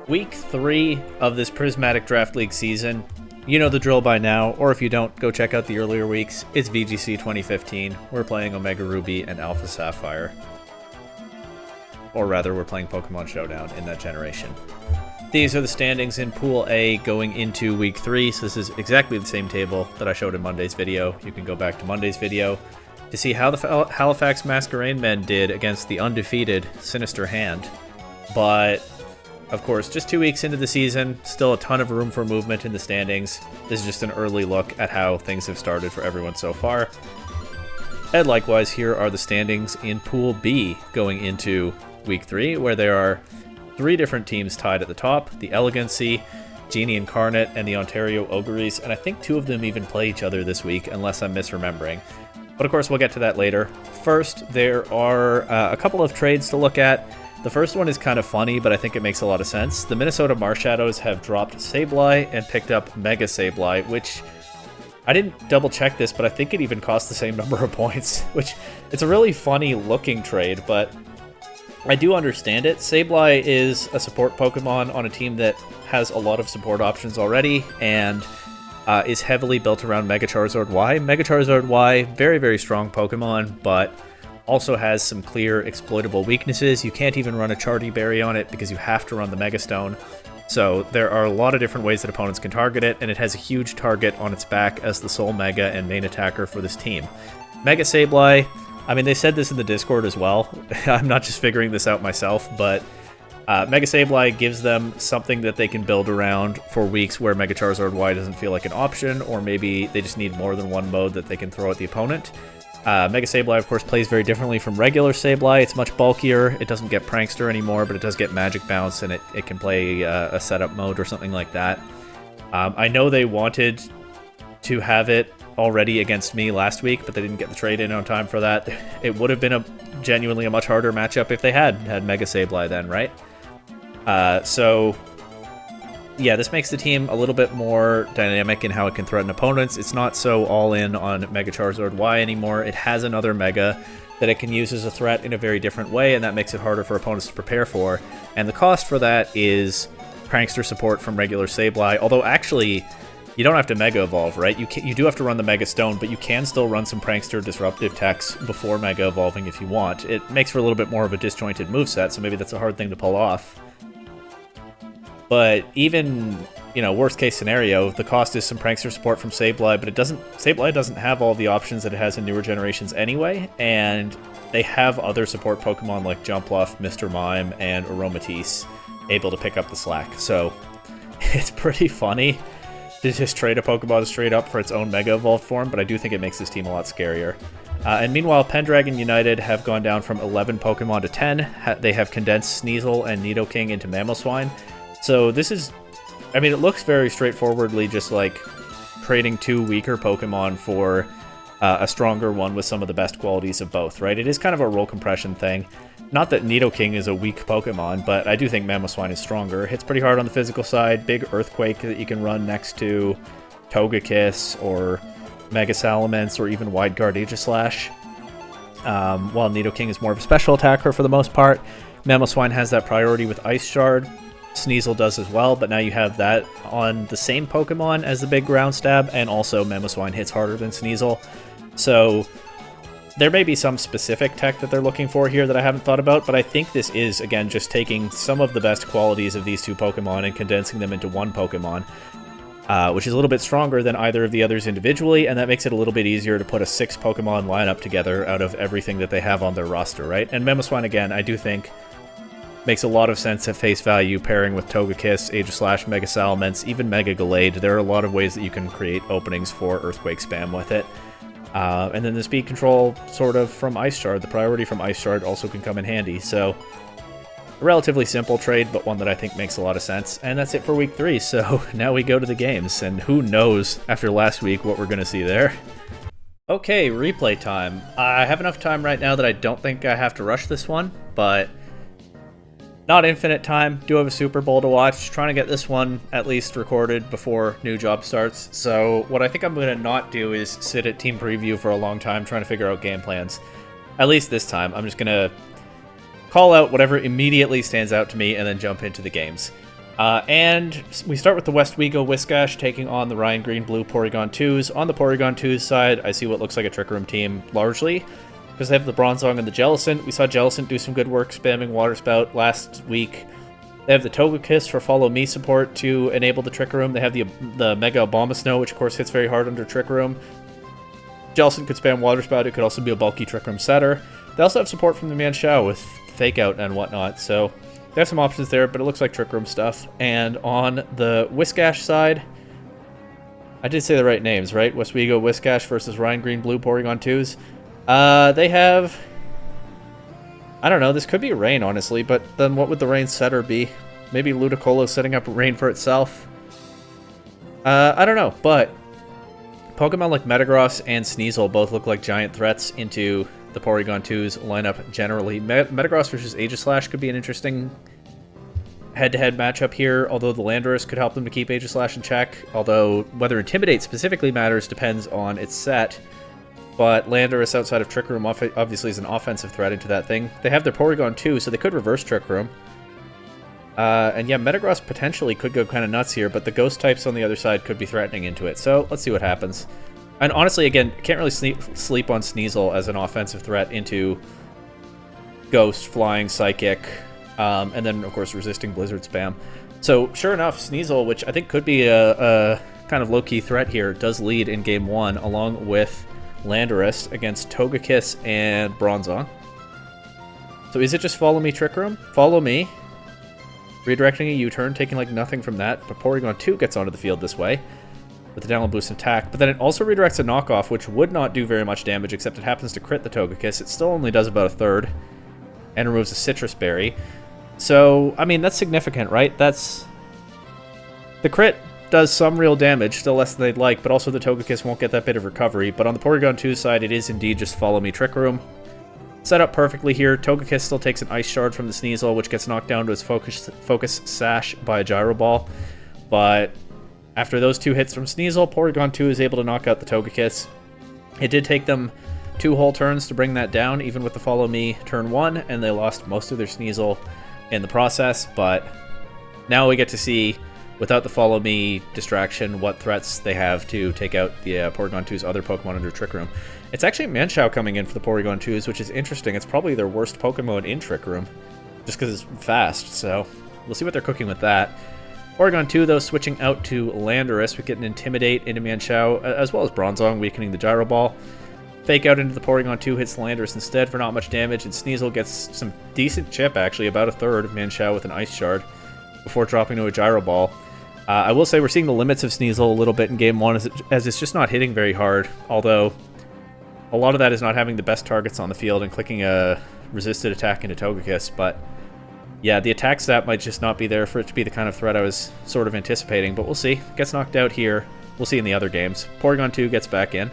Week 3 of this Prismatic Draft League season. You know the drill by now, or if you don't, go check out the earlier weeks. It's VGC 2015. We're playing Omega Ruby and Alpha Sapphire. Or rather, we're playing Pokemon Showdown in that generation. These are the standings in Pool A going into Week 3, so this is exactly the same table that I showed in Monday's video. You can go back to Monday's video to see how the Halifax Masquerade Men did against the undefeated Sinister Hand. But of course, just 2 weeks into the season, still a ton of room for movement in the standings. This is just an early look at how things have started for everyone so far. And likewise, here are the standings in Pool B going into Week 3, where there are 3 different teams tied at the top. The Elegancy, Genie Incarnate, and the Ontario Oguris, and I think 2 of them even play each other this week, unless I'm misremembering. But of course, we'll get to that later. First, there are a couple of trades to look at. The first one is kind of funny, but I think it makes a lot of sense. The Minnesota Marshadows have dropped Sableye and picked up Mega Sableye, which I didn't double check this, but I think it even cost the same number of points, which it's a really funny looking trade, but I do understand it. Sableye is a support Pokemon on a team that has a lot of support options already, and is heavily built around Mega Charizard Y. Mega Charizard Y, very, very strong Pokemon, but also has some clear exploitable weaknesses. You can't even run a Charty Berry on it because you have to run the Mega Stone. So there are a lot of different ways that opponents can target it, and it has a huge target on its back as the sole Mega and main attacker for this team. Mega Sableye, I mean, they said this in the Discord as well. I'm not just figuring this out myself, but Mega Sableye gives them something that they can build around for weeks where Mega Charizard Y doesn't feel like an option, or maybe they just need more than one mode that they can throw at the opponent. Mega Sableye, of course, plays very differently from regular Sableye. It's much bulkier. It doesn't get Prankster anymore, but it does get Magic Bounce, and it can play a setup mode or something like that. I know they wanted to have it already against me last week, but they didn't get the trade in on time for that. It would have been genuinely a much harder matchup if they had Mega Sableye then, right? So yeah, this makes the team a little bit more dynamic in how it can threaten opponents. It's not so all-in on Mega Charizard Y anymore. It has another Mega that it can use as a threat in a very different way, and that makes it harder for opponents to prepare for. And the cost for that is Prankster support from regular Sableye, although actually, you don't have to Mega Evolve, right? You do have to run the Mega Stone, but you can still run some Prankster disruptive techs before Mega Evolving if you want. It makes for a little bit more of a disjointed moveset, so maybe that's a hard thing to pull off. But even, worst case scenario, the cost is some Prankster support from Sableye, but Sableye doesn't have all the options that it has in newer generations anyway, and they have other support Pokemon like Jumpluff, Mr. Mime, and Aromatisse able to pick up the slack. So it's pretty funny to just trade a Pokemon straight up for its own Mega Evolved form, but I do think it makes this team a lot scarier. And meanwhile, Pendragon United have gone down from 11 Pokemon to 10. They have condensed Sneasel and Nidoking into Mamoswine. So this is, I mean, it looks very straightforwardly just like trading 2 weaker Pokemon for a stronger one with some of the best qualities of both, right? It is kind of a role compression thing. Not that Nidoking is a weak Pokemon, but I do think Mamoswine is stronger. Hits pretty hard on the physical side, big Earthquake that you can run next to Togekiss or Mega Salamence or even Wide Guard Aegislash. While Nidoking is more of a special attacker for the most part, Mamoswine has that priority with Ice Shard. Sneasel does as well, but now you have that on the same Pokemon as the big ground stab, and also Mamoswine hits harder than Sneasel. So there may be some specific tech that they're looking for here that I haven't thought about, but I think this is, again, just taking some of the best qualities of these 2 Pokemon and condensing them into one Pokemon, which is a little bit stronger than either of the others individually, and that makes it a little bit easier to put a 6 Pokemon lineup together out of everything that they have on their roster, right? And Mamoswine, again, I do think makes a lot of sense at face value, pairing with Togekiss, Aegislash, Mega Salamence, even Mega Gallade. There are a lot of ways that you can create openings for Earthquake spam with it. And then the speed control sort of from Ice Shard, the priority from Ice Shard also can come in handy. So a relatively simple trade, but one that I think makes a lot of sense. And that's it for Week 3, so now we go to the games, and who knows after last week what we're going to see there. Okay, replay time. I have enough time right now that I don't think I have to rush this one, but not infinite time. Do have a Super Bowl to watch. Trying to get this one at least recorded before new job starts. So what I think I'm going to not do is sit at team preview for a long time trying to figure out game plans. At least this time. I'm just going to call out whatever immediately stands out to me and then jump into the games. And we start with the Westwego Whiscash taking on the Ryan Green Blue Porygon 2s. On the Porygon 2s side, I see what looks like a Trick Room team largely, because they have the Bronzong and the Jellicent. We saw Jellicent do some good work spamming Water Spout last week. They have the Togekiss for Follow Me support to enable the Trick Room. They have the Mega Abomasnow, which of course hits very hard under Trick Room. Jellicent could spam Water Spout. It could also be a bulky Trick Room setter. They also have support from the Manchao with Fake Out and whatnot, so they have some options there, but it looks like Trick Room stuff. And on the Whiscash side, I did say the right names, right? Westwego Whiscash versus Ryan Green Blue Porygon 2s. They have... I don't know, this could be Rain, honestly, but then what would the Rain setter be? Maybe Ludicolo setting up Rain for itself? I don't know, but Pokemon like Metagross and Sneasel both look like giant threats into the Porygon 2's lineup generally. Metagross versus Aegislash could be an interesting head-to-head matchup here, although the Landorus could help them to keep Aegislash in check, although whether Intimidate specifically matters depends on its set. But Landorus outside of Trick Room obviously is an offensive threat into that thing. They have their Porygon 2, so they could reverse Trick Room. And yeah, Metagross potentially could go kind of nuts here, but the Ghost types on the other side could be threatening into it. So let's see what happens. And honestly, again, can't really sleep on Sneasel as an offensive threat into Ghost, Flying, Psychic, and then, of course, resisting Blizzard spam. So sure enough, Sneasel, which I think could be a kind of low-key threat here, does lead in Game 1, along with Landorus against Togekiss and Bronzong. So is it just Follow Me Trick Room? Follow Me. Redirecting a U-turn, taking like nothing from that, but Porygon 2 gets onto the field this way with the download boost and attack, but then it also redirects a knockoff, which would not do very much damage, except it happens to crit the Togekiss. It still only does about a third, and removes a Citrus Berry. So, I mean, that's significant, right? That's... The crit does some real damage, still less than they'd like, but also the Togekiss won't get that bit of recovery. But on the Porygon 2 side, it is indeed just Follow Me Trick Room. Set up perfectly here. Togekiss still takes an Ice Shard from the Sneasel, which gets knocked down to its Focus Sash by a Gyro Ball. But after those two hits from Sneasel, Porygon 2 is able to knock out the Togekiss. It did take them 2 whole turns to bring that down, even with the Follow Me turn 1, and they lost most of their Sneasel in the process, but now we get to see, without the Follow Me distraction, what threats they have to take out the Porygon 2's other Pokemon under Trick Room. It's actually Manchao coming in for the Porygon 2's, which is interesting. It's probably their worst Pokemon in Trick Room, just because it's fast, so we'll see what they're cooking with that. Porygon 2, though, switching out to Landorus. We get an Intimidate into Manchao, as well as Bronzong, weakening the Gyro Ball. Fake Out into the Porygon 2 hits Landorus instead for not much damage, and Sneasel gets some decent chip, actually, about a third of Manchao with an Ice Shard, before dropping to a Gyro Ball. I will say we're seeing the limits of Sneasel a little bit in Game 1, as it's just not hitting very hard, although a lot of that is not having the best targets on the field and clicking a resisted attack into Togekiss, but yeah, the attack stat might just not be there for it to be the kind of threat I was sort of anticipating, but we'll see. Gets knocked out here. We'll see in the other games. Porygon 2 gets back in.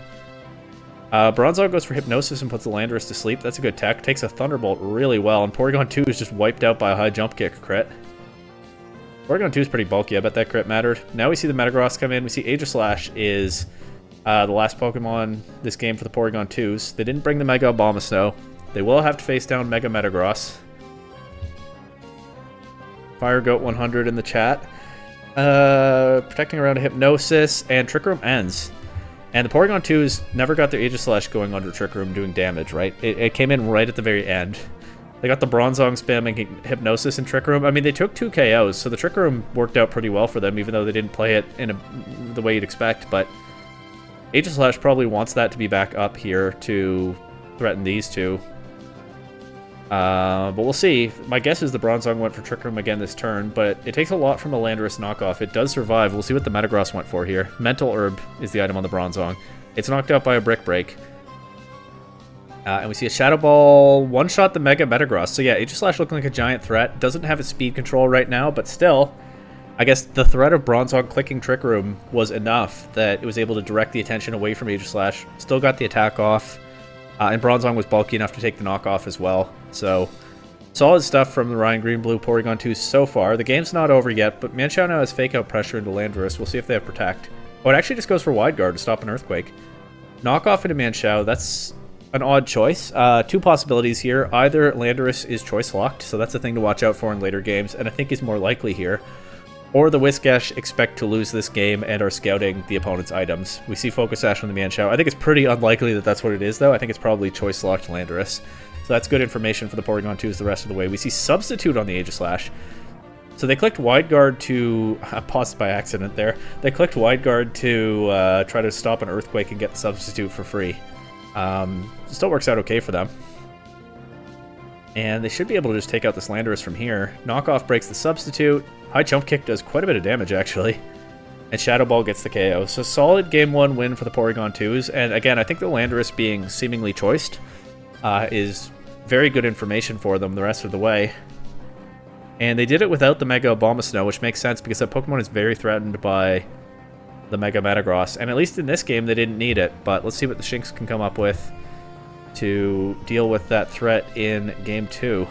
Bronzong goes for Hypnosis and puts the Landorus to sleep. That's a good tech. Takes a Thunderbolt really well, and Porygon 2 is just wiped out by a high jump kick crit. Porygon 2 is pretty bulky. I bet that crit mattered. Now we see the Metagross come in. We see Aegislash is the last Pokemon this game for the Porygon 2s. They didn't bring the Mega Abomasnow. They will have to face down Mega Metagross. FireGoat100 in the chat. Protecting around a Hypnosis, and Trick Room ends. And the Porygon 2s never got their Aegislash going under Trick Room doing damage, right? It came in right at the very end. They got the Bronzong spamming Hypnosis and Trick Room. I mean, they took 2 KOs, so the Trick Room worked out pretty well for them, even though they didn't play it in the way you'd expect. But Aegislash probably wants that to be back up here to threaten these two. But we'll see. My guess is the Bronzong went for Trick Room again this turn, but it takes a lot from a Landorus knockoff. It does survive. We'll see what the Metagross went for here. Mental Herb is the item on the Bronzong. It's knocked out by a Brick Break. And we see a Shadow Ball one-shot the Mega Metagross. So yeah, Aegislash looking like a giant threat. Doesn't have its speed control right now, but still, I guess the threat of Bronzong clicking Trick Room was enough that it was able to direct the attention away from Aegislash. Still got the attack off. And Bronzong was bulky enough to take the knockoff as well. So, solid stuff from the Ryan Green Blue Porygon 2 so far. The game's not over yet, but Manchao now has Fake Out pressure into Landorus. We'll see if they have Protect. Oh, it actually just goes for Wide Guard to stop an Earthquake. Knockoff into Manchao, that's an odd choice. 2 possibilities here. Either Landorus is choice locked, so that's a thing to watch out for in later games, and I think is more likely here. or the Whiscash expect to lose this game and are scouting the opponent's items. We see Focus Sash on the Manchow. I think it's pretty unlikely that that's what it is, though. I think it's probably Choice Locked Landorus. So that's good information for the Porygon 2s the rest of the way. We see Substitute on the Aegislash. So they clicked Wide Guard to... I paused by accident there. They clicked Wide Guard to try to stop an Earthquake and get the Substitute for free. Still works out okay for them. And they should be able to just take out this Landorus from here. Knockoff breaks the Substitute. High Jump Kick does quite a bit of damage, actually. And Shadow Ball gets the KO. So solid Game 1 win for the Porygon 2s. And again, I think the Landorus being seemingly choiced is very good information for them the rest of the way. And they did it without the Mega Abomasnow, which makes sense because that Pokemon is very threatened by the Mega Metagross. And at least in this game, they didn't need it. But let's see what the Shinx can come up with to deal with that threat in Game 2.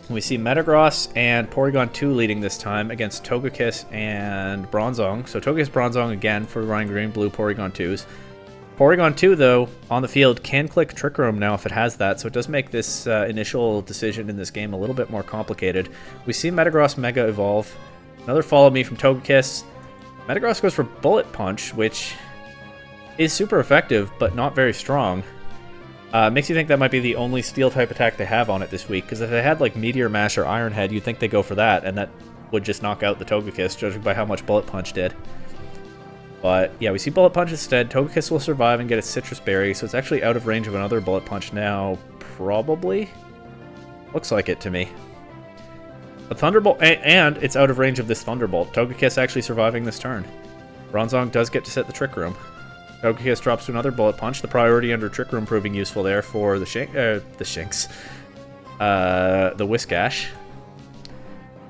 We see Metagross and Porygon 2 leading this time against Togekiss and Bronzong. So Togekiss, Bronzong again for running green, blue Porygon 2s. Porygon 2, though, on the field can click Trick Room now if it has that, so it does make this initial decision in this game a little bit more complicated. We see Metagross Mega Evolve. Another Follow Me from Togekiss. Metagross goes for Bullet Punch, which is super effective, but not very strong. Makes you think that might be the only Steel-type attack they have on it this week, because if they had like Meteor Mash or Iron Head, you'd think they go for that, and that would just knock out the Togekiss, judging by how much Bullet Punch did. But yeah, we see Bullet Punch instead. Togekiss will survive and get a Citrus Berry, so it's actually out of range of another Bullet Punch now, probably? Looks like it to me. A Thunderbolt, and it's out of range of this Thunderbolt. Togekiss actually surviving this turn. Bronzong does get to set the Trick Room. Togekiss drops to another Bullet Punch. The priority under Trick Room proving useful there for the Shinx. The Whiscash.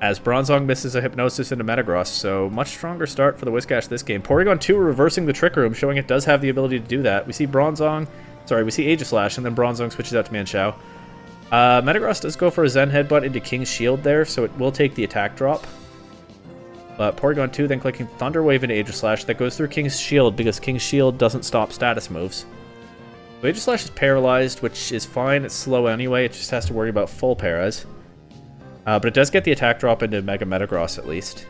As Bronzong misses a Hypnosis into Metagross, so much stronger start for the Whiscash this game. Porygon 2 reversing the Trick Room, showing it does have the ability to do that. We see Aegislash, and then Bronzong switches out to Manchow. Metagross does go for a Zen Headbutt into King's Shield there, so it will take the attack drop. But Porygon 2 then clicking Thunder Wave into Aegislash. That goes through King's Shield because King's Shield doesn't stop status moves. So Aegislash is paralyzed, which is fine. It's slow anyway. It just has to worry about full paras. But it does get the attack drop into Mega Metagross at least.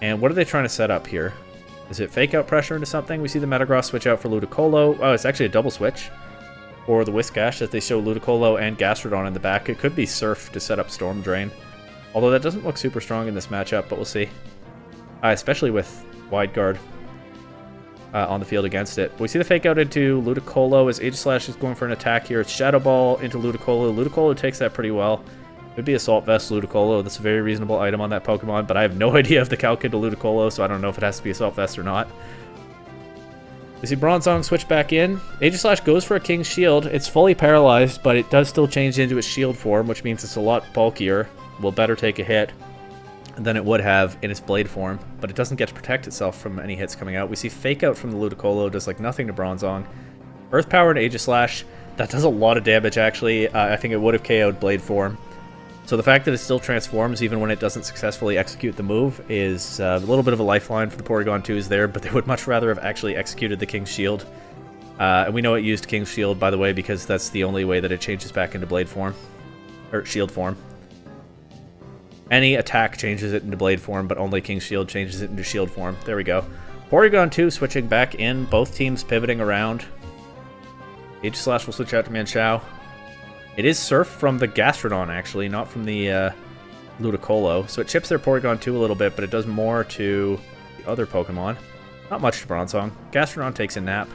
And what are they trying to set up here? Is it Fake Out pressure into something? We see the Metagross switch out for Ludicolo. Oh, it's actually a double switch. Or the Whiscash as they show Ludicolo and Gastrodon in the back. It could be Surf to set up Storm Drain. Although that doesn't look super strong in this matchup, but we'll see. Especially with Wide Guard on the field against it. But we see the Fake Out into Ludicolo as Aegislash is going for an attack here. It's Shadow Ball into Ludicolo. Ludicolo takes that pretty well. Could be Assault Vest Ludicolo. That's a very reasonable item on that Pokemon, but I have no idea of the calc into Ludicolo, so I don't know if it has to be Assault Vest or not. We see Bronzong switch back in. Aegislash goes for a King's Shield. It's fully paralyzed, but it does still change into its shield form, which means it's a lot bulkier. Will better take a hit than it would have in its blade form, but it doesn't get to protect itself from any hits coming out. We see Fake Out from the Ludicolo, does like nothing to Bronzong. Earth Power and Aegislash, that does a lot of damage actually. I think it would have KO'd blade form. So the fact that it still transforms even when it doesn't successfully execute the move is a little bit of a lifeline for the Porygon 2s there, but they would much rather have actually executed the King's Shield. And we know it used King's Shield, by the way, because that's the only way that it changes back into blade form, or shield form. Any attack changes it into blade form, but only King's Shield changes it into shield form. There we go. Porygon 2 switching back in, both teams pivoting around. Aegislash will switch out to Manchow. It is Surf from the Gastrodon, actually, not from the Ludicolo. So it chips their Porygon 2 a little bit, but it does more to the other Pokemon. Not much to Bronzong. Gastrodon takes a nap.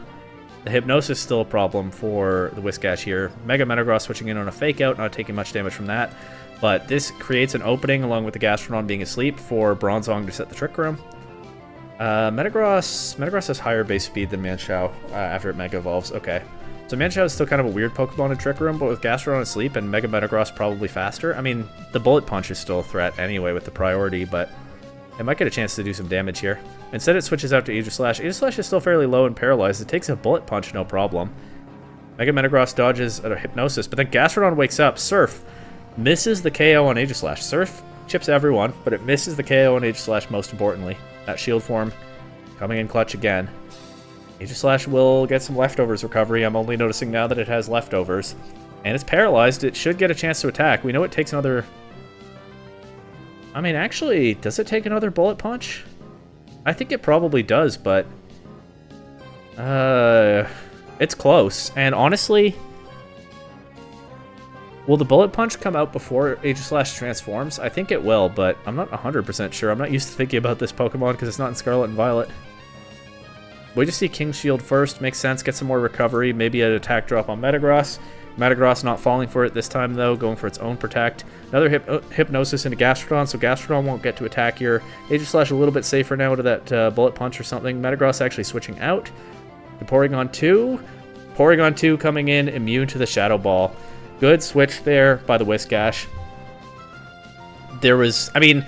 The Hypnosis is still a problem for the Whiscash here. Mega Metagross switching in on a Fake Out, not taking much damage from that. But this creates an opening, along with the Gastrodon being asleep, for Bronzong to set the Trick Room. Metagross has higher base speed than Manchow after it Mega Evolves. Okay. So Manchow is still kind of a weird Pokemon in Trick Room, but with Gastrodon asleep and Mega Metagross probably faster. I mean, the Bullet Punch is still a threat anyway with the priority, but it might get a chance to do some damage here. Instead, it switches out to Aegislash. Aegislash is still fairly low and paralyzed. It takes a Bullet Punch, no problem. Mega Metagross dodges a Hypnosis, but then Gastrodon wakes up. Surf misses the KO on Aegislash. Surf chips everyone, but it misses the KO on Aegislash most importantly. That shield form coming in clutch again. Aegislash will get some leftovers recovery. I'm only noticing now that it has leftovers. And it's paralyzed. It should get a chance to attack. We know it takes another I mean, actually, does it take another Bullet Punch? I think it probably does, but... it's close. And honestly... Will the Bullet Punch come out before Aegislash transforms? I think it will, but I'm not 100% sure. I'm not used to thinking about this Pokemon because it's not in Scarlet and Violet. We just see King Shield first. Makes sense. Get some more recovery. Maybe an attack drop on Metagross. Metagross not falling for it this time, though. Going for its own Protect. Another Hypnosis into Gastrodon, so Gastrodon won't get to attack here. Aegislash a little bit safer now to that Bullet Punch or something. Metagross actually switching out. To Porygon 2. Porygon 2 coming in, immune to the Shadow Ball. Good switch there by the Whiscash. There was... I mean,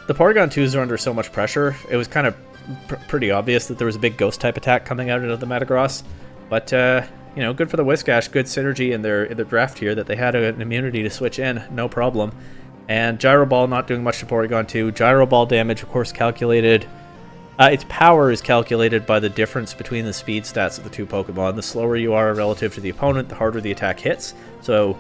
the Porygon 2s are under so much pressure. It was kind of pretty obvious that there was a big Ghost-type attack coming out into the Metagross. But, you know, good for the Whiscash. Good synergy in their draft here that they had an immunity to switch in. No problem. And Gyro Ball not doing much to Porygon 2. Gyro Ball damage, of course, calculated... its power is calculated by the difference between the speed stats of the two Pokemon. The slower you are relative to the opponent, the harder the attack hits. So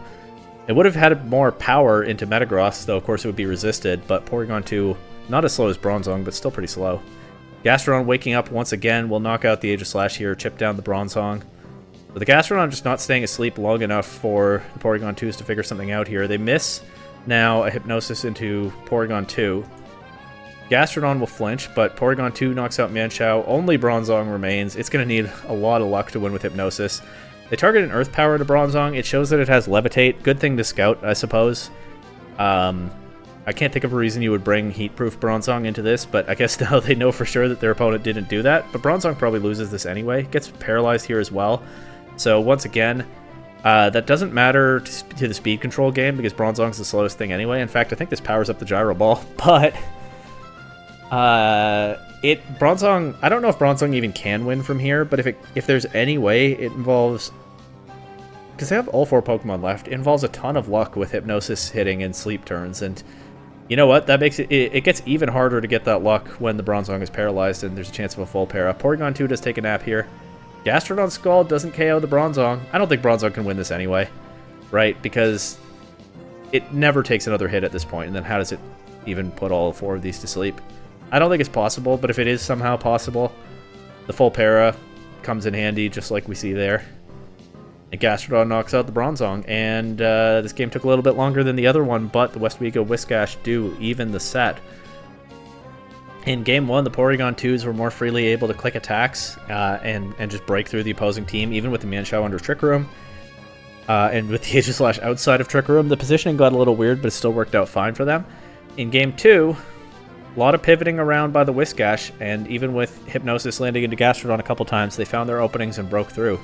it would have had more power into Metagross, though of course it would be resisted. But Porygon 2, not as slow as Bronzong, but still pretty slow. Gastrodon waking up once again will knock out the Aegislash here, chip down the Bronzong. But the Gastrodon just not staying asleep long enough for the Porygon 2s to figure something out here. They miss now a Hypnosis into Porygon 2. Gastrodon will flinch, but Porygon 2 knocks out Manchow. Only Bronzong remains. It's going to need a lot of luck to win with Hypnosis. They target an Earth Power to Bronzong. It shows that it has Levitate. Good thing to scout, I suppose. I can't think of a reason you would bring Heat-Proof Bronzong into this, but I guess now they know for sure that their opponent didn't do that. But Bronzong probably loses this anyway. Gets paralyzed here as well. So once again, that doesn't matter to the speed control game because Bronzong's the slowest thing anyway. In fact, I think this powers up the Gyro Ball, but... Bronzong, I don't know if Bronzong even can win from here, but if there's any way, it involves, because they have all 4 Pokemon left, it involves a ton of luck with Hypnosis hitting and sleep turns, and you know what, that makes it gets even harder to get that luck when the Bronzong is paralyzed and there's a chance of a full para. Porygon 2 does take a nap here. Gastrodon Scald doesn't KO the Bronzong. I don't think Bronzong can win this anyway, right, because it never takes another hit at this point, and then how does it even put all 4 of these to sleep? I don't think it's possible, but if it is somehow possible, the full para comes in handy, just like we see there. And Gastrodon knocks out the Bronzong, and this game took a little bit longer than the other one, but the Westwego Whiscash do even the set. In Game 1, the Porygon 2s were more freely able to click attacks and just break through the opposing team, even with the Manchow under Trick Room. And with the Aegislash outside of Trick Room, the positioning got a little weird, but it still worked out fine for them. In Game 2... a lot of pivoting around by the Whiscash, and even with Hypnosis landing into Gastrodon a couple times, they found their openings and broke through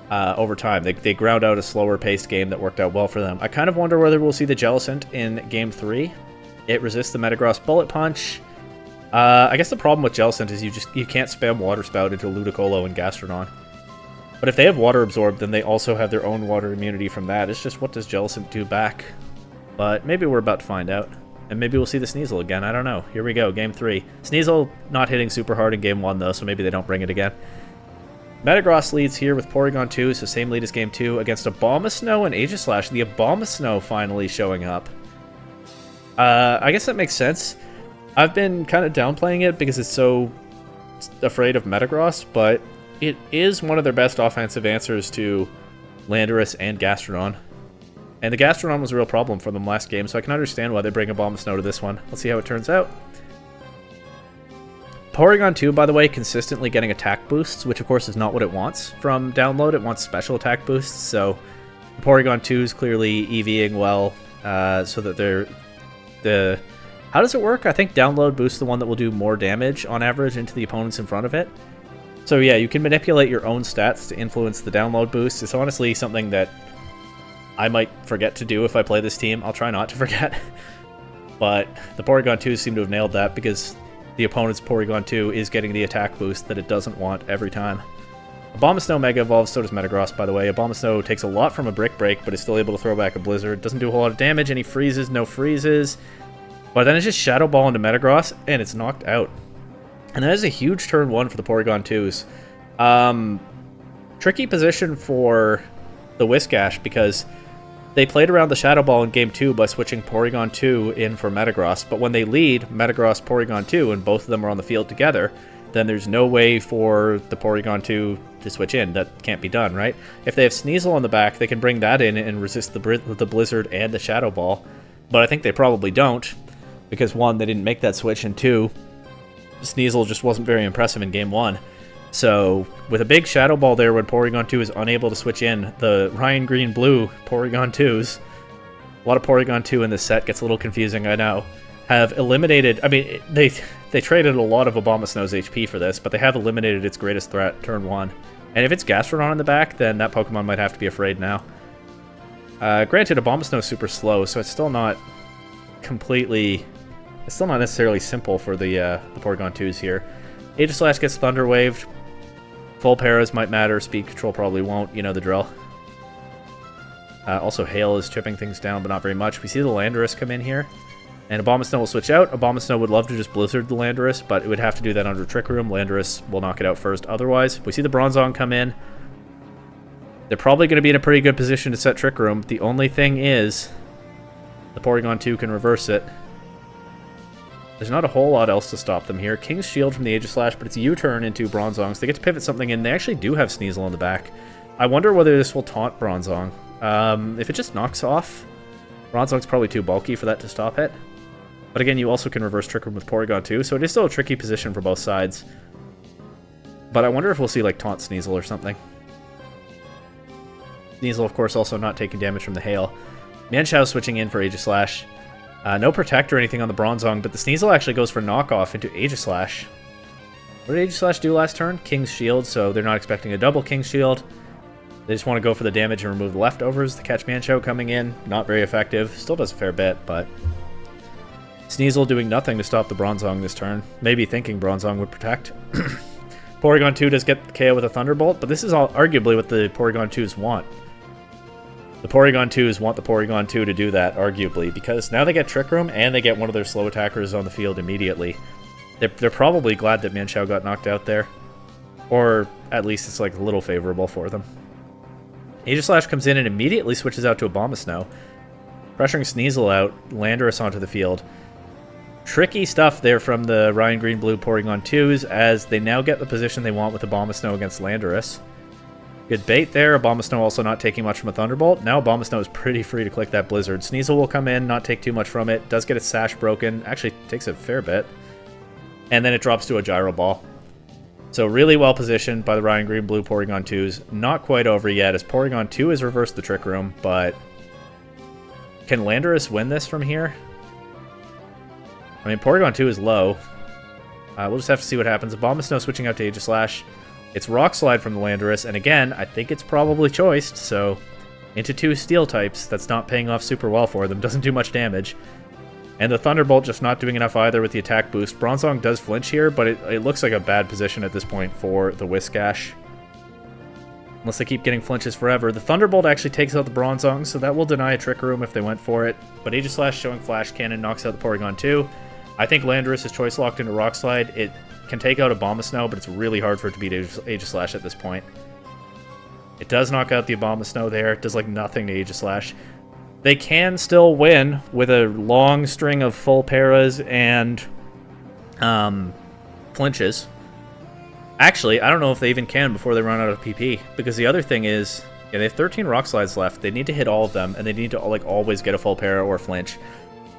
over time. They ground out a slower-paced game that worked out well for them. I kind of wonder whether we'll see the Jellicent in Game 3. It resists the Metagross Bullet Punch. I guess the problem with Jellicent is you can't spam Water Spout into Ludicolo and Gastrodon. But if they have Water Absorb, then they also have their own water immunity from that. It's just what does Jellicent do back? But maybe we're about to find out. And maybe we'll see the Sneasel again. I don't know. Here we go. Game 3. Sneasel not hitting super hard in Game 1, though, so maybe they don't bring it again. Metagross leads here with Porygon 2, so same lead as Game 2, against Abomasnow and Aegislash. The Abomasnow finally showing up. I guess that makes sense. I've been kind of downplaying it because it's so afraid of Metagross, but it is one of their best offensive answers to Landorus and Gastrodon. And the Gastrodon was a real problem for them last game, so I can understand why they bring Abomasnow to this one. Let's see how it turns out. Porygon 2, by the way, consistently getting attack boosts, which of course is not what it wants from download. It wants special attack boosts, so Porygon 2 is clearly EVing well, so that they're... How does it work? I think download boosts the one that will do more damage on average into the opponents in front of it. So yeah, you can manipulate your own stats to influence the download boost. It's honestly something that I might forget to do if I play this team. I'll try not to forget. But the Porygon 2 seem to have nailed that because the opponent's Porygon 2 is getting the attack boost that it doesn't want every time. Abomasnow Mega Evolves, so does Metagross, by the way. Abomasnow takes a lot from a Brick Break, but is still able to throw back a Blizzard. Doesn't do a whole lot of damage, and he freezes, no freezes. But then it's just Shadow Ball into Metagross, and it's knocked out. And that is a huge turn 1 for the Porygon 2s. Tricky position for the Whiscash, because They played around the Shadow Ball in Game 2 by switching Porygon 2 in for Metagross, but when they lead Metagross Porygon 2 and both of them are on the field together, then there's no way for the Porygon 2 to switch in. That can't be done, right? If they have Sneasel on the back, they can bring that in and resist the Blizzard and the Shadow Ball, but I think they probably don't, because 1, they didn't make that switch, and 2, Sneasel just wasn't very impressive in Game 1. So, with a big Shadow Ball there when Porygon 2 is unable to switch in, the Ryan Green Blue Porygon 2s, a lot of Porygon 2 in this set, gets a little confusing, I know, have eliminated, I mean, they traded a lot of Abomasnow's HP for this, but they have eliminated its greatest threat turn 1. And if it's Gastrodon in the back, then that Pokemon might have to be afraid now. Granted, Abomasnow is super slow, so it's still not completely, it's still not necessarily simple for the Porygon 2s here. Aegislash gets Thunder Waved. Full Paras might matter, Speed Control probably won't, you know the drill. Also, Hail is chipping things down, but not very much. We see the Landorus come in here, and Abomasnow will switch out. Abomasnow would love to just Blizzard the Landorus, but it would have to do that under Trick Room. Landorus will knock it out first otherwise. We see the Bronzong come in. They're probably going to be in a pretty good position to set Trick Room. The only thing is, the Porygon 2 can reverse it. There's not a whole lot else to stop them here. King's Shield from the Aegislash, but it's a U-turn into Bronzong, so they get to pivot something in. They actually do have Sneasel on the back. I wonder whether this will taunt Bronzong. If it just knocks off, Bronzong's probably too bulky for that to stop it. But again, you also can reverse Trick Room with Porygon 2, so it is still a tricky position for both sides. But I wonder if we'll see, like, taunt Sneasel or something. Sneasel, of course, also not taking damage from the Hail. Manchow switching in for Aegislash. No Protect or anything on the Bronzong, but the Sneasel actually goes for Knockoff into Aegislash. What did Aegislash do last turn? King's Shield, so they're not expecting a double King's Shield. They just want to go for the damage and remove the leftovers. The Catch Manchow coming in, not very effective. Still does a fair bit, but Sneasel doing nothing to stop the Bronzong this turn. Maybe thinking Bronzong would Protect. Porygon 2 does get KO with a Thunderbolt, but this is arguably what the Porygon 2s want. The Porygon 2s want the Porygon 2 to do that, arguably, because now they get Trick Room and they get one of their slow attackers on the field immediately. They're probably glad that Manchow got knocked out there. Or at least it's like a little favorable for them. Aegislash comes in and immediately switches out to Abomasnow, pressuring Sneasel out, Landorus onto the field. Tricky stuff there from the Ryan Green Blue Porygon 2s, as they now get the position they want with Abomasnow against Landorus. Good bait there. Abomasnow also not taking much from a Thunderbolt. Now Abomasnow is pretty free to click that Blizzard. Sneasel will come in, not take too much from it. Does get its Sash broken. Actually takes a fair bit. And then it drops to a Gyro Ball. So really well positioned by the Ryan Green Blue Porygon 2s. Not quite over yet, as Porygon 2 has reversed the Trick Room, but can Landorus win this from here? I mean, Porygon 2 is low. We'll just have to see what happens. Abomasnow switching out to Aegislash. It's Rock Slide from the Landorus, and again, I think it's probably choiced, so into 2 Steel types, that's not paying off super well for them, doesn't do much damage. And the Thunderbolt just not doing enough either with the attack boost. Bronzong does flinch here, but it looks like a bad position at this point for the Whiscash. Unless they keep getting flinches forever. The Thunderbolt actually takes out the Bronzong, so that will deny a Trick Room if they went for it. But Aegislash showing Flash Cannon knocks out the Porygon 2. I think Landorus is choice locked into Rock Slide. It can take out Abomasnow, but it's really hard for it to beat Aegislash at this point. It does knock out the Abomasnow there. It does like nothing to Aegislash. They can still win with a long string of full paras and flinches. Actually, I don't know if they even can before they run out of PP, because the other thing is, yeah, they have 13 Rock Slides left. They need to hit all of them, and they need to like always get a full para or flinch.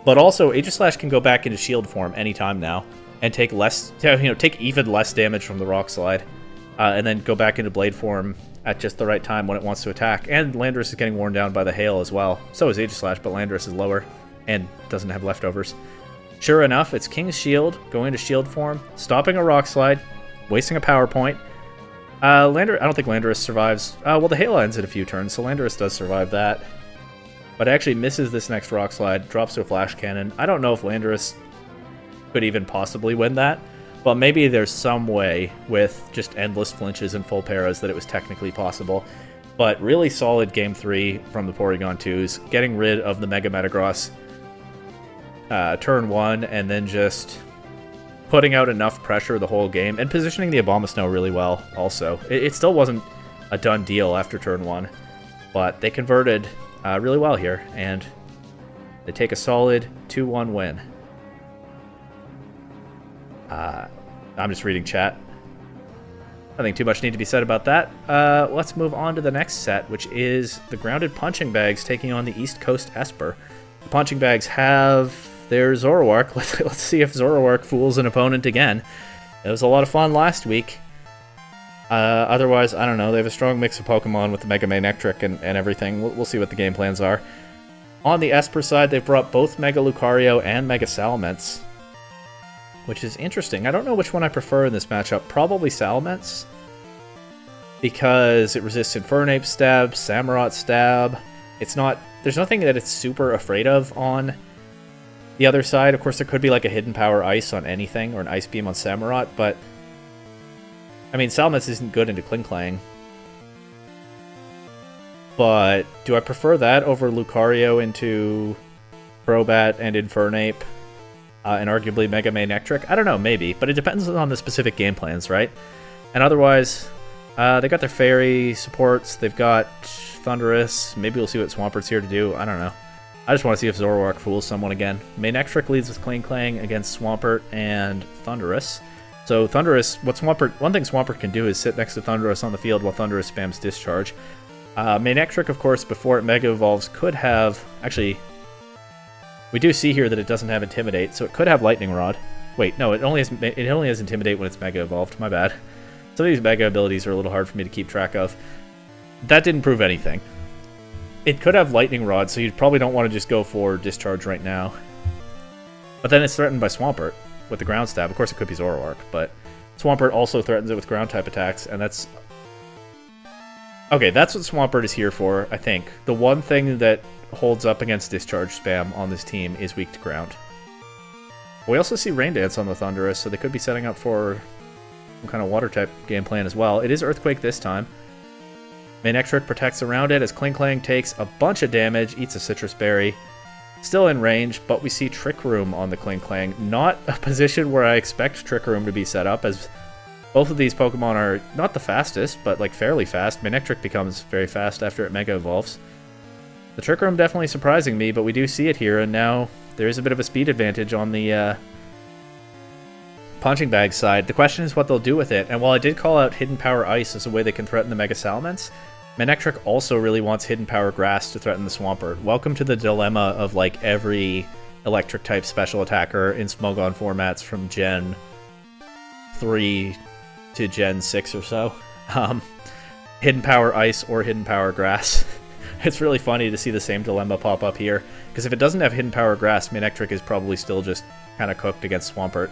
But also, Aegislash can go back into Shield form anytime now and take less, take even less damage from the Rock Slide, and then go back into Blade form at just the right time when it wants to attack. And Landorus is getting worn down by the Hail as well. So is Aegislash, but Landorus is lower and doesn't have leftovers. Sure enough, it's King's Shield going into Shield form, stopping a Rock Slide, wasting a Power Point. I don't think Landorus survives. Well, the Hail ends in a few turns, so Landorus does survive that. But actually misses this next Rock Slide, drops to a Flash Cannon. I don't know if Landorus could even possibly win that. But maybe there's some way with just endless flinches and full paras that it was technically possible. But really solid Game 3 from the Porygon 2s, getting rid of the Mega Metagross turn 1, and then just putting out enough pressure the whole game, and positioning the Abomasnow really well also. It still wasn't a done deal after turn 1, but they converted really well here, and they take a solid 2-1 win. I'm just reading chat. Nothing too much need to be said about that. Let's move on to the next set, which is the Grounded Punching Bags taking on the East Coast Espurr. The Punching Bags have their Zoroark. Let's see if Zoroark fools an opponent again. It was a lot of fun last week. Otherwise, I don't know. They have a strong mix of Pokemon with the Mega Manectric and everything. We'll see what the game plans are. On the Espurr side, they've brought both Mega Lucario and Mega Salamence, which is interesting. I don't know which one I prefer in this matchup. Probably Salamence, because it resists Infernape Stab, Samurott Stab. There's nothing that it's super afraid of on the other side. Of course, there could be like a Hidden Power Ice on anything, or an Ice Beam on Samurott, but I mean, Salamence isn't good into Klinklang. But do I prefer that over Lucario into Crobat and Infernape? And arguably Mega Manectric? I don't know, maybe. But it depends on the specific game plans, right? And otherwise, they got their Fairy supports. They've got Thundurus. Maybe we'll see what Swampert's here to do. I don't know. I just want to see if Zoroark fools someone again. Manectric leads with Klinklang against Swampert and Thundurus. So Thundurus, one thing Swampert can do is sit next to Thundurus on the field while Thundurus spams Discharge. Manectric, of course, before it Mega Evolves, could have... Actually, we do see here that it doesn't have Intimidate, so it could have Lightning Rod. Wait, no, it only has Intimidate when it's Mega Evolved. My bad. Some of these Mega abilities are a little hard for me to keep track of. That didn't prove anything. It could have Lightning Rod, so you probably don't want to just go for Discharge right now. But then it's threatened by Swampert with the Ground Stab. Of course, it could be Zoroark, but Swampert also threatens it with Ground-type attacks, and that's... Okay, that's what Swampert is here for, I think. The one thing that holds up against Discharge spam on this team is weak to Ground. We also see Rain Dance on the Thundurus, so they could be setting up for some kind of Water-type game plan as well. It is Earthquake this time. Manectric protects around it as Klinklang takes a bunch of damage, eats a Citrus Berry. Still in range, but we see Trick Room on the Klinklang. Not a position where I expect Trick Room to be set up, as both of these Pokemon are not the fastest, but like fairly fast. Manectric becomes very fast after it Mega Evolves. The Trick Room definitely surprising me, but we do see it here, and now there is a bit of a speed advantage on the Punching Bag side. The question is what they'll do with it, and while I did call out Hidden Power Ice as a way they can threaten the Mega Salamence, Manectric also really wants Hidden Power Grass to threaten the Swampert. Welcome to the dilemma of like every Electric-type special attacker in Smogon formats from Gen 3 to Gen 6 or so. Hidden Power Ice or Hidden Power Grass. It's really funny to see the same dilemma pop up here, because if it doesn't have Hidden Power Grass, Manectric is probably still just kind of cooked against Swampert.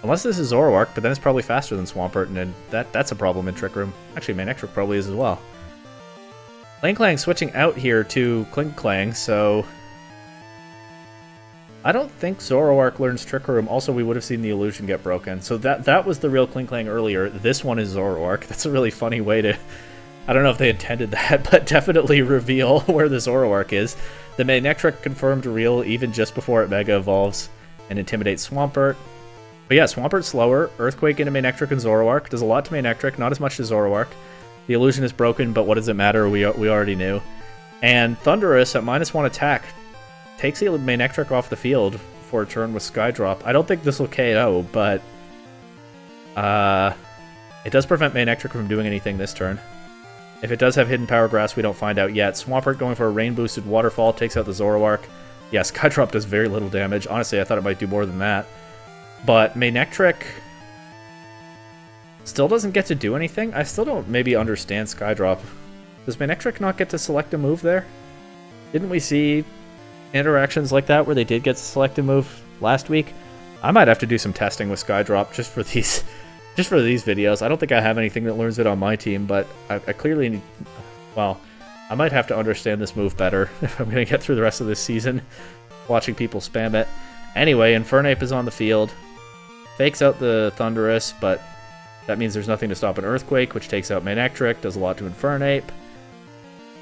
Unless this is Zoroark, but then it's probably faster than Swampert, and then that's a problem in Trick Room. Actually, Manectric probably is as well. Klinklang switching out here to Klinklang, so I don't think Zoroark learns Trick Room. Also, we would have seen the illusion get broken. So that was the real Klinklang earlier. This one is Zoroark. That's a really funny way to... I don't know if they intended that, but definitely reveal where the Zoroark is. The Manectric confirmed real even just before it Mega Evolves and intimidates Swampert. But yeah, Swampert's slower. Earthquake into Manectric and Zoroark. Does a lot to Manectric, not as much to Zoroark. The illusion is broken, but what does it matter? We already knew. And Thundurus at -1 attack takes the Manectric off the field for a turn with Skydrop. I don't think this will KO, but it does prevent Manectric from doing anything this turn. If it does have Hidden Power Grass, we don't find out yet. Swampert going for a Rain-boosted Waterfall takes out the Zoroark. Yeah, Skydrop does very little damage. Honestly, I thought it might do more than that. But Manectric still doesn't get to do anything. I still don't maybe understand Skydrop. Does Manectric not get to select a move there? Didn't we see interactions like that where they did get to select a move last week? I might have to do some testing with Skydrop just for these videos. I don't think I have anything that learns it on my team, but I clearly need... Well, I might have to understand this move better if I'm going to get through the rest of this season watching people spam it. Anyway, Infernape is on the field. Fakes out the Thundurus, but that means there's nothing to stop an Earthquake, which takes out Manectric, does a lot to Infernape.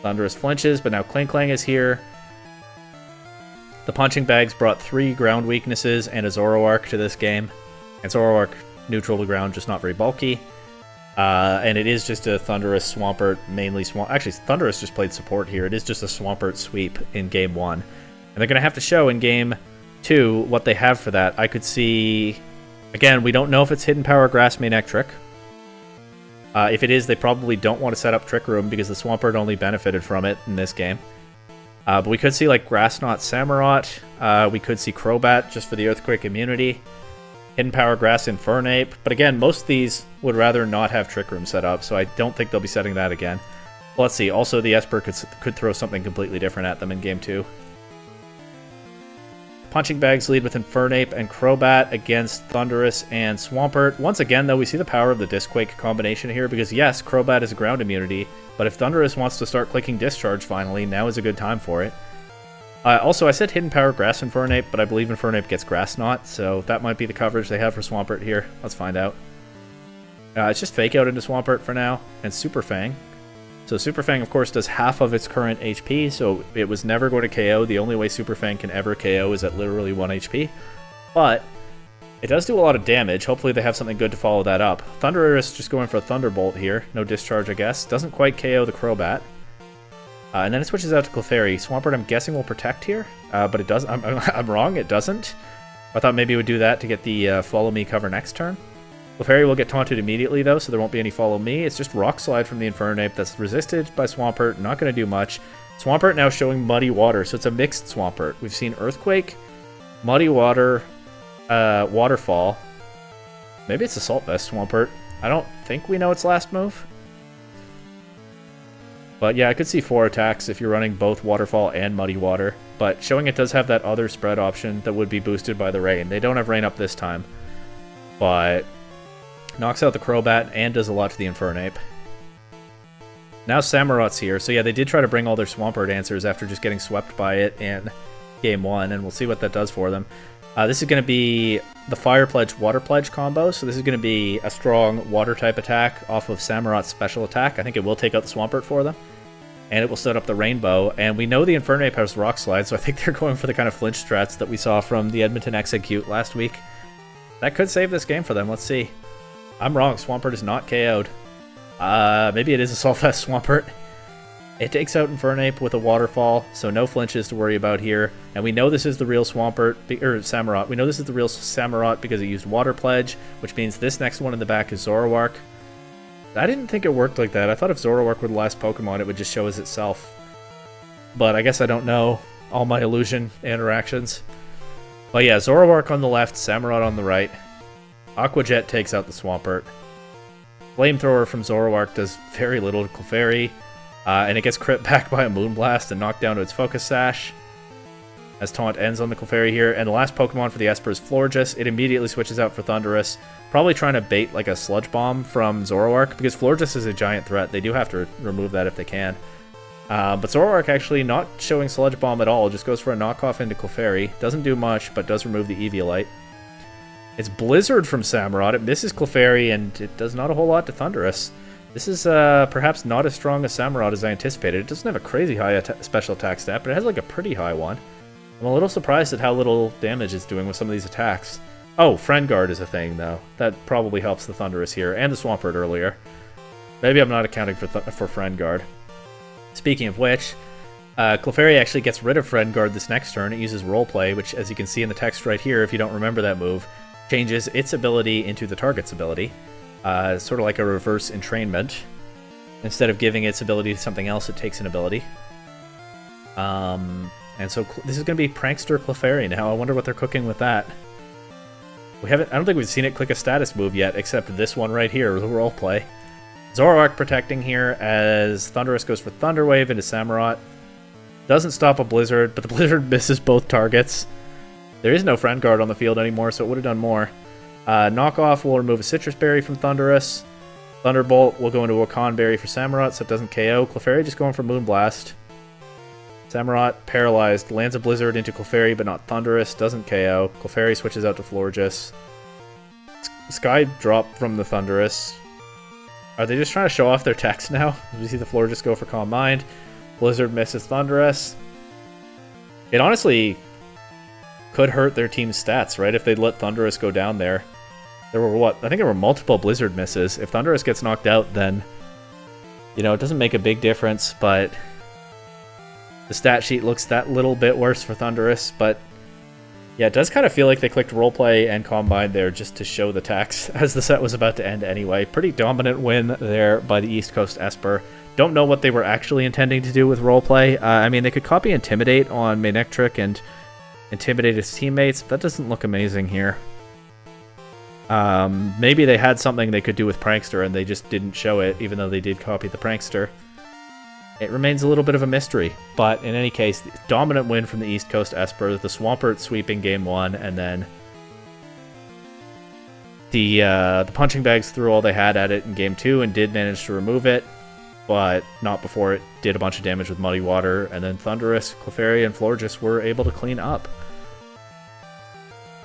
Thundurus flinches, but now Klinklang is here. The Punching Bags brought 3 ground weaknesses and a Zoroark to this game. And Zoroark neutral to ground, just not very bulky. And it is just a Thundurus Swampert, mainly Actually, Thundurus just played support here. It is just a Swampert sweep in Game 1. And they're going to have to show in Game 2 what they have for that. I could see... Again, we don't know if it's Hidden Power Grass main Trick. If it is, they probably don't want to set up Trick Room because the Swampert only benefited from it in this game. But we could see like Grass Knot Samurott. We could see Crobat just for the Earthquake immunity. Hidden Power Grass Infernape. But again, most of these would rather not have Trick Room set up, so I don't think they'll be setting that again. Well, let's see. Also, the Espurr could throw something completely different at them in Game 2. Punching Bags lead with Infernape and Crobat against Thundurus and Swampert. Once again, though, we see the power of the Disquake combination here, because yes, Crobat is a ground immunity, but if Thundurus wants to start clicking Discharge finally, now is a good time for it. Also, I said Hidden Power Grass Infernape, but I believe Infernape gets Grass Knot, so that might be the coverage they have for Swampert here. Let's find out. It's just Fake Out into Swampert for now, and Super Fang. So Super Fang, of course, does half of its current HP, so it was never going to KO. The only way Super Fang can ever KO is at literally 1 HP. But it does do a lot of damage. Hopefully they have something good to follow that up. Thundurus just going for a Thunderbolt here. No Discharge, I guess. Doesn't quite KO the Crobat. And then it switches out to Clefairy. Swampert, I'm guessing, will Protect here, but it doesn't. I'm wrong, it doesn't. I thought maybe it would do that to get the Follow Me cover next turn. Clefairy will get taunted immediately, though, so there won't be any Follow Me. It's just Rock Slide from the Infernape that's resisted by Swampert. Not going to do much. Swampert now showing Muddy Water, so it's a mixed Swampert. We've seen Earthquake, Muddy Water, Waterfall. Maybe it's Assault Vest Swampert. I don't think we know its last move. But yeah, I could see 4 attacks if you're running both Waterfall and Muddy Water. But showing it does have that other spread option that would be boosted by the Rain. They don't have Rain up this time. But knocks out the Crobat and does a lot to the Infernape. Now Samurott's here. So yeah, they did try to bring all their Swampert answers after just getting swept by it in Game 1. And we'll see what that does for them. This is going to be the Fire Pledge, Water Pledge combo. So this is going to be a strong Water type attack off of Samurott's special attack. I think it will take out the Swampert for them. And it will set up the Rainbow. And we know the Infernape has Rock Slide, so I think they're going for the kind of flinch strats that we saw from the Edmonton Exeggcute last week. That could save this game for them. Let's see. I'm wrong. Swampert is not KO'd. Maybe it is a Solfest Swampert. It takes out Infernape with a Waterfall, so no flinches to worry about here. And we know this is the real Swampert, or Samurott. We know this is the real Samurott because it used Water Pledge, which means this next one in the back is Zoroark. I didn't think it worked like that. I thought if Zoroark were the last Pokemon, it would just show as itself. But I guess I don't know all my illusion interactions. But yeah, Zoroark on the left, Samurott on the right. Aqua Jet takes out the Swampert. Flamethrower from Zoroark does very little to Clefairy. And it gets crit back by a Moonblast and knocked down to its Focus Sash. As Taunt ends on the Clefairy here. And the last Pokemon for the Espurr is Florges. It immediately switches out for Thundurus. Probably trying to bait like a Sludge Bomb from Zoroark, because Florges is a giant threat. They do have to remove that if they can. But Zoroark actually not showing Sludge Bomb at all, just goes for a knockoff into Clefairy. Doesn't do much, but does remove the Eviolite. It's Blizzard from Samurott. It misses Clefairy, and it does not a whole lot to Thundurus. This is perhaps not as strong as Samurott as I anticipated. It doesn't have a crazy high special attack stat, but it has like a pretty high one. I'm a little surprised at how little damage it's doing with some of these attacks. Oh, Friend Guard is a thing, though. That probably helps the Thundurus here, and the Swampert earlier. Maybe I'm not accounting for Friend Guard. Speaking of which, Clefairy actually gets rid of Friend Guard this next turn. It uses Roleplay, which, as you can see in the text right here, if you don't remember that move, changes its ability into the target's ability. Sort of like a reverse entrainment. Instead of giving its ability to something else, it takes an ability. And so this is going to be Prankster Clefairy now. I wonder what they're cooking with that. I don't think we've seen it click a status move yet, except this one right here, the Roleplay. Zoroark protecting here as Thundurus goes for Thunder Wave into Samurott. Doesn't stop a Blizzard, but the Blizzard misses both targets. There is no Friend Guard on the field anymore, so it would have done more. Knockoff will remove a Citrus Berry from Thundurus. Thunderbolt will go into a Wakan Berry for Samurott, so it doesn't KO. Clefairy just going for Moonblast. Samurott, paralyzed, lands a Blizzard into Clefairy, but not Thundurus, doesn't KO. Clefairy switches out to Florges. Sky Drop from the Thundurus. Are they just trying to show off their text now? We see the Florges go for Calm Mind. Blizzard misses Thundurus. It honestly could hurt their team's stats, right? If they'd let Thundurus go down there. There were what? I think there were multiple Blizzard misses. If Thundurus gets knocked out, then, you know, it doesn't make a big difference, but the stat sheet looks that little bit worse for Thundurus, but yeah, it does kind of feel like they clicked Roleplay and Combine there just to show the tax as the set was about to end anyway. Pretty dominant win there by the East Coast Espurr. Don't know what they were actually intending to do with Roleplay. I mean, they could copy Intimidate on Manectric and intimidate his teammates. That doesn't look amazing here. Maybe they had something they could do with Prankster and they just didn't show it, even though they did copy the Prankster. It remains a little bit of a mystery, but in any case, dominant win from the East Coast Espurr, the Swampert sweeping Game 1, and then the Punching Bags threw all they had at it in Game 2 and did manage to remove it, but not before it did a bunch of damage with Muddy Water, and then Thundurus, Clefairy, and Florges were able to clean up.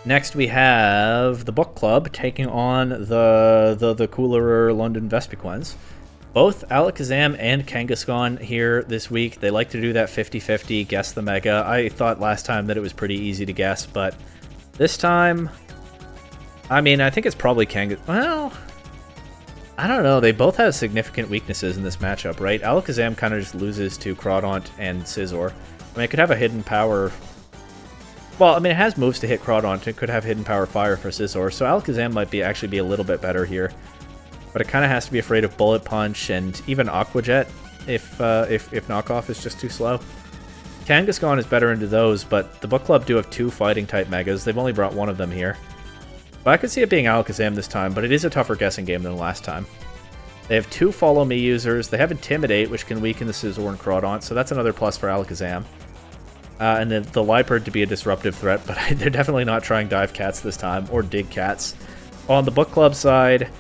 Next, we have the Book Club taking on the cooler London Vespiquens. Both Alakazam and Kangaskhan here this week. They like to do that 50-50, guess the Mega. I thought last time that it was pretty easy to guess, but this time, I mean, I think it's probably Kangaskhan. Well, I don't know. They both have significant weaknesses in this matchup, right? Alakazam kind of just loses to Crawdaunt and Scizor. I mean, it could have a hidden power. Well, I mean, it has moves to hit Crawdaunt. It could have hidden power Fire for Scizor, so Alakazam might actually be a little bit better here. But it kind of has to be afraid of Bullet Punch and even Aqua Jet if Knockoff is just too slow. Kangaskhan is better into those, but the Book Club do have 2 Fighting-type Megas. They've only brought one of them here. But I could see it being Alakazam this time, but it is a tougher guessing game than last time. They have 2 Follow Me users. They have Intimidate, which can weaken the Scizor and Crawdaunt, so that's another plus for Alakazam. And then the Liepard to be a disruptive threat, but they're definitely not trying Dive Cats this time, or Dig Cats. On the Book Club side,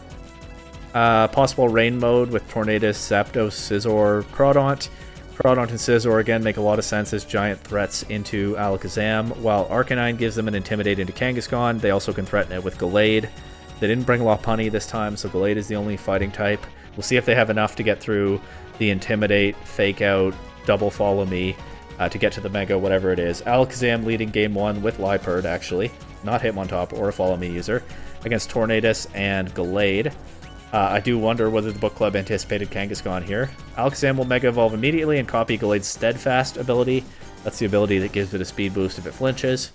possible Rain mode with Tornadus, Zapdos, Scizor, Crawdaunt. Crawdaunt and Scizor, again, make a lot of sense as giant threats into Alakazam, while Arcanine gives them an Intimidate into Kangaskhan. They also can threaten it with Gallade. They didn't bring Lopunny this time, so Gallade is the only fighting type. We'll see if they have enough to get through the Intimidate, Fake Out, Double Follow Me, to get to the Mega, whatever it is. Alakazam leading Game 1 with Liepard, actually. Not Hitmontop or a Follow Me user. Against Tornadus and Gallade. I do wonder whether the Book Club anticipated Kangaskhan here. Alakazam will Mega Evolve immediately and copy Gallade's Steadfast ability. That's the ability that gives it a speed boost if it flinches.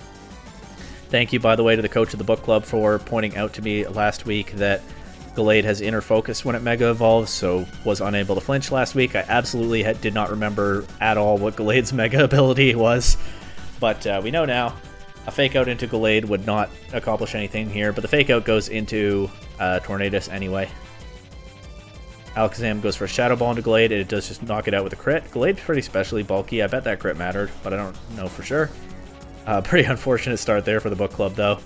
Thank you, by the way, to the coach of the Book Club for pointing out to me last week that Gallade has inner focus when it Mega Evolves, so was unable to flinch last week. I absolutely did not remember at all what Gallade's Mega ability was, but we know now. A Fake Out into Gallade would not accomplish anything here, but the Fake Out goes into Tornadus anyway. Alakazam goes for a Shadow Ball into Gallade, and it does just knock it out with a crit. Gallade's pretty specially bulky. I bet that crit mattered, but I don't know for sure. Pretty unfortunate start there for the Book Club, though.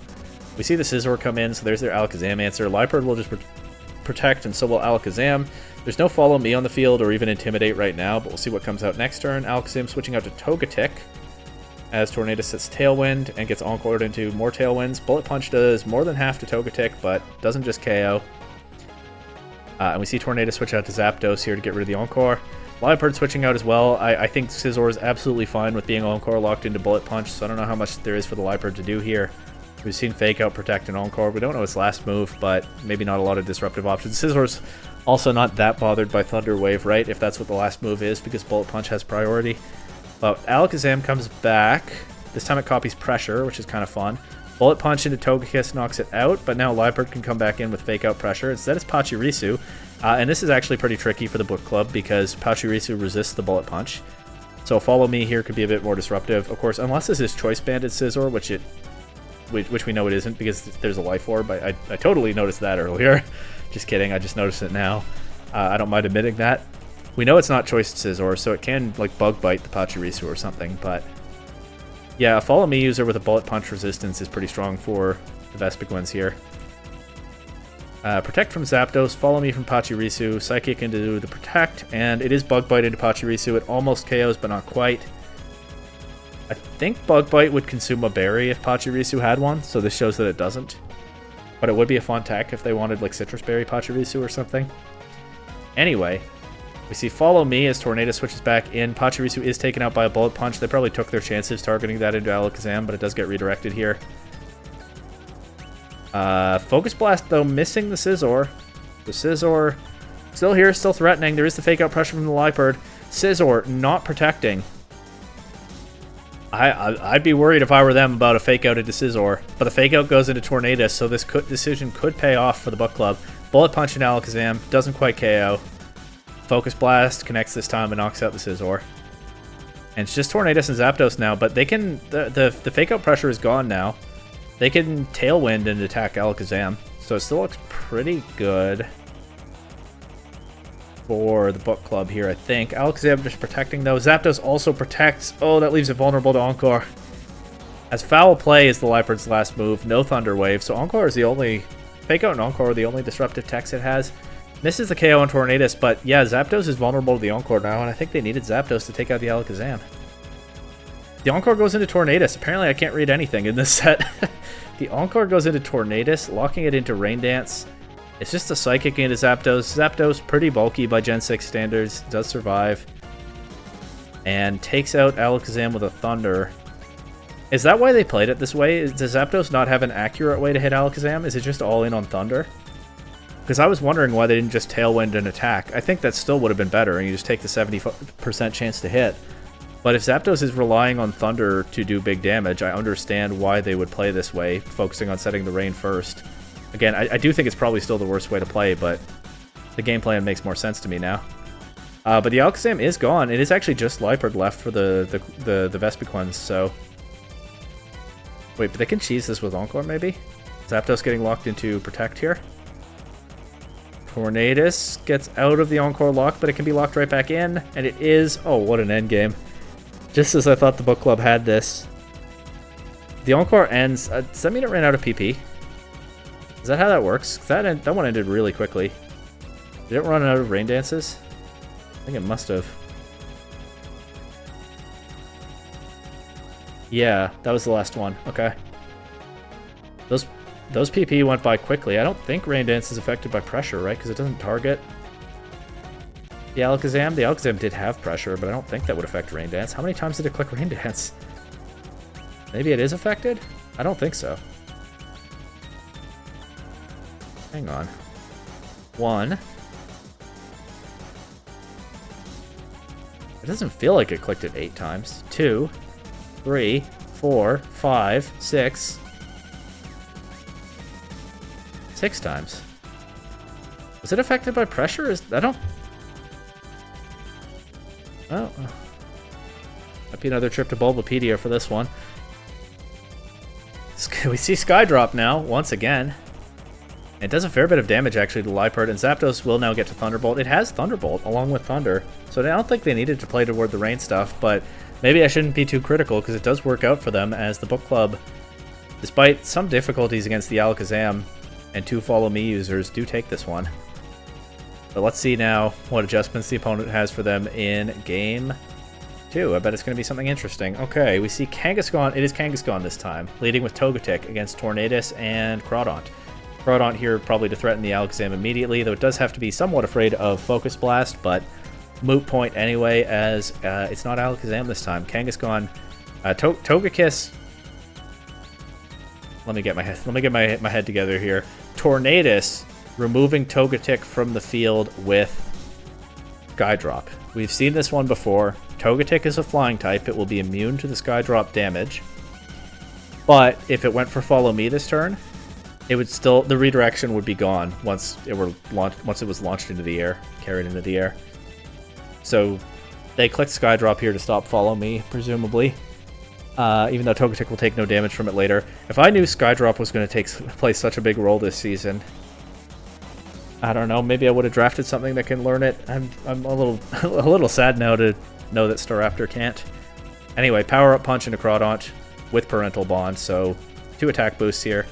We see the Scizor come in, so there's their Alakazam answer. Liepard will just protect, and so will Alakazam. There's no Follow Me on the field or even Intimidate right now, but we'll see what comes out next turn. Alakazam switching out to Togetic as Tornadus sets Tailwind and gets Encored into more Tailwinds. Bullet Punch does more than half to Togetic, but doesn't just KO. And we see Tornadus switch out to Zapdos here to get rid of the Encore. Liepard switching out as well. I think Scizor is absolutely fine with being Encore locked into Bullet Punch, so I don't know how much there is for the Liepard to do here. We've seen Fake Out, Protect, and Encore. We don't know its last move, but maybe not a lot of disruptive options. Scizor's also not that bothered by Thunder Wave, right, if that's what the last move is, because Bullet Punch has priority. But Alakazam comes back. This time it copies Pressure, which is kind of fun. Bullet Punch into Togekiss knocks it out, but now Liepard can come back in with Fake Out Pressure. Instead it's Pachirisu, and this is actually pretty tricky for the Book Club because Pachirisu resists the Bullet Punch. So Follow Me here could be a bit more disruptive. Of course, unless this is Choice Banded Scizor, which we know it isn't because there's a Life Orb. I totally noticed that earlier. Just kidding, I just noticed it now. I don't mind admitting that. We know it's not Choice Scizor, so it can like Bug Bite the Pachirisu or something, but yeah, a Follow Me user with a Bullet Punch resistance is pretty strong for the Vespiquens here. Protect from Zapdos, Follow Me from Pachirisu, Psychic into the Protect, and it is Bug Bite into Pachirisu. It almost KOs, but not quite. I think Bug Bite would consume a berry if Pachirisu had one, so this shows that it doesn't. But it would be a fun tech if they wanted like Citrus Berry Pachirisu or something. Anyway, we see Follow Me as Tornadus switches back in. Pachirisu is taken out by a Bullet Punch. They probably took their chances targeting that into Alakazam, but it does get redirected here. Focus Blast, though, missing the Scizor. The Scizor still here, still threatening. There is the Fake Out pressure from the Liepard. Scizor not protecting. I'd be worried if I were them about a Fake Out into Scizor. But the Fake Out goes into Tornadus, so this decision could pay off for the Book Club. Bullet Punch in Alakazam, doesn't quite KO. Focus Blast connects this time and knocks out the Scizor. And it's just Tornadus and Zapdos now, but they can... The Fake Out pressure is gone now. They can Tailwind and attack Alakazam. So it still looks pretty good for the Book Club here, I think. Alakazam just protecting, though. Zapdos also protects. Oh, that leaves it vulnerable to Encore. As Foul Play is the Liepard's last move. No Thunder Wave. So Encore is the only... Fake Out and Encore are the only disruptive techs it has. Misses the KO on Tornadus, but yeah, Zapdos is vulnerable to the Encore now, and I think they needed Zapdos to take out the Alakazam. The Encore goes into Tornadus. Apparently I can't read anything in this set. The Encore goes into Tornadus, locking it into Rain Dance. It's just a Psychic into Zapdos. Zapdos, pretty bulky by Gen 6 standards, does survive. And takes out Alakazam with a Thunder. Is that why they played it this way? Does Zapdos not have an accurate way to hit Alakazam? Is it just all in on Thunder? Because I was wondering why they didn't just Tailwind and attack. I think that still would have been better, and you just take the 70% chance to hit. But if Zapdos is relying on Thunder to do big damage, I understand why they would play this way, focusing on setting the Rain first. Again, I do think it's probably still the worst way to play, but the game plan makes more sense to me now. But the Alakazam is gone. It is actually just Liepard left for the Vespiquens, so... Wait, but they can cheese this with Encore, maybe? Zapdos getting locked into Protect here. Tornadus gets out of the Encore lock, but it can be locked right back in, and it is... Oh, what an endgame. Just as I thought the Book Club had this. The Encore ends... does that mean it ran out of PP? Is that how that works? That one ended really quickly. Did it run out of Rain Dances? I think it must have. Yeah, that was the last one. Okay. Those PP went by quickly. I don't think Rain Dance is affected by pressure, right? Because it doesn't target the Alakazam. The Alakazam did have pressure, but I don't think that would affect Rain Dance. How many times did it click Rain Dance? Maybe it is affected? I don't think so. Hang on. 1. It doesn't feel like it clicked it 8 times. 2, 3, 4, 5, 6. 6 times. Was it affected by pressure? I don't... Oh. Might be another trip to Bulbapedia for this one. We see Skydrop now, once again. It does a fair bit of damage, actually, to Liepard, and Zapdos will now get to Thunderbolt. It has Thunderbolt, along with Thunder, so I don't think they needed to play toward the rain stuff, but maybe I shouldn't be too critical, because it does work out for them, as the Book Club, despite some difficulties against the Alakazam, and 2 Follow Me users do take this one. But let's see now what adjustments the opponent has for them in Game 2. I bet it's going to be something interesting. Okay, we see Kangaskhan. It is Kangaskhan this time, leading with Togetic against Tornadus and Crawdaunt. Crawdaunt here probably to threaten the Alakazam immediately, though it does have to be somewhat afraid of Focus Blast, but moot point anyway, as it's not Alakazam this time. Kangaskhan, Togekiss. Let me get my head together here. Tornadus removing Togetic from the field with Skydrop. We've seen this one before. Togetic is a flying type. It will be immune to the Skydrop damage. But if it went for Follow Me this turn, it would still, the redirection would be gone once it was launched into the air, carried into the air. So they clicked Skydrop here to stop Follow Me, presumably. Even though Togetic will take no damage from it later. If I knew Skydrop was going to play such a big role this season, I don't know, maybe I would have drafted something that can learn it. I'm a little sad now to know that Staraptor can't. Anyway, Power Up Punch into Crawdaunt with Parental Bond, so 2 attack boosts here.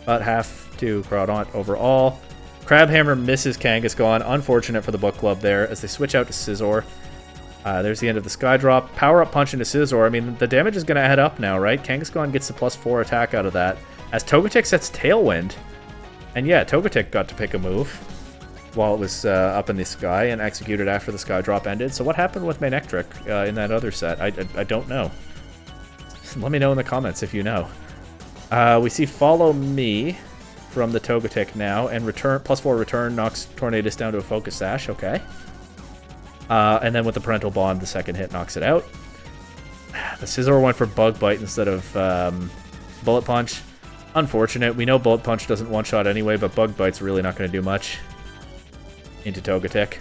About half to Crawdaunt overall. Crabhammer misses Kangaskhan. Unfortunate for the Book Club there as they switch out to Scizor. There's the end of the Skydrop. Power Up Punch into Scizor. I mean, the damage is going to add up now, right? Kangaskhan gets the +4 attack out of that. As Togetic sets Tailwind. And yeah, Togetic got to pick a move while it was up in the sky and executed after the Skydrop ended. So what happened with Manectric in that other set? I don't know. Let me know in the comments if you know. We see Follow Me. from the Togetic now, and return +4 return knocks Tornadus down to a Focus Sash. Okay. And then with the Parental Bond, the second hit knocks it out. The Scizor went for Bug Bite instead of Bullet Punch. Unfortunate. We know Bullet Punch doesn't one-shot anyway, but Bug Bite's really not going to do much into Togetic.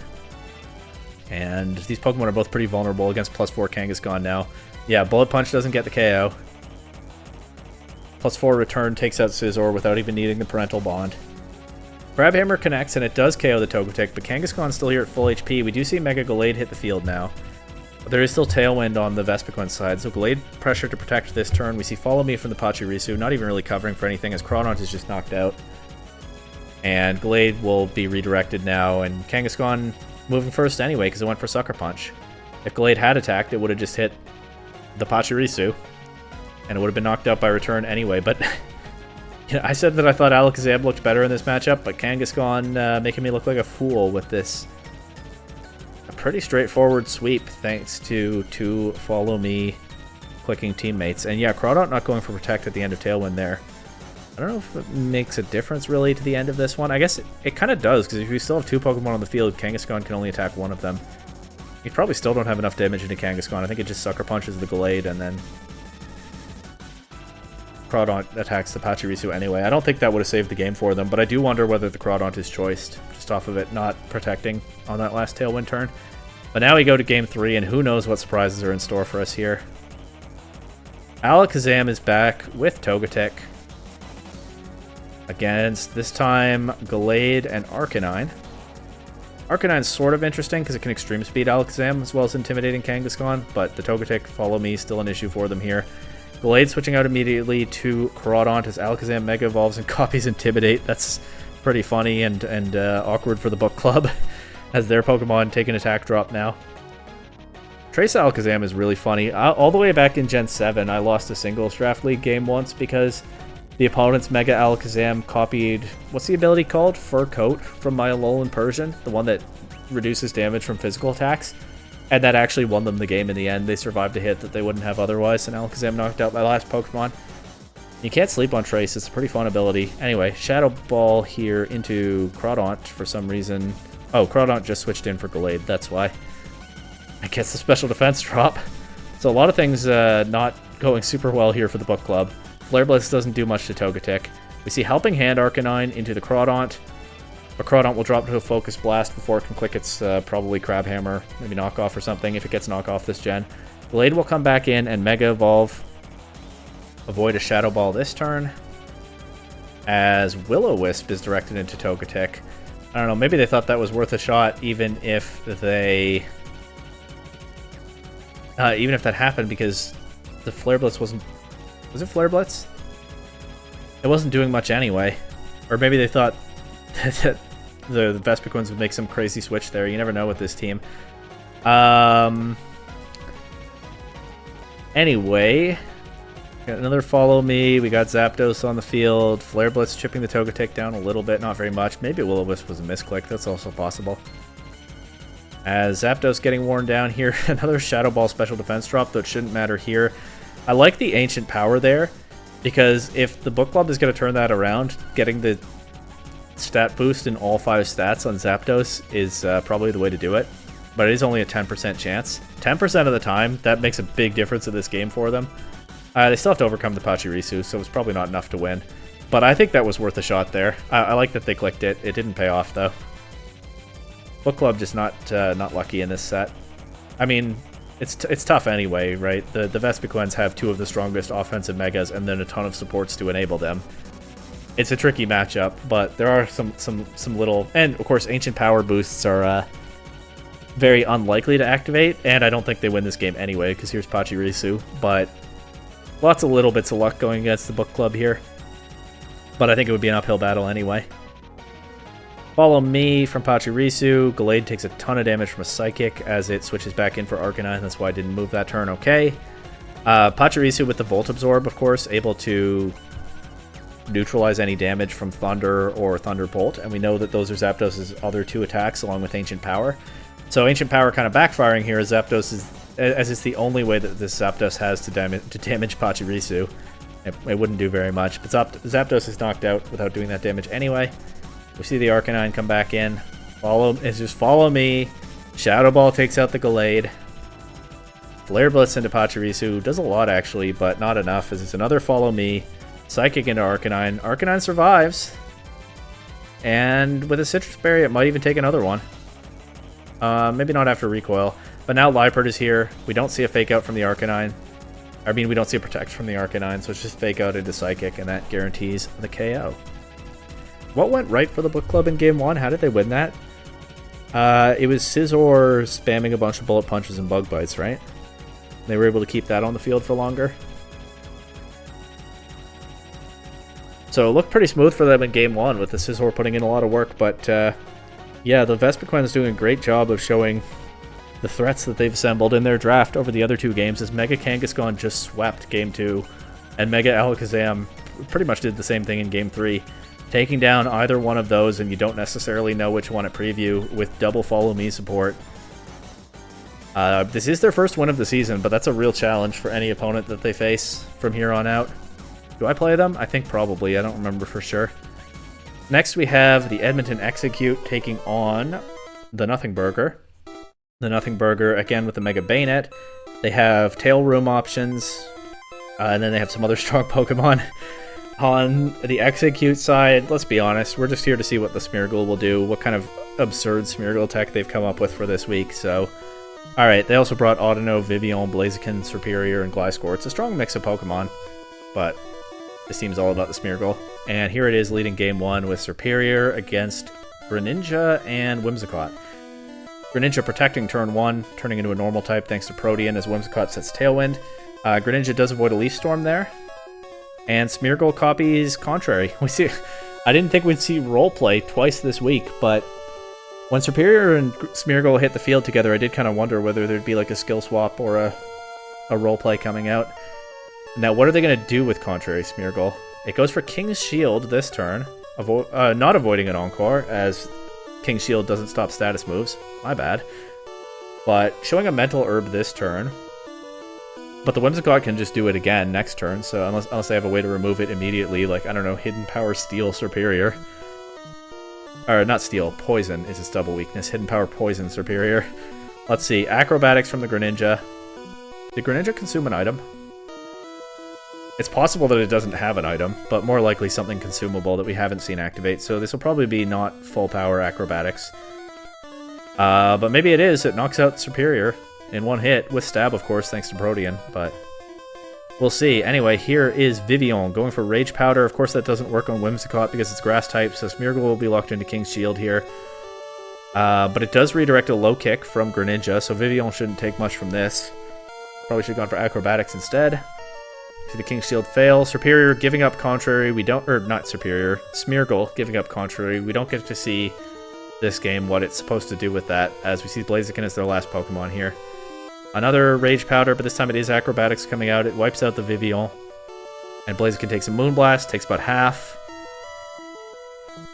And these Pokemon are both pretty vulnerable against +4 Kangaskhan now. Yeah, Bullet Punch doesn't get the KO. +4 return takes out Scizor without even needing the Parental Bond. Crabhammer connects, and it does KO the Togetic, but Kangaskhan's still here at full HP. We do see Mega Gallade hit the field now. But there is still Tailwind on the Vespiquen side, so Gallade pressure to protect this turn. We see Follow Me from the Pachirisu, not even really covering for anything as Crawdaunt is just knocked out. And Gallade will be redirected now, and Kangaskhan moving first anyway because it went for Sucker Punch. If Gallade had attacked, it would have just hit the Pachirisu, and it would have been knocked out by return anyway. But yeah, I said that I thought Alakazam looked better in this matchup, but Kangaskhan making me look like a fool with this pretty straightforward sweep thanks to two Follow Me clicking teammates. And yeah, Crawdaunt not going for Protect at the end of Tailwind there. I don't know if it makes a difference really to the end of this one. I guess it kind of does, because if you still have two Pokemon on the field, Kangaskhan can only attack one of them. You probably still don't have enough damage into Kangaskhan. I think it just Sucker Punches the Gallade, and then Crawdaunt attacks the Pachirisu anyway. I don't think that would have saved the game for them, but I do wonder whether the Crawdaunt is choiced, just off of it not protecting on that last Tailwind turn. But now we go to Game 3, and who knows what surprises are in store for us here. Alakazam is back with Togetic against, this time, Gallade and Arcanine. Arcanine's sort of interesting because it can Extreme Speed Alakazam as well as intimidating Kangaskhan, but the Togetic Follow Me is still an issue for them here. Gallade switching out immediately to Crawdaunt as Alakazam Mega Evolves and copies Intimidate. That's pretty funny and awkward for the book club as their Pokemon take an attack drop now. Trace Alakazam is really funny. All the way back in Gen 7, I lost a singles draft league game once because the opponent's Mega Alakazam copied, what's the ability called? Fur Coat from my Alolan Persian, the one that reduces damage from physical attacks. And that actually won them the game in the end. They survived a hit that they wouldn't have otherwise, and Alakazam knocked out my last Pokemon. You can't sleep on Trace, it's a pretty fun ability. Anyway, Shadow Ball here into Crawdaunt for some reason. Oh, Crawdaunt just switched in for Gallade, that's why. I guess the special defense drop. So a lot of things not going super well here for the book club. Flare Blitz doesn't do much to Togetic. We see Helping Hand Arcanine into the Crawdaunt. But Crawdaunt will drop to a Focus Blast before it can click its probably Crabhammer, maybe Knockoff or something if it gets Knockoff this gen. Gallade will come back in and Mega Evolve. Avoid a Shadow Ball this turn. As Will-O-Wisp is directed into Togetic. I don't know, maybe they thought that was worth a shot even if they... even if that happened, because the Flare Blitz wasn't... Was it Flare Blitz? It wasn't doing much anyway. Or maybe they thought that the Vespiquens would make some crazy switch there. You never know with this team. Anyway, got another Follow Me. We got Zapdos on the field. Flare Blitz chipping the Togetic down a little bit, not very much. Maybe Will-O-Wisp was a misclick. That's also possible. As Zapdos getting worn down here. Another Shadow Ball special defense drop, though it shouldn't matter here. I like the Ancient Power there, because if the book club is going to turn that around, getting the stat boost in all 5 stats on Zapdos is probably the way to do it. But it is only a 10% chance. 10% of the time, that makes a big difference in this game for them. They still have to overcome the Pachirisu, so it's probably not enough to win. But I think that was worth a shot there. I like that they clicked it. It didn't pay off, though. Book club just not lucky in this set. I mean, it's tough anyway, right? The Vespiquens have 2 of the strongest offensive Megas and then a ton of supports to enable them. It's a tricky matchup, but there are some little... And, of course, Ancient Power boosts are very unlikely to activate, and I don't think they win this game anyway, because here's Pachirisu, but lots of little bits of luck going against the book club here. But I think it would be an uphill battle anyway. Follow Me from Pachirisu. Gallade takes a ton of damage from a Psychic as it switches back in for Arcanine. That's why I didn't move that turn. Okay. Pachirisu with the Volt Absorb, of course, able to neutralize any damage from Thunder or Thunderbolt. And we know that those are Zapdos' other 2 attacks along with Ancient Power. So Ancient Power kind of backfiring here as Zapdos is, as it's the only way that this Zapdos has to damage Pachirisu. It wouldn't do very much, but Zapdos is knocked out without doing that damage anyway. We see the Arcanine come back in. It's just follow me. Shadow Ball takes out the Gallade. Flare Blitz into Pachirisu does a lot actually, but not enough as it's another follow me. Psychic into Arcanine. Arcanine survives. And with a Citrus Berry, it might even take another one. Maybe not after Recoil. But now Liepard is here. We don't see a Fake Out from the Arcanine. I mean, we don't see a Protect from the Arcanine, so it's just Fake Out into Psychic, and that guarantees the KO. What went right for the Book Club in Game 1? How did they win that? It was Scizor spamming a bunch of Bullet Punches and Bug Bites, right? They were able to keep that on the field for longer. So it looked pretty smooth for them in Game 1 with the Scizor putting in a lot of work, but yeah, the Vespiquens doing a great job of showing the threats that they've assembled in their draft over the other two games, as Mega Kangaskhan just swept Game 2, and Mega Alakazam pretty much did the same thing in Game 3, taking down either one of those, and you don't necessarily know which one at preview with double Follow Me support. This is their first win of the season, but that's a real challenge for any opponent that they face from here on out. Do I play them? I think probably. I don't remember for sure. Next we have the Edmonton Exeggcute taking on the Nothing Burger. The Nothing Burger, again with the Mega Bayonet. They have Tail Room options, and then they have some other strong Pokemon. On the Exeggcute side, let's be honest, we're just here to see what the Smeargle will do, what kind of absurd Smeargle tech they've come up with for this week, so... Alright, they also brought Audino, Vivillon, Blaziken, Serperior, and Gliscor. It's a strong mix of Pokemon, but this team's all about the Smeargle. And here it is leading Game 1 with Serperior against Greninja and Whimsicott. Greninja protecting turn 1, turning into a normal type thanks to Protean as Whimsicott sets Tailwind. Greninja does avoid a Leaf Storm there. And Smeargle copies Contrary. I didn't think we'd see roleplay twice this week, but when Serperior and Smeargle hit the field together, I did kind of wonder whether there'd be like a skill swap or a roleplay coming out. Now, what are they going to do with Contrary Smeargle? It goes for King's Shield this turn, not avoiding an Encore, as King's Shield doesn't stop status moves. My bad. But showing a Mental Herb this turn. But the Whimsicott can just do it again next turn, so unless they have a way to remove it immediately, like, I don't know, Hidden Power Steel Serperior. Or, not Steel, Poison is its double weakness. Hidden Power Poison Serperior. Let's see, Acrobatics from the Greninja. Did Greninja consume an item? It's possible that it doesn't have an item, but more likely something consumable that we haven't seen activate, so this will probably be not full power Acrobatics. But maybe it is. It knocks out Serperior in one hit, with Stab, of course, thanks to Protean, but we'll see. Anyway, here is Vivillon going for Rage Powder. Of course, that doesn't work on Whimsicott because it's Grass type, so Smeargle will be locked into King's Shield here. But it does redirect a Low Kick from Greninja, so Vivillon shouldn't take much from this. Probably should have gone for Acrobatics instead. See the King's Shield fail. Serperior giving up Contrary. We don't, or not Serperior, Smeargle giving up Contrary. We don't get to see this game what it's supposed to do with that, as we see Blaziken as their last Pokemon here. Another Rage Powder, but this time it is Acrobatics coming out. It wipes out the Vivillon. And Blaziken takes a Moonblast, takes about half.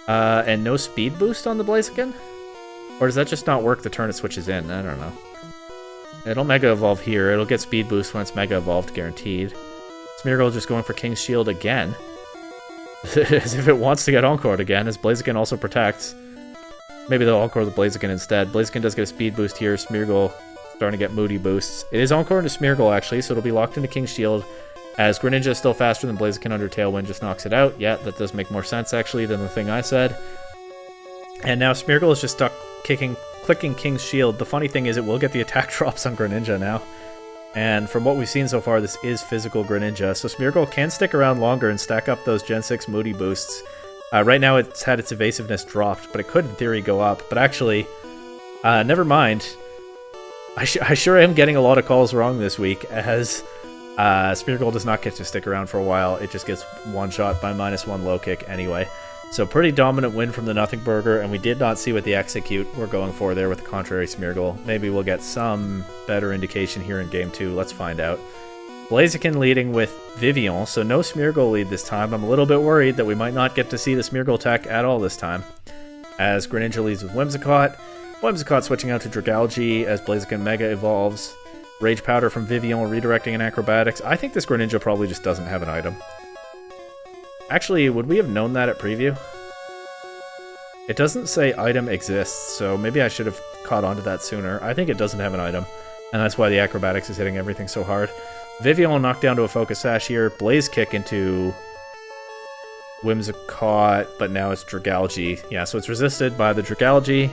And no Speed Boost on the Blaziken? Or does that just not work the turn it switches in? I don't know. It'll Mega Evolve here. It'll get Speed Boost when it's Mega Evolved, guaranteed. Smeargle just going for King's Shield again. As if it wants to get Encored again, as Blaziken also protects. Maybe they'll Encore the Blaziken instead. Blaziken does get a Speed Boost here. Smeargle starting to get Moody Boosts. It is Encore into Smeargle, actually, so it'll be locked into King's Shield. As Greninja is still faster than Blaziken under Tailwind, just knocks it out. Yeah, that does make more sense, actually, than the thing I said. And now Smeargle is just stuck clicking King's Shield. The funny thing is it will get the attack drops on Greninja now. And from what we've seen so far, this is physical Greninja, so Smeargle can stick around longer and stack up those Gen 6 Moody Boosts. Right now it's had its evasiveness dropped, but it could in theory go up. But actually, never mind. I sure am getting a lot of calls wrong this week, as Smeargle does not get to stick around for a while. It just gets one-shot by -1 Low Kick anyway. So pretty dominant win from the Nothing Burger, and we did not see what the Exeggcute were going for there with the Contrary Smeargle. Maybe we'll get some better indication here in Game 2. Let's find out. Blaziken leading with Vivillon, so no Smeargle lead this time. I'm a little bit worried that we might not get to see the Smeargle tech at all this time. As Greninja leads with Whimsicott. Whimsicott switching out to Dragalge as Blaziken Mega evolves. Rage Powder from Vivillon redirecting an Acrobatics. I think this Greninja probably just doesn't have an item. Actually, would we have known that at preview? It doesn't say item exists, so maybe I should have caught on to that sooner. I think it doesn't have an item, and that's why the acrobatics is hitting everything so hard. Vivian knocked down to a focus sash here. Blaze kick into Whimsicott, but now it's Dragalge. Yeah, so it's resisted by the Dragalge.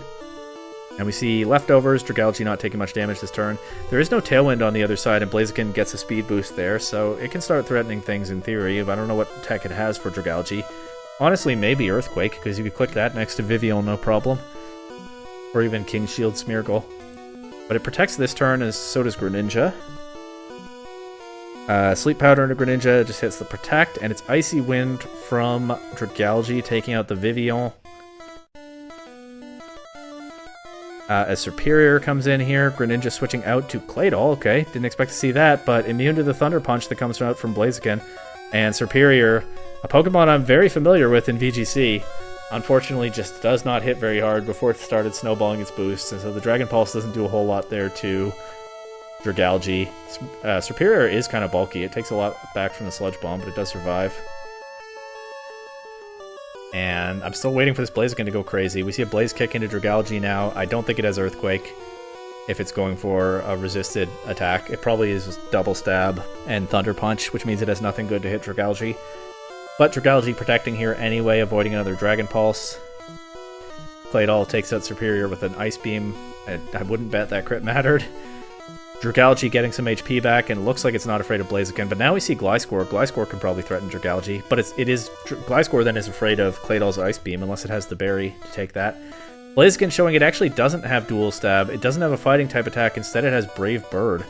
And we see leftovers, Dragalge not taking much damage this turn. There is no Tailwind on the other side, and Blaziken gets a speed boost there, so it can start threatening things in theory. I don't know what tech it has for Dragalge. Honestly, maybe Earthquake, because you could click that next to Vivian, no problem. Or even King Shield Smeargle. But it protects this turn, as so does Greninja. Sleep Powder into Greninja just hits the Protect, and it's Icy Wind from Dragalge, taking out the Vivian. As Superior comes in here, Greninja switching out to Claydol. Okay, didn't expect to see that, but immune to the Thunder Punch that comes out from Blaziken. And Superior, a Pokemon I'm very familiar with in VGC, unfortunately just does not hit very hard before it started snowballing its boosts, and so the Dragon Pulse doesn't do a whole lot there to Dragalge. Superior is kind of bulky. It takes a lot back from the Sludge Bomb, but it does survive. And I'm still waiting for this Blaziken to go crazy. We see a Blaze Kick into Dragalge now. I don't think it has Earthquake if it's going for a resisted attack. It probably is Double Stab and Thunder Punch, which means it has nothing good to hit Dragalge. But Dragalge protecting here anyway, avoiding another Dragon Pulse. Claydol takes out Superior with an Ice Beam. I wouldn't bet that crit mattered. Dragalge getting some HP back, and looks like it's not afraid of Blaziken, but now we see Gliscor. Gliscor can probably threaten Dragalge, but Gliscor then is afraid of Claydol's Ice Beam, unless it has the berry to take that. Blaziken showing it actually doesn't have Dual Stab, it doesn't have a fighting type attack, instead it has Brave Bird.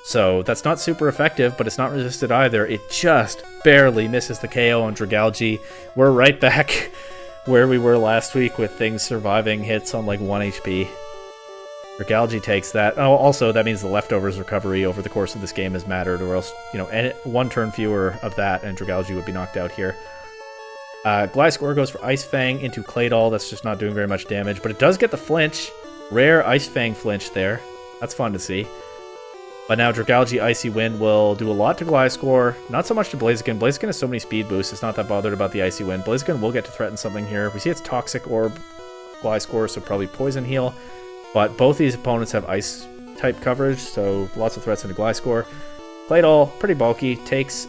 So that's not super effective, but it's not resisted either. It just barely misses the KO on Dragalge. We're right back where we were last week with things surviving hits on like 1 HP. Dragalge takes that. Oh, also, that means the leftovers recovery over the course of this game has mattered, or else, you know, one turn fewer of that, and Dragalge would be knocked out here. Gliscor goes for Ice Fang into Claydol. That's just not doing very much damage, but it does get the flinch. Rare Ice Fang flinch there. That's fun to see. But now Dragalge Icy Wind will do a lot to Gliscor, not so much to Blaziken. Blaziken has so many speed boosts, it's not that bothered about the Icy Wind. Blaziken will get to threaten something here. We see it's Toxic Orb Gliscor, so probably Poison Heal. But both these opponents have Ice-type coverage, so lots of threats into Gliscor. Claydol, pretty bulky, takes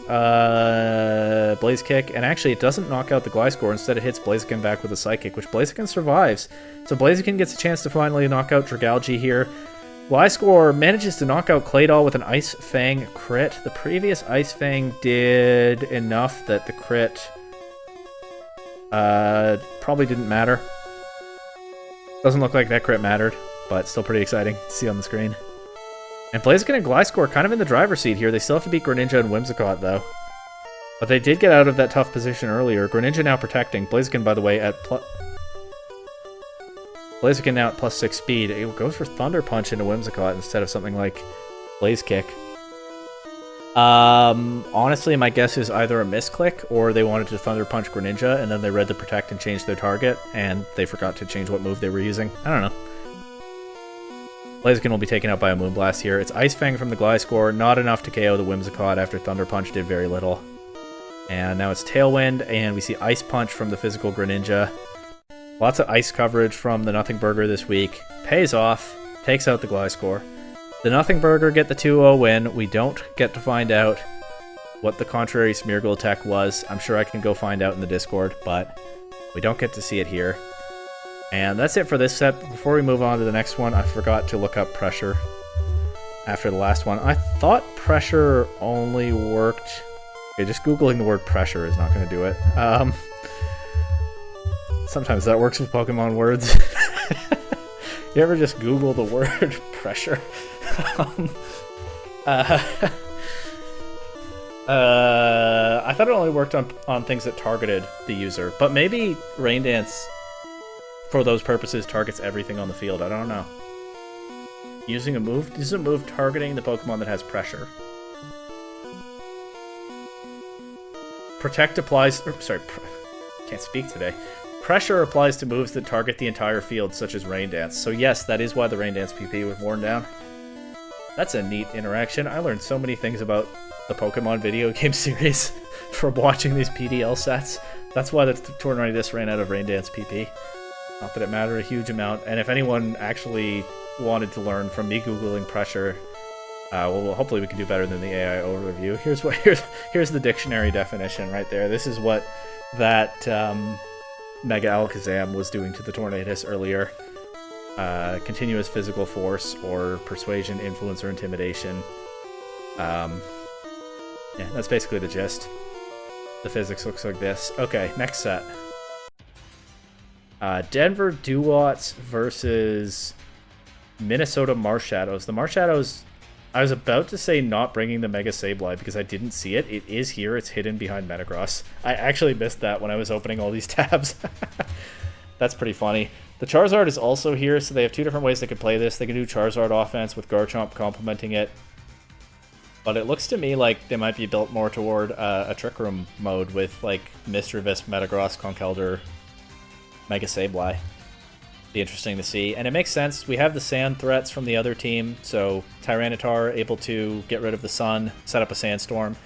Blaze Kick, and actually it doesn't knock out the Gliscor. Instead it hits Blaziken back with a Psychic, which Blaziken survives. So Blaziken gets a chance to finally knock out Dragalge here. Gliscor manages to knock out Claydol with an Ice Fang crit. The previous Ice Fang did enough that the crit probably didn't matter. Doesn't look like that crit mattered, but still pretty exciting to see on the screen. And Blaziken and Gliscor kind of in the driver's seat here. They still have to beat Greninja and Whimsicott, though. But they did get out of that tough position earlier. Greninja now protecting. Blaziken, by the way, at Blaziken now at +6 speed. It goes for Thunder Punch into Whimsicott instead of something like Blaze Kick. Honestly, my guess is either a misclick or they wanted to Thunder Punch Greninja and then they read the Protect and changed their target and they forgot to change what move they were using. I don't know. Blaziken will be taken out by a Moonblast here. It's Ice Fang from the Gliscor, not enough to KO the Whimsicott after Thunder Punch did very little. And now it's Tailwind, and we see Ice Punch from the physical Greninja. Lots of ice coverage from the Nothing Burger this week. Pays off, takes out the Gliscor. The Nothing Burger get the 2-0 win. We don't get to find out what the contrary Smeargle tech was. I'm sure I can go find out in the Discord, but we don't get to see it here. And that's it for this set. Before we move on to the next one, I forgot to look up Pressure after the last one. I thought Pressure only worked... Okay, just Googling the word Pressure is not going to do it. Sometimes that works with Pokemon words. You ever just Google the word Pressure? I thought it only worked on things that targeted the user, but maybe Rain Dance, for those purposes, targets everything on the field. I don't know. Using a move? This is a move targeting the Pokemon that has Pressure. Protect applies... can't speak today. Pressure applies to moves that target the entire field, such as Rain Dance. So yes, that is why the Rain Dance PP was worn down. That's a neat interaction. I learned so many things about the Pokemon video game series. from watching these PDL sets. That's why the Tornadus ran out of Rain Dance PP. Not that it mattered a huge amount. And if anyone actually wanted to learn from me Googling pressure, well, hopefully we can do better than the AI overview. Here's the dictionary definition right there. This is what that Mega Alakazam was doing to the Tornadus earlier. Continuous physical force or persuasion, influence, or intimidation. Yeah, that's basically the gist. The physics looks like this. Okay, next set. Denver Dewotts versus Minnesota Marshadows. The Marshadows, I was about to say not bringing the Mega Sableye because I didn't see it. It is here. It's hidden behind Metagross. I actually missed that when I was opening all these tabs. That's pretty funny. The Charizard is also here, so they have two different ways they could play this. They can do Charizard offense with Garchomp complementing it. But it looks to me like they might be built more toward a Trick Room mode with like Mischievous, Metagross, Conkeldurr, Mega Sableye. Be interesting to see. And it makes sense. We have the sand threats from the other team, so Tyranitar able to get rid of the sun, set up a Sandstorm,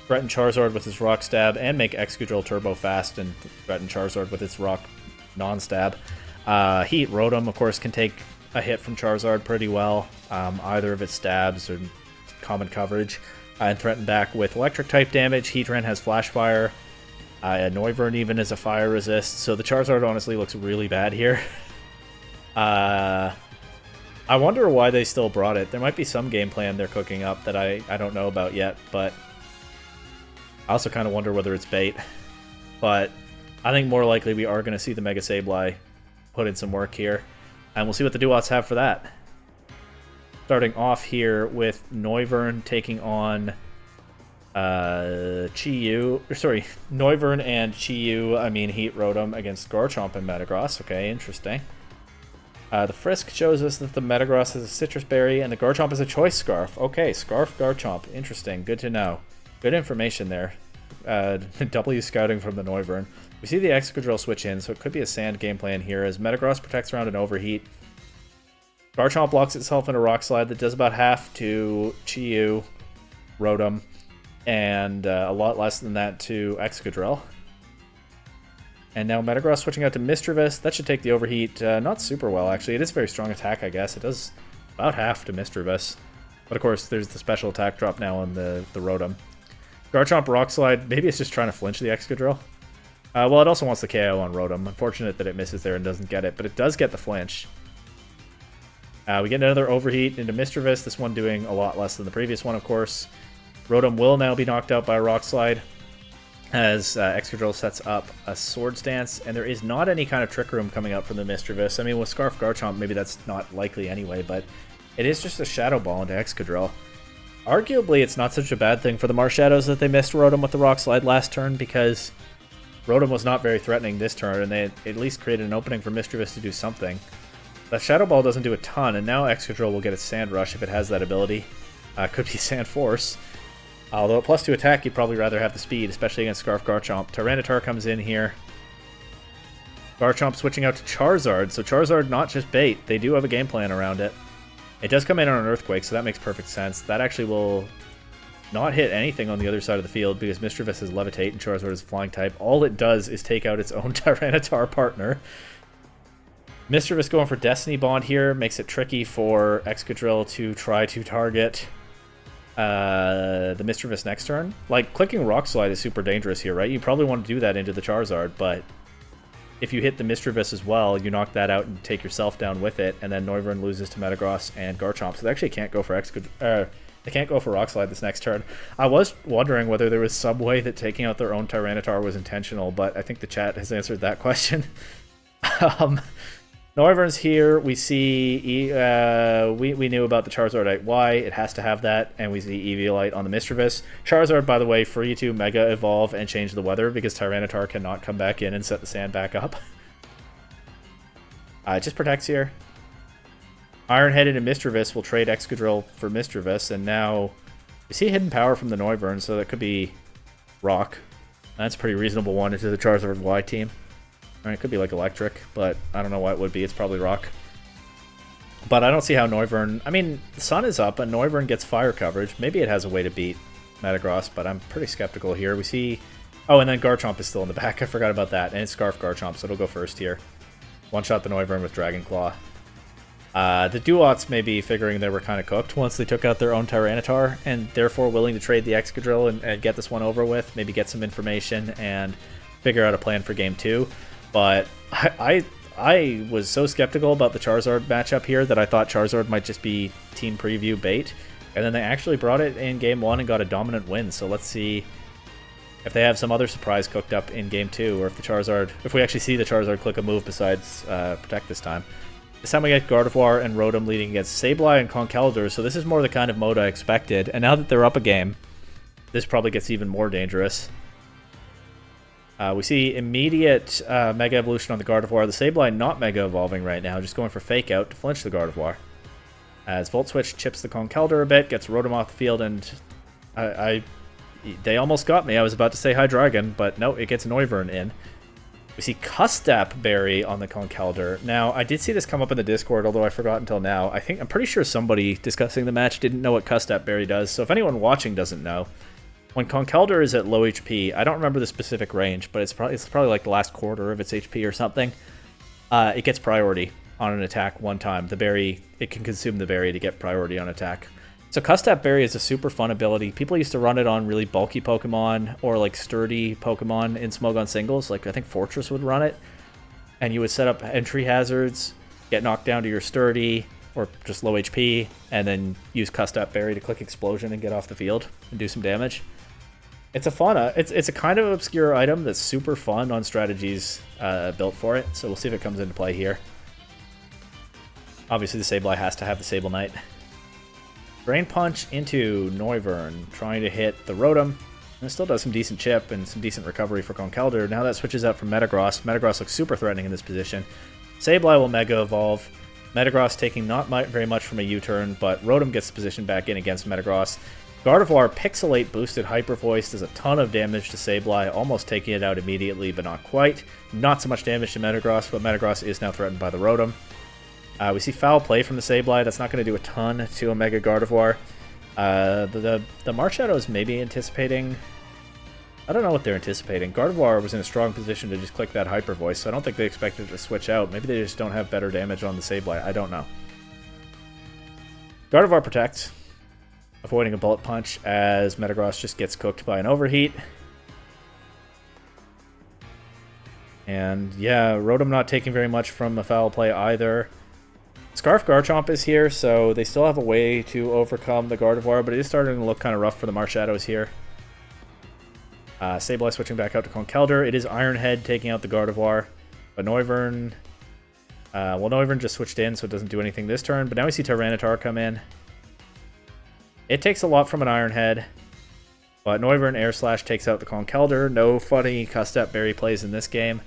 threaten Charizard with his Rock Stab, and make Excadrill turbo fast and threaten Charizard with its Rock non-stab. Heat Rotom, of course, can take a hit from Charizard pretty well, either of its stabs or common coverage, and threaten back with electric type damage. Heatran has Flash Fire. Noivern even is a fire resist, so the Charizard honestly looks really bad here. I wonder why they still brought it. There might be some game plan they're cooking up that I don't know about yet, but I also kind of wonder whether it's bait. But I think more likely we are going to see the Mega Sableye put in some work here, and we'll see what the Dewotts have for that. Starting off here with Noivern taking on Noivern and Heat Rotom against Garchomp and Metagross. Okay, interesting. The Frisk shows us that the Metagross is a Citrus Berry and the Garchomp is a Choice Scarf. Okay, Scarf Garchomp. Interesting. Good to know. Good information there. W scouting from the Noivern. We see the Excadrill switch in, so it could be a Sand game plan here as Metagross protects around an Overheat. Garchomp locks itself in a Rock Slide that does about half to Chi-Yu, Rotom, and a lot less than that to Excadrill. And now Metagross switching out to Mischievous. That should take the Overheat not super well, actually. It is a very strong attack, I guess. It does about half to Mischievous. But of course, there's the special attack drop now on the Rotom. Garchomp Rock Slide. Maybe it's just trying to flinch the Excadrill. Well, it also wants the KO on Rotom. Unfortunate that it misses there and doesn't get it, but it does get the flinch. We get another Overheat into Mischievous, this one doing a lot less than the previous one, of course. Rotom will now be knocked out by a Rock Slide as Excadrill sets up a Swords Dance, and there is not any kind of Trick Room coming out from the Mischievous. I mean, with Scarf Garchomp, maybe that's not likely anyway, but it is just a Shadow Ball into Excadrill. Arguably, it's not such a bad thing for the Marshadows that they missed Rotom with the Rock Slide last turn, because Rotom was not very threatening this turn, and they at least created an opening for Mischievous to do something. The Shadow Ball doesn't do a ton, and now Excadrill will get its Sand Rush if it has that ability. Could be Sand Force. Although at +2 attack, you'd probably rather have the speed, especially against Scarf Garchomp. Tyranitar comes in here. Garchomp switching out to Charizard, so Charizard not just bait. They do have a game plan around it. It does come in on an Earthquake, so that makes perfect sense. That actually will not hit anything on the other side of the field because Mischievous is Levitate and Charizard is Flying type. All it does is take out its own Tyranitar partner. Mischievous going for Destiny Bond here makes it tricky for Excadrill to try to target the Mischievous next turn. Like, clicking Rock Slide is super dangerous here, right? You probably want to do that into the Charizard, but if you hit the Mischievous as well, you knock that out and take yourself down with it, and then Noivern loses to Metagross and Garchomp, so they actually can't go for they can't go for Rock Slide this next turn. I was wondering whether there was some way that taking out their own Tyranitar was intentional, but I think the chat has answered that question. Noivern's here. We see we knew about the Charizardite Y. It has to have that, and we see Eviolite on the Mischievous. Charizard, by the way, free to Mega Evolve and change the weather because Tyranitar cannot come back in and set the sand back up. It just protects here. Iron-Headed and Mischievous will trade Excadrill for Mischievous, and now we see Hidden Power from the Noivern, so that could be Rock. That's a pretty reasonable one into the Charizard Y team. It could be like Electric, but I don't know why it would be. It's probably Rock. But I don't see how Noivern... I mean, the sun is up, and Noivern gets fire coverage. Maybe it has a way to beat Metagross, but I'm pretty skeptical here. We see... Oh, and then Garchomp is still in the back. I forgot about that. And it's Scarf Garchomp, so it'll go first here. One-shot the Noivern with Dragon Claw. The Dewotts may be figuring they were kind of cooked once they took out their own Tyranitar, and therefore willing to trade the Excadrill and get this one over with, maybe get some information and figure out a plan for Game 2. But I was so skeptical about the Charizard matchup here that I thought Charizard might just be team preview bait, and then they actually brought it in Game 1 and got a dominant win, so let's see if they have some other surprise cooked up in Game 2, or if we actually see the Charizard click a move besides Protect this time. This time we get Gardevoir and Rotom leading against Sableye and Conkeldurr, so this is more the kind of mode I expected, and now that they're up a game, this probably gets even more dangerous. We see immediate Mega Evolution on the Gardevoir. The Sableye not Mega Evolving right now, just going for Fake Out to flinch the Gardevoir. As Volt Switch chips the Conkeldurr a bit, gets Rotom off the field, and they almost got me. I was about to say Hydreigon, but no, it gets Noivern in. We see Custap Berry on the Conkeldurr. Now, I did see this come up in the Discord, although I forgot until now. I'm pretty sure somebody discussing the match didn't know what Custap Berry does, so if anyone watching doesn't know, when Conkeldurr is at low HP, I don't remember the specific range, but it's probably like the last quarter of its HP or something, it gets priority on an attack one time. The berry, it can consume the berry to get priority on attack. So Custap Berry is a super fun ability. People used to run it on really bulky Pokemon or like sturdy Pokemon in Smogon singles. Like I think Fortress would run it. And you would set up entry hazards, get knocked down to your sturdy or just low HP, and then use Custap Berry to click Explosion and get off the field and do some damage. It's a fun, it's a kind of obscure item that's super fun on strategies built for it. So we'll see if it comes into play here. Obviously the Sableye has to have the Sable Knight. Drain Punch into Noivern, trying to hit the Rotom. And it still does some decent chip and some decent recovery for Conkeldurr. Now that switches out from Metagross. Metagross looks super threatening in this position. Sableye will Mega Evolve. Metagross taking not very much from a U-turn, but Rotom gets the position back in against Metagross. Gardevoir Pixelate boosted Hyper Voice does a ton of damage to Sableye, almost taking it out immediately, but not quite. Not so much damage to Metagross, but Metagross is now threatened by the Rotom. We see Foul Play from the Sableye. That's not going to do a ton to a Mega Gardevoir. The Marshadows may be anticipating... I don't know what they're anticipating. Gardevoir was in a strong position to just click that Hyper Voice, so I don't think they expected it to switch out. Maybe they just don't have better damage on the Sableye. I don't know. Gardevoir protects, avoiding a Bullet Punch as Metagross just gets cooked by an Overheat. And yeah, Rotom not taking very much from a Foul Play either. Scarf Garchomp is here, so they still have a way to overcome the Gardevoir, but it is starting to look kind of rough for the Marshadows here. Sableye switching back out to Conkeldurr. It is Iron Head taking out the Gardevoir, but Noivern... well, Noivern just switched in, so it doesn't do anything this turn, but now we see Tyranitar come in. It takes a lot from an Iron Head, but Noivern Air Slash takes out the Conkeldurr. No funny Custap Berry plays in this game.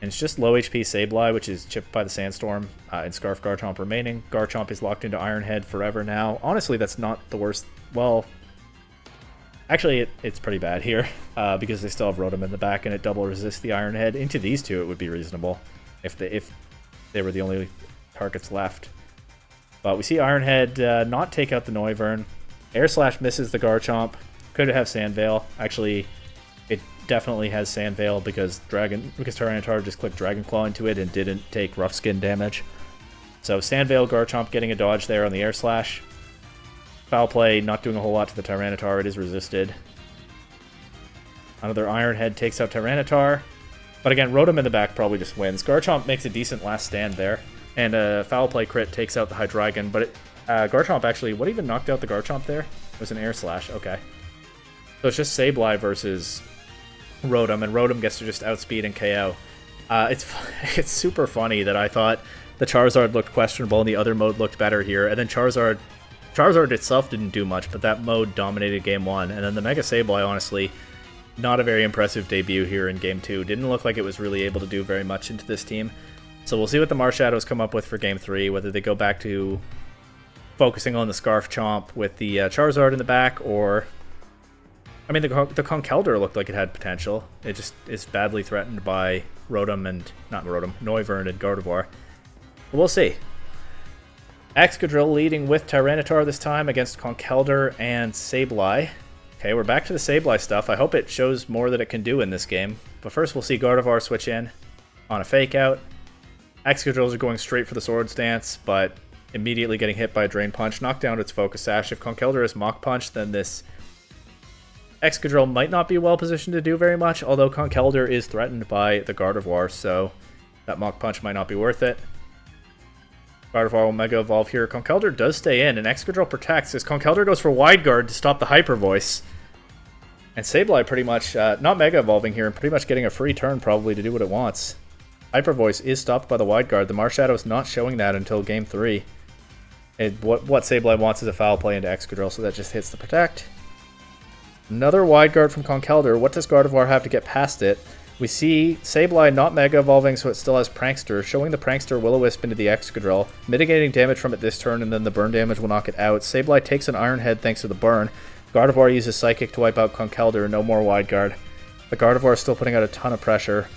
And it's just low HP Sableye, which is chipped by the Sandstorm, and Scarf Garchomp remaining. Garchomp is locked into Iron Head forever now. Honestly, that's not the worst. Well, actually, it's pretty bad here, because they still have Rotom in the back, and it double resists the Iron Head. Into these two, it would be reasonable if they were the only targets left. But we see Iron Head not take out the Noivern. Air Slash misses the Garchomp. Could have Sand Veil. Actually, it definitely has Sand Veil because Tyranitar just clicked Dragon Claw into it and didn't take Rough Skin damage. So Sand Veil, Garchomp getting a dodge there on the Air Slash. Foul Play, not doing a whole lot to the Tyranitar. It is resisted. Another Iron Head takes out Tyranitar. But again, Rotom in the back probably just wins. Garchomp makes a decent last stand there. And a Foul Play crit takes out the Hydreigon. But Garchomp actually, what even knocked out the Garchomp there? It was an Air Slash, okay. So it's just Sableye versus Rotom, and Rotom gets to just outspeed and KO. It's super funny that I thought the Charizard looked questionable and the other mode looked better here, and then Charizard itself didn't do much, but that mode dominated Game 1, and then the Mega Sableye, honestly, not a very impressive debut here in Game 2. Didn't look like it was really able to do very much into this team. So we'll see what the Marshadows come up with for Game 3, whether they go back to focusing on the Scarf Chomp with the Charizard in the back, or... I mean, the Conkeldurr looked like it had potential. It just is badly threatened by Rotom and... not Rotom, Noivern and Gardevoir. But we'll see. Excadrill leading with Tyranitar this time against Conkeldurr and Sableye. Okay, we're back to the Sableye stuff. I hope it shows more that it can do in this game. But first we'll see Gardevoir switch in on a fake out. Excadrills are going straight for the Swords Dance, but immediately getting hit by a Drain Punch. Knock down its Focus Sash. If Conkeldurr has Mach Punch, then this Excadrill might not be well positioned to do very much, although Conkeldurr is threatened by the Gardevoir, so that Mach Punch might not be worth it. Gardevoir will Mega Evolve here. Conkeldurr does stay in, and Excadrill protects as Conkeldurr goes for Wide Guard to stop the Hyper Voice. And Sableye pretty much not Mega Evolving here, and pretty much getting a free turn probably to do what it wants. Hyper Voice is stopped by the Wide Guard. The Marshadows not showing that until Game 3. What Sableye wants is a foul play into Excadrill, so that just hits the Protect. Another Wide Guard from Conkeldurr. What does Gardevoir have to get past it? We see Sableye not Mega Evolving, so it still has Prankster, showing the Prankster Will-O-Wisp into the Excadrill, mitigating damage from it this turn, and then the burn damage will knock it out. Sableye takes an Iron Head thanks to the burn. Gardevoir uses Psychic to wipe out Conkeldurr, no more Wide Guard. The Gardevoir is still putting out a ton of pressure.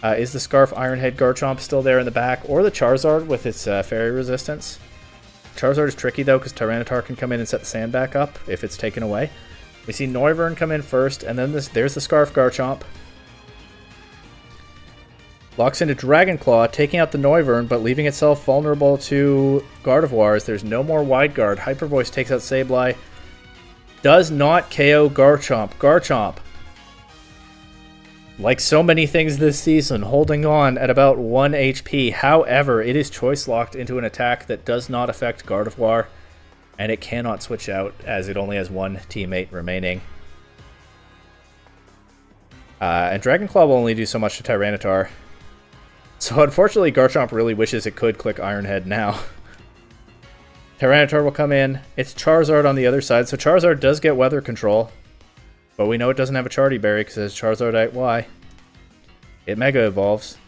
Is the Scarf Iron Head Garchomp still there in the back, or the Charizard with its Fairy Resistance? Charizard is tricky though, because Tyranitar can come in and set the sand back up if it's taken away. We see Noivern come in first, and then there's the Scarf Garchomp. Locks into Dragon Claw, taking out the Noivern, but leaving itself vulnerable to Gardevoir as there's no more Wide Guard. Hyper Voice takes out Sableye. Does not KO Garchomp. Garchomp, like so many things this season, holding on at about 1 HP. However, it is choice locked into an attack that does not affect Gardevoir, and it cannot switch out as it only has one teammate remaining. And Dragon Claw will only do so much to Tyranitar. So unfortunately, Garchomp really wishes it could click Iron Head now. Tyranitar will come in. It's Charizard on the other side, so Charizard does get Weather Control. But we know it doesn't have a Charty Berry because it has Charizardite Y. It Mega Evolves.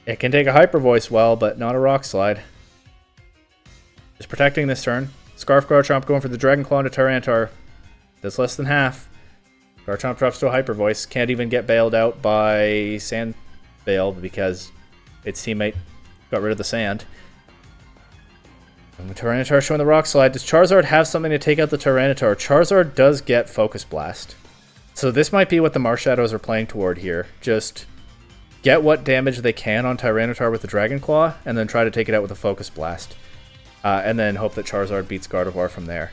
It can take a Hyper Voice well, but not a Rock Slide. Just protecting this turn. Scarf Garchomp going for the Dragon Claw into Tyranitar. That's less than half. Garchomp drops to a Hyper Voice. Can't even get bailed out by Sand Veil because its teammate got rid of the sand. And the Tyranitar showing the Rock Slide. Does Charizard have something to take out the Tyranitar? Charizard does get Focus Blast. So this might be what the Marshadows are playing toward here. Just get what damage they can on Tyranitar with the Dragon Claw, and then try to take it out with a Focus Blast. And then hope that Charizard beats Gardevoir from there.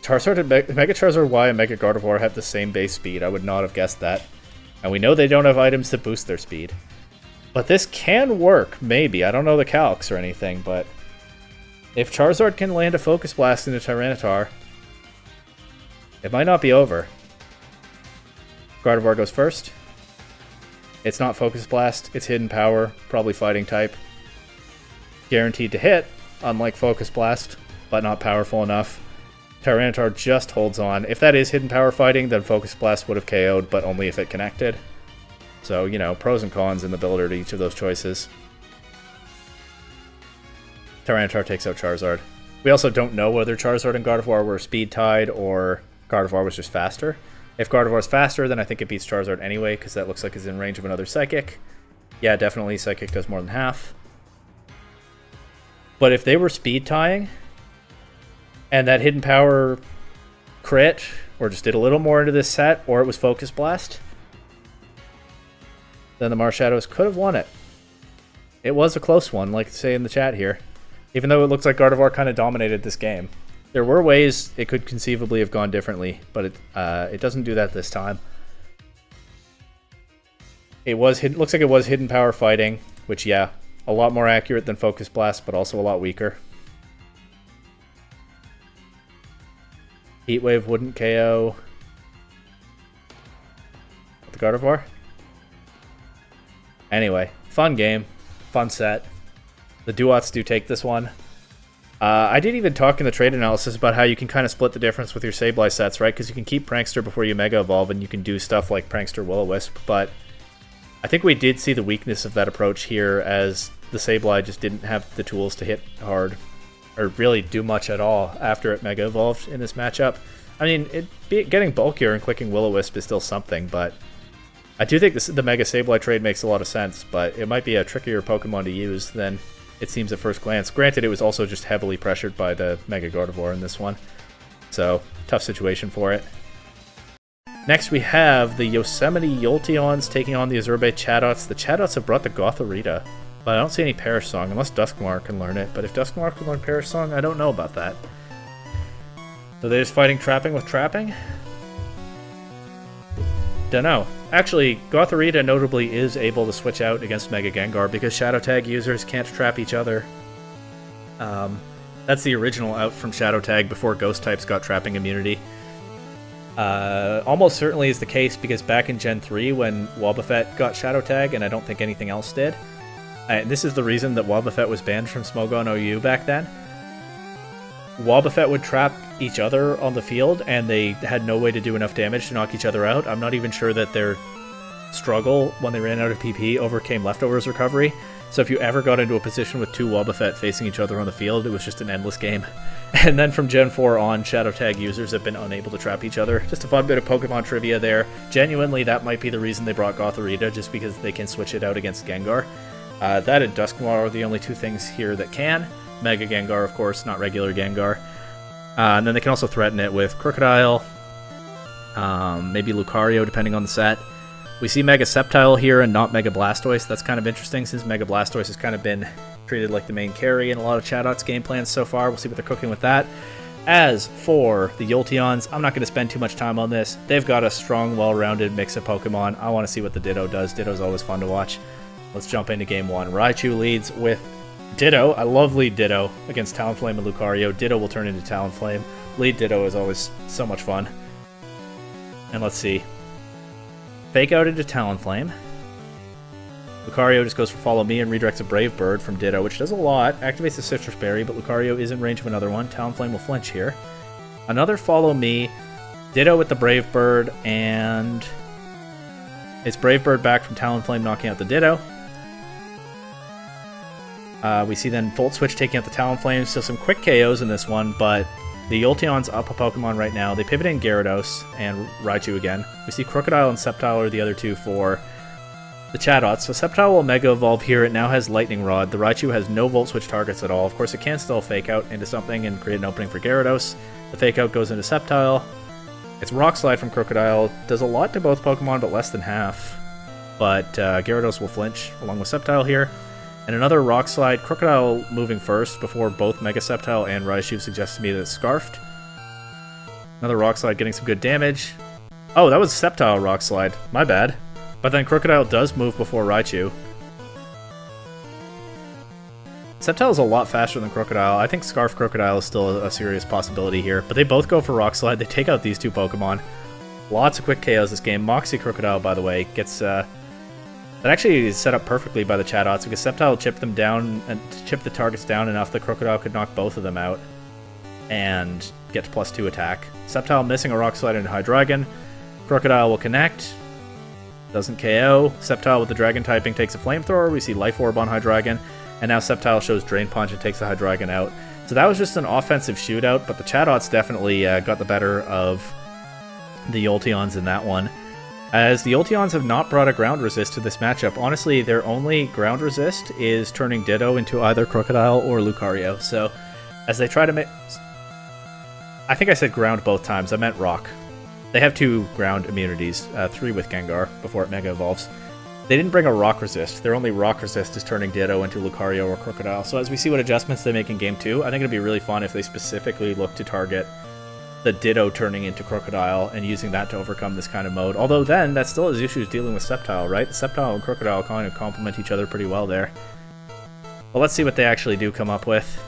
Charizard and Mega Charizard Y and Mega Gardevoir have the same base speed. I would not have guessed that. And we know they don't have items that boost their speed. But this can work, maybe. I don't know the calcs or anything, but if Charizard can land a Focus Blast into Tyranitar, it might not be over. Gardevoir goes first. It's not Focus Blast, it's Hidden Power, probably Fighting type. Guaranteed to hit, unlike Focus Blast, but not powerful enough. Tyranitar just holds on. If that is Hidden Power Fighting, then Focus Blast would have KO'd, but only if it connected. So, you know, pros and cons in the builder to each of those choices. Tyranitar takes out Charizard. We also don't know whether Charizard and Gardevoir were speed tied or Gardevoir was just faster. If Gardevoir's faster, then I think it beats Charizard anyway, because that looks like it's in range of another Psychic. Yeah, definitely Psychic does more than half. But if they were speed tying, and that Hidden Power crit, or just did a little more into this set, or it was Focus Blast, then the Marshadows could have won it. It was a close one, like say in the chat here. Even though it looks like Gardevoir kind of dominated this game. There were ways it could conceivably have gone differently, but it doesn't do that this time. It looks like it was Hidden Power Fighting, which, yeah, a lot more accurate than Focus Blast, but also a lot weaker. Heat Wave wouldn't KO the Gardevoir. Anyway, fun game, fun set. The Dewotts do take this one. I did even talk in the trade analysis about how you can kind of split the difference with your Sableye sets, right? Because you can keep Prankster before you Mega Evolve, and you can do stuff like Prankster Will-O-Wisp, but I think we did see the weakness of that approach here, as the Sableye just didn't have the tools to hit hard, or really do much at all after it Mega Evolved in this matchup. I mean, getting bulkier and clicking Will-O-Wisp is still something, but I do think the Mega Sableye trade makes a lot of sense, but it might be a trickier Pokemon to use than it seems at first glance. Granted, it was also just heavily pressured by the Mega Gardevoir in this one. So, tough situation for it. Next, we have the Yosemite Yolteons taking on the Azurbe Chatots. The Chatots have brought the Gothorita, but I don't see any Perish Song, unless Dusknoir can learn it. But if Dusknoir can learn Perish Song, I don't know about that. So they're just fighting Trapping with Trapping? Dunno. Actually, Gothorita notably is able to switch out against Mega Gengar because Shadow Tag users can't trap each other. That's the original out from Shadow Tag before Ghost types got trapping immunity. Almost certainly is the case because back in Gen 3 when Wobbuffet got Shadow Tag, and I don't think anything else did, this is the reason that Wobbuffet was banned from Smogon OU back then. Wobbuffet would trap each other on the field, and they had no way to do enough damage to knock each other out. I'm not even sure that their struggle when they ran out of PP overcame Leftovers recovery. So if you ever got into a position with two Wobbuffet facing each other on the field, it was just an endless game. And then from Gen 4 on, Shadow Tag users have been unable to trap each other. Just a fun bit of Pokemon trivia there. Genuinely, that might be the reason they brought Gothorita, just because they can switch it out against Gengar. That and Dusknoir are the only two things here that can. Mega Gengar, of course, not regular Gengar. And then they can also threaten it with Crocodile, maybe Lucario, depending on the set. We see Mega Sceptile here and not Mega Blastoise. That's kind of interesting since Mega Blastoise has kind of been treated like the main carry in a lot of Chatots game plans so far. We'll see what they're cooking with that. As for the Yolteons, I'm not going to spend too much time on this. They've got a strong, well-rounded mix of Pokemon. I want to see what the Ditto does. Ditto's always fun to watch. Let's jump into game one. Raichu leads with Ditto. I love lead Ditto against Talonflame and Lucario. Ditto will turn into Talonflame. Lead Ditto is always so much fun. And let's see. Fake out into Talonflame. Lucario just goes for Follow Me and redirects a Brave Bird from Ditto, which does a lot. Activates the Citrus Berry, but Lucario is in range of another one. Talonflame will flinch here. Another Follow Me. Ditto with the Brave Bird, and it's Brave Bird back from Talonflame knocking out the Ditto. We see then Volt Switch taking out the Talonflame, so some quick KOs in this one, but the Yolteon's up a Pokemon right now. They pivot in Gyarados and Raichu again. We see Crocodile and Sceptile are the other two for the Chatots. So Sceptile will Mega Evolve here. It now has Lightning Rod. The Raichu has no Volt Switch targets at all. Of course, it can still Fake Out into something and create an opening for Gyarados. The Fake Out goes into Sceptile. It's Rock Slide from Crocodile. Does a lot to both Pokemon, but less than half. But Gyarados will flinch along with Sceptile here. And another Rock Slide. Crocodile moving first before both Mega Sceptile and Raichu suggests to me that it's Scarfed. Another Rock Slide getting some good damage. Oh, that was Sceptile Rock Slide. My bad. But then Crocodile does move before Raichu. Sceptile is a lot faster than Crocodile. I think Scarf Crocodile is still a serious possibility here. But they both go for Rock Slide. They take out these two Pokemon. Lots of quick KOs this game. Moxie Crocodile, by the way, gets... that actually is set up perfectly by the Chatots because Sceptile chipped them down and chipped the targets down enough that Crocodile could knock both of them out and get to +2 attack. Sceptile missing a Rock Slide into Hydreigon. Crocodile will connect. Doesn't KO. Sceptile with the Dragon typing takes a Flamethrower. We see Life Orb on Hydreigon. And now Sceptile shows Drain Punch and takes the Hydreigon out. So that was just an offensive shootout, but the Chatots definitely got the better of the Yolteons in that one. As the Yolteons have not brought a ground resist to this matchup. Honestly, their only ground resist is turning Ditto into either Crocodile or Lucario. So, as they try to make... I think I said ground both times. I meant rock. They have 2 ground immunities, 3 with Gengar before it Mega Evolves. They didn't bring a rock resist. Their only rock resist is turning Ditto into Lucario or Crocodile. So as we see what adjustments they make in Game 2, I think it'd be really fun if they specifically look to target the Ditto turning into Crocodile and using that to overcome this kind of mode. Although then, that still has issues dealing with Sceptile, right? Sceptile and Crocodile kind of complement each other pretty well there. Well, let's see what they actually do come up with.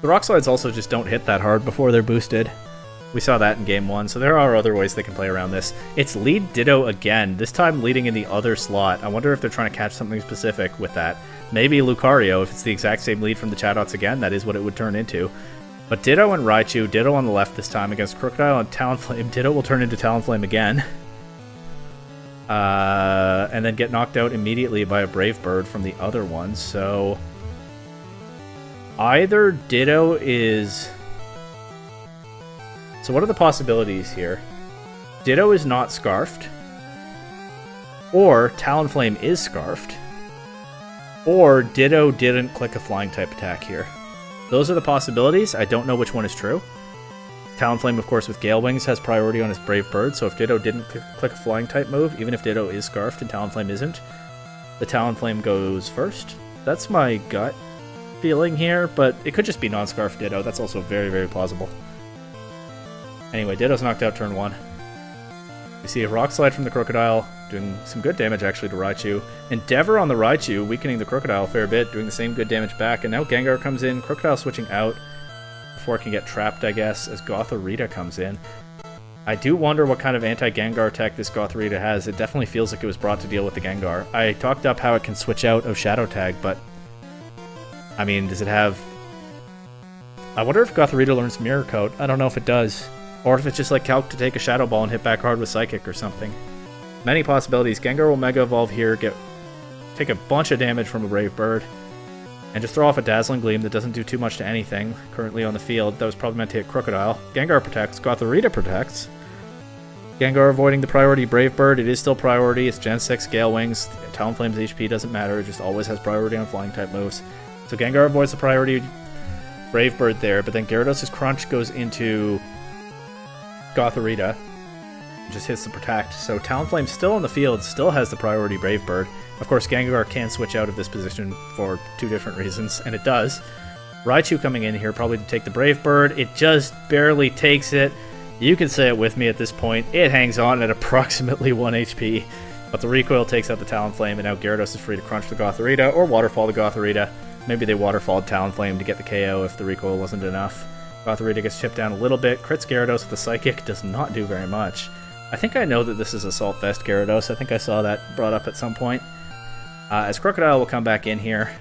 The Rock Slides also just don't hit that hard before they're boosted. We saw that in Game 1, so there are other ways they can play around this. It's lead Ditto again, this time leading in the other slot. I wonder if they're trying to catch something specific with that. Maybe Lucario, if it's the exact same lead from the Chatots again, that is what it would turn into. But Ditto and Raichu, Ditto on the left this time against Crocodile and Talonflame. Ditto will turn into Talonflame again. And then get knocked out immediately by a Brave Bird from the other one. So either Ditto is... So what are the possibilities here? Ditto is not Scarfed. Or Talonflame is Scarfed. Or Ditto didn't click a flying type attack here. Those are the possibilities. I don't know which one is true. Talonflame, of course, with Gale Wings has priority on his Brave Bird, so if Ditto didn't click a flying type move, even if Ditto is Scarfed and Talonflame isn't, the Talonflame goes first. That's my gut feeling here, but it could just be non-Scarf Ditto. That's also very, very plausible. Anyway, Ditto's knocked out turn 1. We see a Rock Slide from the Crocodile, doing some good damage actually to Raichu. Endeavor on the Raichu, weakening the Crocodile a fair bit, doing the same good damage back, and now Gengar comes in, Crocodile switching out before it can get trapped, I guess, as Gothorita comes in. I do wonder what kind of anti-Gengar tech this Gothorita has. It definitely feels like it was brought to deal with the Gengar. I talked up how it can switch out of Shadow Tag, but I mean, does it have... I wonder if Gothorita learns Mirror Coat. I don't know if it does. Or if it's just like Calc to take a Shadow Ball and hit back hard with Psychic or something. Many possibilities. Gengar will Mega Evolve here, take a bunch of damage from a Brave Bird, and just throw off a Dazzling Gleam that doesn't do too much to anything currently on the field. That was probably meant to hit Crocodile. Gengar protects. Gothorita protects. Gengar avoiding the priority Brave Bird. It is still priority. It's Gen 6 Gale Wings. Talonflame's HP doesn't matter. It just always has priority on flying type moves. So Gengar avoids the priority Brave Bird there, but then Gyarados' Crunch goes into Gothorita. Just hits the Protect. So Talonflame still in the field, still has the priority Brave Bird. Of course, Gengar can switch out of this position for 2 different reasons, and it does. Raichu coming in here probably to take the Brave Bird. It just barely takes it. You can say it with me at this point. It hangs on at approximately 1 HP, but the recoil takes out the Talonflame, and now Gyarados is free to crunch the Gothorita or Waterfall the Gothorita. Maybe they Waterfalled Talonflame to get the KO if the recoil wasn't enough. Gothorita gets chipped down a little bit. Crits Gyarados with the Psychic, does not do very much. I think I know that this is Assault Vest Gyarados. I think I saw that brought up at some point. As Crocodile will come back in here.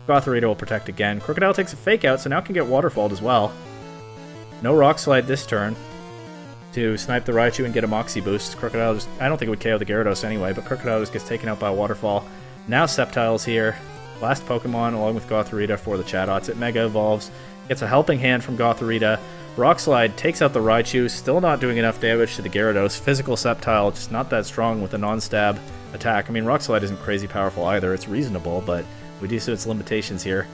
Gothorita will protect again. Crocodile takes a Fake Out, so now can get Waterfalled as well. No Rock Slide this turn to snipe the Raichu and get a Moxie Boost. Crocodile just... I don't think it would KO the Gyarados anyway, but Crocodile just gets taken out by a Waterfall. Now Sceptile's here. Last Pokemon along with Gothorita for the Chatots. It Mega Evolves. Gets a Helping Hand from Gothorita. Rock Slide takes out the Raichu, still not doing enough damage to the Gyarados. Physical Sceptile, just not that strong with a non-stab attack. I mean, Rock Slide isn't crazy powerful either. It's reasonable, but we do see its limitations here.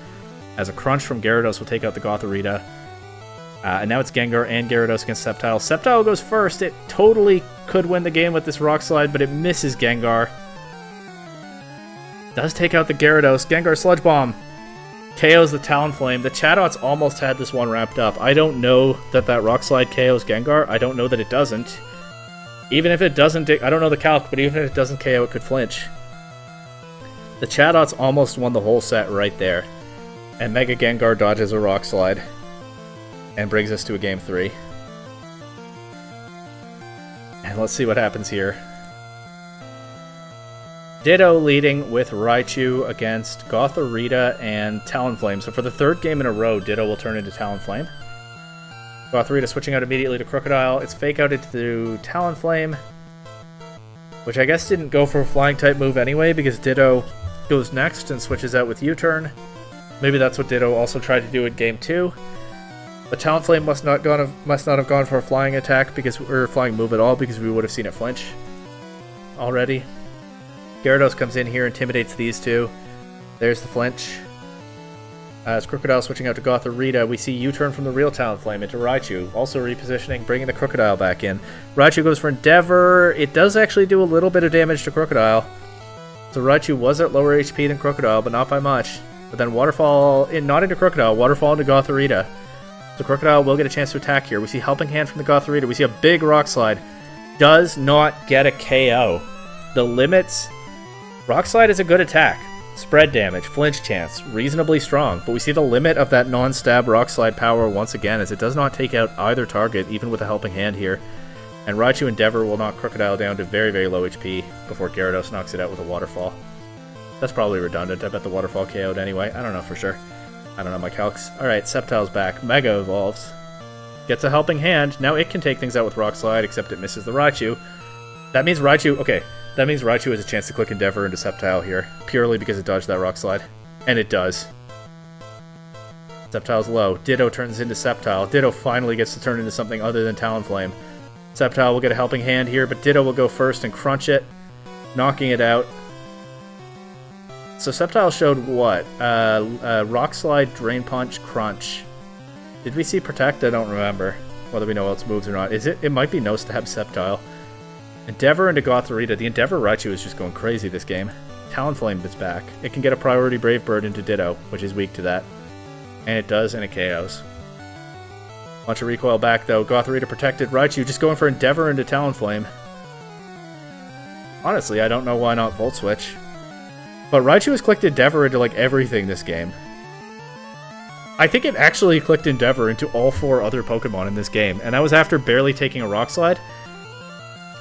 As a Crunch from Gyarados will take out the Gothorita. And now it's Gengar and Gyarados against Sceptile. Sceptile goes first. It totally could win the game with this Rock Slide, but it misses Gengar. Does take out the Gyarados. Gengar Sludge Bomb KOs the Talonflame. The Chatots almost had this one wrapped up. I don't know that Rock Slide KOs Gengar. I don't know that it doesn't. Even if it doesn't, I don't know the calc, but even if it doesn't KO, it could flinch. The Chatots almost won the whole set right there. And Mega Gengar dodges a Rock Slide and brings us to a Game 3. And let's see what happens here. Ditto leading with Raichu against Gothorita and Talonflame. So for the 3rd game in a row, Ditto will turn into Talonflame. Gothorita switching out immediately to Crocodile. It's Fake Outed to Talonflame, which I guess didn't go for a Flying type move anyway because Ditto goes next and switches out with U-turn. Maybe that's what Ditto also tried to do in Game 2. But Talonflame must not have gone for a Flying attack or Flying move at all because we would have seen it flinch already. Gyarados comes in here, intimidates these two. There's the flinch. As Crocodile switching out to Gothorita, we see U-turn from the real Talonflame into Raichu. Also repositioning, bringing the Crocodile back in. Raichu goes for Endeavor. It does actually do a little bit of damage to Crocodile. So Raichu was at lower HP than Crocodile, but not by much. But then Waterfall, not into Crocodile, Waterfall into Gothorita. So Crocodile will get a chance to attack here. We see Helping Hand from the Gothorita. We see a big Rock Slide. Does not get a KO. The limits... Rock Slide is a good attack. Spread damage, flinch chance, reasonably strong. But we see the limit of that non-stab Rock Slide power once again, as it does not take out either target, even with a Helping Hand here. And Raichu Endeavor will knock Crocodile down to very, very low HP before Gyarados knocks it out with a Waterfall. That's probably redundant. I bet the Waterfall KO'd anyway. I don't know for sure. I don't know my calcs. Alright, Sceptile's back. Mega Evolves. Gets a Helping Hand. Now it can take things out with Rock Slide, except it misses the Raichu. That means Raichu... Okay. That means Raichu has a chance to click Endeavor into Sceptile here, purely because it dodged that Rock Slide. And it does. Sceptile's low. Ditto turns into Sceptile. Ditto finally gets to turn into something other than Talonflame. Sceptile will get a Helping Hand here, but Ditto will go first and crunch it, knocking it out. So Sceptile showed what? Rock Slide, Drain Punch, Crunch. Did we see Protect? I don't remember whether we know else moves or not. It might be no stab Sceptile. Endeavor into Gothorita. The Endeavor Raichu is just going crazy this game. Talonflame is back. It can get a priority Brave Bird into Ditto, which is weak to that. And it does, and it KOs. Bunch of recoil back though. Gothorita protected. Raichu just going for Endeavor into Talonflame. Honestly, I don't know why not Volt Switch. But Raichu has clicked Endeavor into like everything this game. I think it actually clicked Endeavor into all 4 other Pokemon in this game, and that was after barely taking a Rock Slide.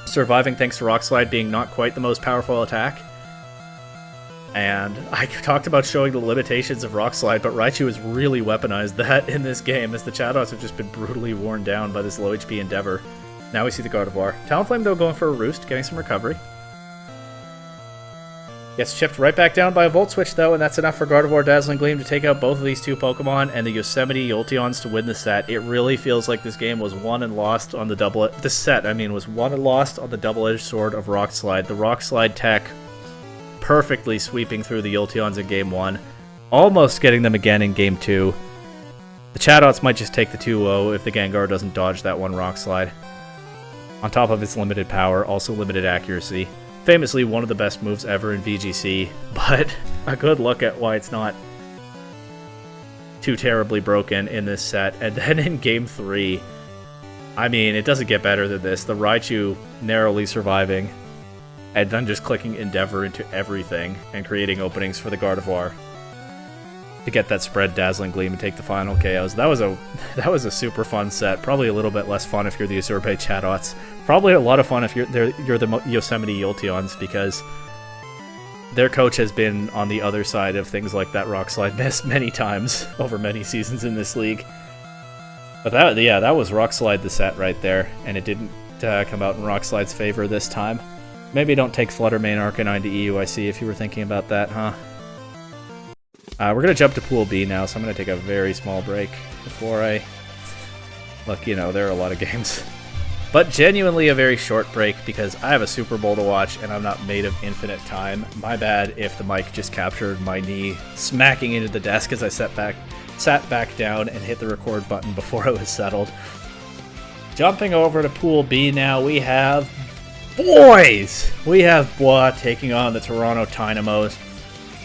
Surviving thanks to Rock Slide being not quite the most powerful attack. And I talked about showing the limitations of Rock Slide, but Raichu has really weaponized that in this game, as the Chatots have just been brutally worn down by this low HP Endeavor. Now we see the Gardevoir. Talonflame though going for a Roost, getting some recovery. Gets chipped right back down by a Volt Switch though, and that's enough for Gardevoir Dazzling Gleam to take out both of these 2 Pokemon and the Yosemite Yolteons to win the set. It really feels like this game was won and lost on the was won and lost on the double-edged sword of Rock Slide. The Rock Slide tech perfectly sweeping through the Yolteons in Game 1, almost getting them again in Game 2. The Chatots might just take the 2-0 if the Gengar doesn't dodge that one Rock Slide. On top of its limited power, also limited accuracy. Famously one of the best moves ever in VGC, but a good look at why it's not too terribly broken in this set. And then in Game 3, I mean, it doesn't get better than this. The Raichu narrowly surviving, and then just clicking Endeavor into everything and creating openings for the Gardevoir to get that spread Dazzling Gleam and take the final KOs. That was a super fun set. Probably a little bit less fun if you're the Usurped Chatots. Probably a lot of fun if you're the Yosemite Yolteons, because their coach has been on the other side of things like that Rock Slide miss many times over many seasons in this league. But that was Rock Slide the set right there, and it didn't come out in Rock Slide's favor this time. Maybe don't take Flutter Mane Arcanine to EUIC if you were thinking about that, huh? We're going to jump to Pool B now, so I'm going to take a very small break before I... Look, you know, there are a lot of games. But genuinely a very short break, because I have a Super Bowl to watch, and I'm not made of infinite time. My bad if the mic just captured my knee smacking into the desk as I sat back down and hit the record button before I was settled. Jumping over to Pool B now, we have... Boys! We have Bois taking on the Toronto Tynamos.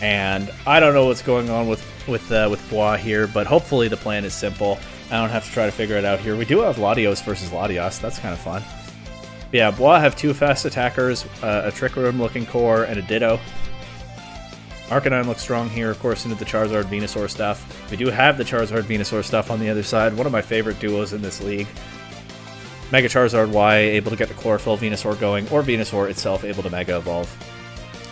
And I don't know what's going on with Bois here, but hopefully the plan is simple. I don't have to try to figure it out here. We do have Latios versus Latios. That's kind of fun. But yeah, Bois have 2 fast attackers, a Trick Room looking core, and a Ditto. Arcanine looks strong here, of course, into the Charizard Venusaur stuff. We do have the Charizard Venusaur stuff on the other side. One of my favorite duos in this league. Mega Charizard Y able to get the Chlorophyll Venusaur going, or Venusaur itself able to Mega Evolve.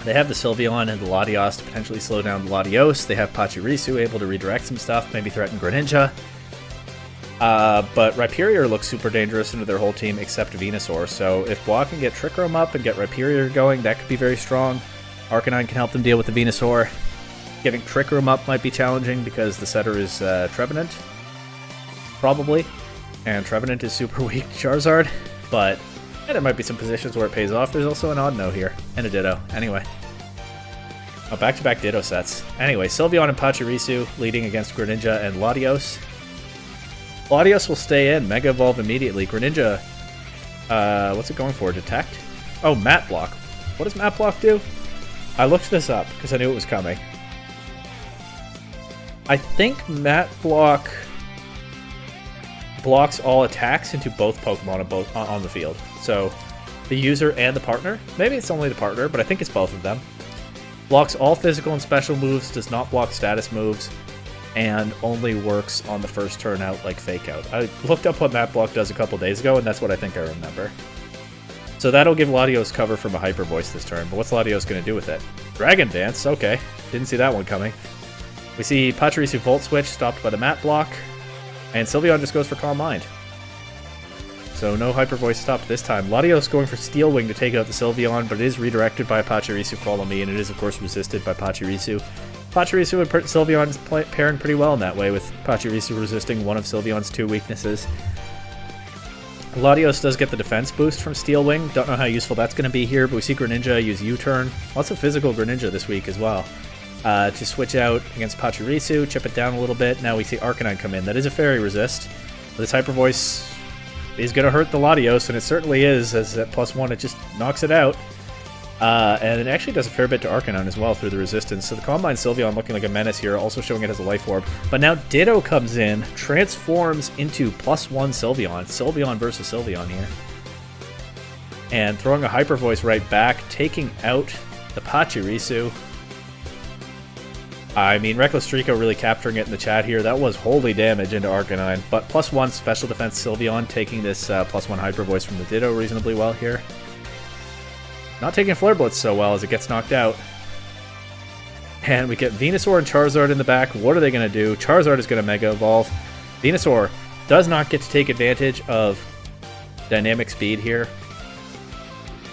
They have the Sylveon and the Latios to potentially slow down the Latios. They have Pachirisu able to redirect some stuff, maybe threaten Greninja. But Rhyperior looks super dangerous into their whole team except Venusaur. So if Bois can get Trick Room up and get Rhyperior going, that could be very strong. Arcanine can help them deal with the Venusaur. Getting Trick Room up might be challenging because the setter is Trevenant. Probably. And Trevenant is super weak to Charizard. But... yeah, there might be some positions where it pays off. There's also an Odd No here, and a Ditto. Anyway. Oh, back-to-back Ditto sets. Anyway, Sylveon and Pachirisu leading against Greninja and Latios. Latios will stay in, Mega Evolve immediately. Greninja, what's it going for? Detect? Oh, Mat Block. What does Mat Block do? I looked this up, because I knew it was coming. I think Mat Block blocks all attacks into both Pokemon on the field. So, the user and the partner. Maybe it's only the partner, but I think it's both of them. Blocks all physical and special moves, does not block status moves, and only works on the first turn out like Fake Out. I looked up what Mat Block does a couple days ago, and that's what I think I remember. So that'll give Latios cover from a Hyper Voice this turn, but what's Latios going to do with it? Dragon Dance, okay. Didn't see that one coming. We see Pachirisu Volt Switch stopped by the Mat Block. And Sylveon just goes for Calm Mind. So no Hyper Voice stopped this time. Latios going for Steel Wing to take out the Sylveon, but it is redirected by Pachirisu Follow Me, and it is of course resisted by Pachirisu. Pachirisu and Sylveon pairing pretty well in that way, with Pachirisu resisting one of Sylveon's 2 weaknesses. Latios does get the defense boost from Steel Wing. Don't know how useful that's going to be here, but we see Greninja use U-Turn. Lots of physical Greninja this week as well. to switch out against Pachirisu, chip it down a little bit. Now we see Arcanine come in. That is a Fairy Resist. This Hyper Voice is going to hurt the Latios, and it certainly is, as at +1 it just knocks it out. And it actually does a fair bit to Arcanine as well through the resistance. So the Combine Sylveon looking like a menace here, also showing it has a Life Orb. But now Ditto comes in, transforms into +1 Sylveon. Sylveon versus Sylveon here. And throwing a Hyper Voice right back, taking out the Pachirisu. I mean, Reckless Trico really capturing it in the chat here. That was holy damage into Arcanine. But +1 Special Defense Sylveon taking this +1 Hyper Voice from the Ditto reasonably well here. Not taking Flare Blitz so well as it gets knocked out. And we get Venusaur and Charizard in the back. What are they going to do? Charizard is going to Mega Evolve. Venusaur does not get to take advantage of Dynamic Speed here.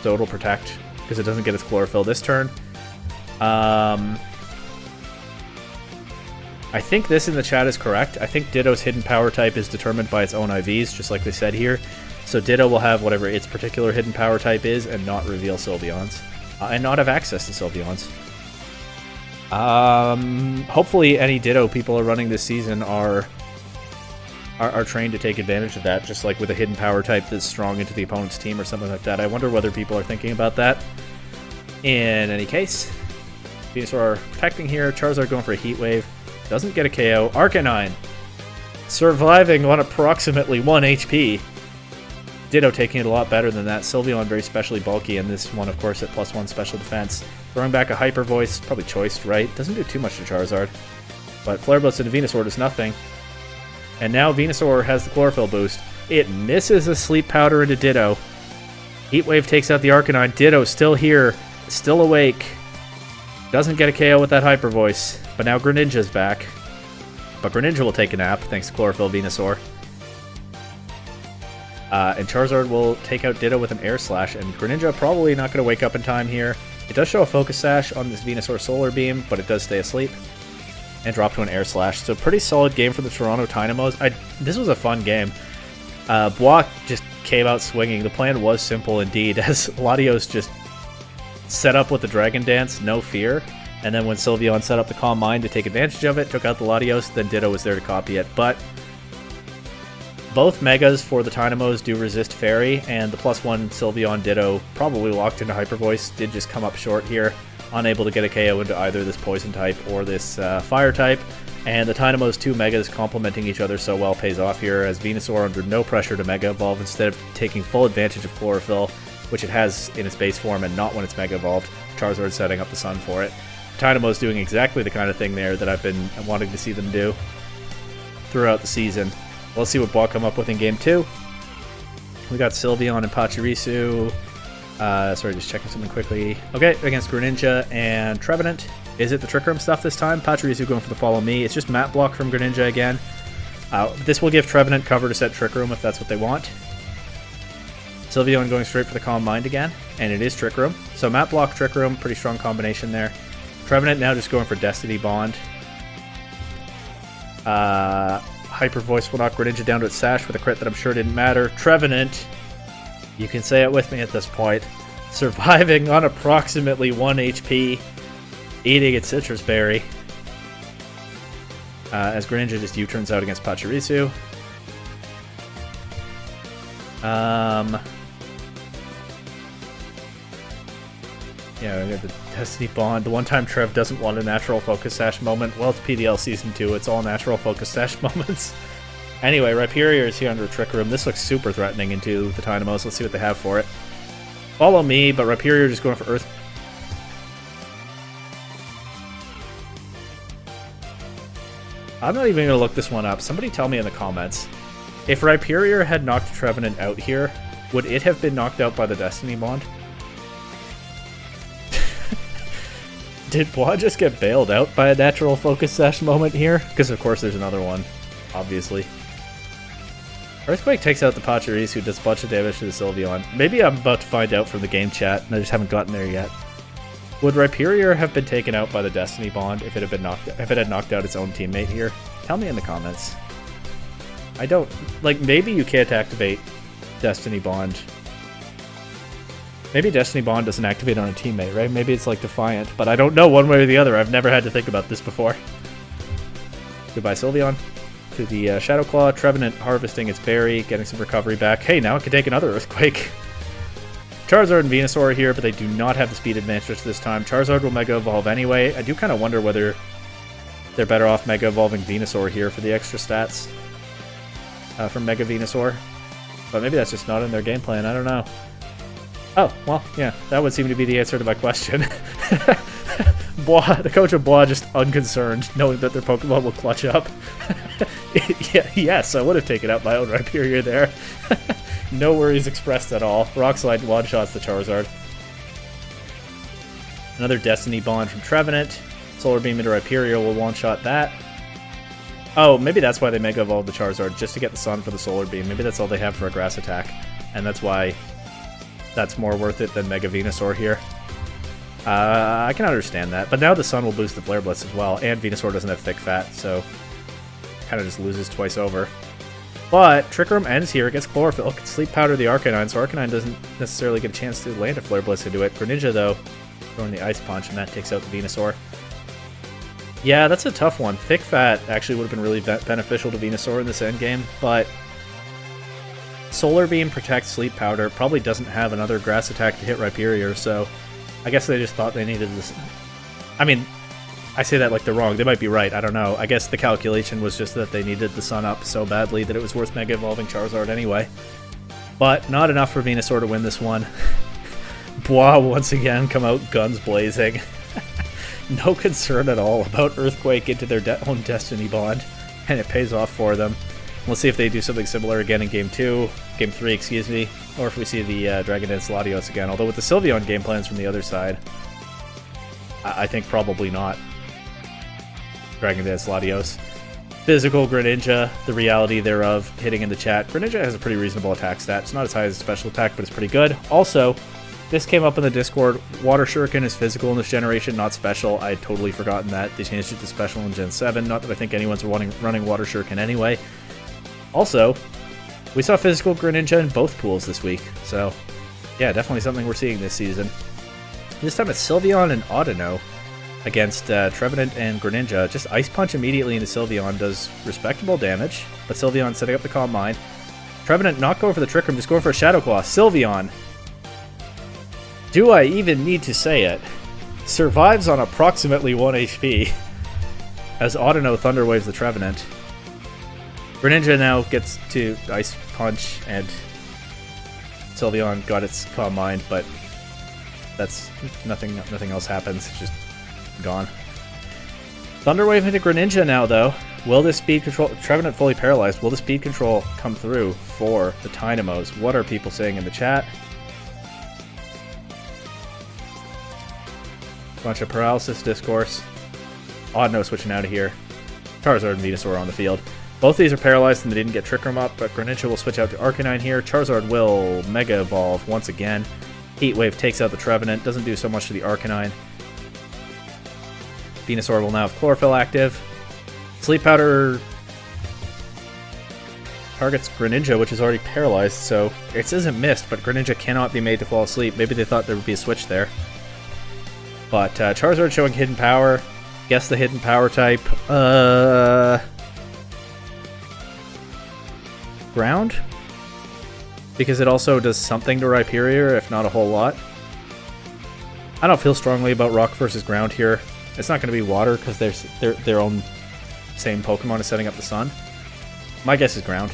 So it'll protect because it doesn't get its Chlorophyll this turn. I think this in the chat is correct. I think Ditto's hidden power type is determined by its own IVs, just like they said here. So Ditto will have whatever its particular hidden power type is and not reveal Sylveons. And not have access to Sylveons. Hopefully any Ditto people are running this season are trained to take advantage of that, just like with a hidden power type that's strong into the opponent's team or something like that. I wonder whether people are thinking about that. In any case, Venusaur protecting here. Charizard going for a Heat Wave. Doesn't get a KO. Arcanine surviving on approximately 1 HP. Ditto taking it a lot better than that. Sylveon very specially bulky, and this one, of course, at +1 special defense. Throwing back a Hyper Voice, probably choiced, right? Doesn't do too much to Charizard. But Flare Blitz into Venusaur does nothing. And now Venusaur has the Chlorophyll boost. It misses a Sleep Powder into Ditto. Heat Wave takes out the Arcanine. Ditto still here, still awake. Doesn't get a KO with that Hyper Voice. But now Greninja's back. But Greninja will take a nap, thanks to Chlorophyll Venusaur. And Charizard will take out Ditto with an Air Slash, and Greninja probably not going to wake up in time here. It does show a Focus Sash on this Venusaur Solar Beam, but it does stay asleep. And drop to an Air Slash. So pretty solid game for the Toronto Tynamos. This was a fun game. Bois just came out swinging. The plan was simple indeed, as Latios just set up with the Dragon Dance, no fear. And then when Sylveon set up the Calm Mind to take advantage of it, took out the Latios, then Ditto was there to copy it. But both Megas for the Tynamos do resist Fairy, and the +1 Sylveon Ditto, probably locked into Hyper Voice, did just come up short here, unable to get a KO into either this Poison type or this Fire type. And the Tynamos 2 Megas complementing each other so well pays off here, as Venusaur under no pressure to Mega Evolve instead of taking full advantage of Chlorophyll, which it has in its base form and not when it's Mega Evolved. Charizard setting up the sun for it. Tynamos doing exactly the kind of thing there that I've been wanting to see them do throughout the season. Let's see what Bois come up with in Game 2. We got Sylveon and Pachirisu. Sorry, just checking something quickly. Okay, against Greninja and Trevenant. Is it the Trick Room stuff this time? Pachirisu going for the Follow Me. It's just Map Block from Greninja again. This will give Trevenant cover to set Trick Room if that's what they want. Sylveon going straight for the Calm Mind again, and it is Trick Room. So Map Block, Trick Room, pretty strong combination there. Trevenant now just going for Destiny Bond. Hyper Voice will knock Greninja down to its Sash with a crit that I'm sure didn't matter. Trevenant, you can say it with me at this point, surviving on approximately 1 HP, eating its Citrus Berry. As Greninja just U-turns out against Pachirisu. Yeah, we got the Destiny Bond. The one time Trev doesn't want a natural Focus Sash moment. Well, it's PDL Season 2. It's all natural Focus Sash moments. Anyway, Rhyperior is here under Trick Room. This looks super threatening into the Tynamos. Let's see what they have for it. Follow Me, but Rhyperior just going for Earth. I'm not even going to look this one up. Somebody tell me in the comments. If Rhyperior had knocked Trevenant out here, would it have been knocked out by the Destiny Bond? Did Bois just get bailed out by a natural Focus Sash moment here? Because of course there's another one, obviously. Earthquake takes out the Pachirisu, does a bunch of damage to the Sylveon. Maybe I'm about to find out from the game chat, and I just haven't gotten there yet. Would Rhyperior have been taken out by the Destiny Bond if it had knocked out its own teammate here? Tell me in the comments. I don't... Like, maybe you can't activate Destiny Bond Maybe Destiny Bond doesn't activate on a teammate, right? Maybe it's like Defiant, but I don't know one way or the other. I've never had to think about this before. Goodbye, Sylveon. To the Shadow Claw, Trevenant harvesting its berry, getting some recovery back. Hey, now it can take another Earthquake. Charizard and Venusaur are here, but they do not have the speed advantage this time. Charizard will Mega Evolve anyway. I do kind of wonder whether they're better off Mega Evolving Venusaur here for the extra stats from Mega Venusaur. But maybe that's just not in their game plan. I don't know. Oh, well, yeah, that would seem to be the answer to my question. Bois, the coach of Bois, just unconcerned, knowing that their Pokemon will clutch up. Yes, I would have taken out my own Rhyperior there. No worries expressed at all. Rock Slide one-shots the Charizard. Another Destiny Bond from Trevenant. Solar Beam into Rhyperior will one-shot that. Oh, maybe that's why they Mega Evolved the Charizard, just to get the Sun for the Solar Beam. Maybe that's all they have for a Grass attack, and that's why that's more worth it than Mega Venusaur here. I can understand that, but now the Sun will boost the Flare Blitz as well, and Venusaur doesn't have Thick Fat, so kind of just loses twice over. But Trick Room ends here against Chlorophyll. Can Sleep Powder the Arcanine, so Arcanine doesn't necessarily get a chance to land a Flare Blitz into it. Greninja, though, throwing the Ice Punch, and that takes out the Venusaur. Yeah, that's a tough one. Thick Fat actually would have been really beneficial to Venusaur in this endgame, but Solar Beam protects Sleep Powder, probably doesn't have another Grass attack to hit Rhyperior, so I guess they just thought they needed this. I mean, I say that like they're wrong. They might be right. I don't know. I guess the calculation was just that they needed the Sun up so badly that it was worth Mega Evolving Charizard anyway. But not enough for Venusaur to win this one. Bois once again come out guns blazing. No concern at all about Earthquake into their own Destiny Bond, and it pays off for them. We'll see if they do something similar again in Game 3, excuse me, or if we see the Dragon Dance Latios again. Although with the Sylveon game plans from the other side, I think probably not. Dragon Dance Latios. Physical Greninja, the reality thereof, hitting in the chat. Greninja has a pretty reasonable attack stat. It's not as high as special attack, but it's pretty good. Also, this came up in the Discord. Water Shuriken is physical in this generation, not special. I had totally forgotten that. They changed it to special in Gen 7. Not that I think anyone's running Water Shuriken anyway. Also, we saw physical Greninja in both pools this week, so yeah, definitely something we're seeing this season. This time it's Sylveon and Audino against Trevenant and Greninja. Just Ice Punch immediately into Sylveon does respectable damage, but Sylveon setting up the Calm Mind. Trevenant not going for the Trick Room, just going for a Shadow Claw. Sylveon, do I even need to say it, survives on approximately 1 HP as Audino Thunder Waves the Trevenant. Greninja now gets to Ice Punch, and Sylveon got its Calm Mind, but that's nothing else happens. It's just gone. Thunder Wave into Greninja now, though. Will this speed control... Trevenant fully paralyzed. Will the speed control come through for the Tynamos? What are people saying in the chat? Bunch of paralysis discourse. Audino switching out of here. Charizard and Venusaur on the field. Both of these are paralyzed and they didn't get Trick Room up, but Greninja will switch out to Arcanine here. Charizard will Mega Evolve once again. Heat Wave takes out the Trevenant, doesn't do so much to the Arcanine. Venusaur will now have Chlorophyll active. Sleep Powder targets Greninja, which is already paralyzed, so it isn't missed, but Greninja cannot be made to fall asleep. Maybe they thought there would be a switch there. But Charizard showing Hidden Power. Guess the Hidden Power type. Ground? Because it also does something to Rhyperior, if not a whole lot. I don't feel strongly about Rock versus Ground here. It's not going to be Water, because their own same Pokemon is setting up the Sun. My guess is Ground.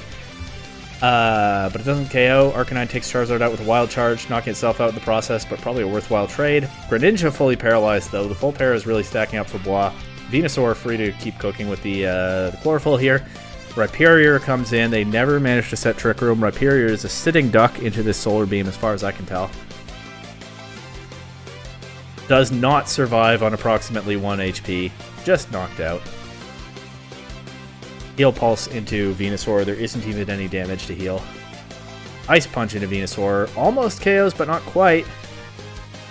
But it doesn't KO. Arcanine takes Charizard out with a Wild Charge, knocking itself out in the process, but probably a worthwhile trade. Greninja fully paralyzed, though. The full pair is really stacking up for Bois. Venusaur free to keep cooking with the Chlorophyll here. Rhyperior comes in. They never managed to set Trick Room. Rhyperior is a sitting duck into this Solar Beam, as far as I can tell. Does not survive on approximately 1 HP. Just knocked out. Heal Pulse into Venusaur. There isn't even any damage to heal. Ice Punch into Venusaur. Almost KOs, but not quite.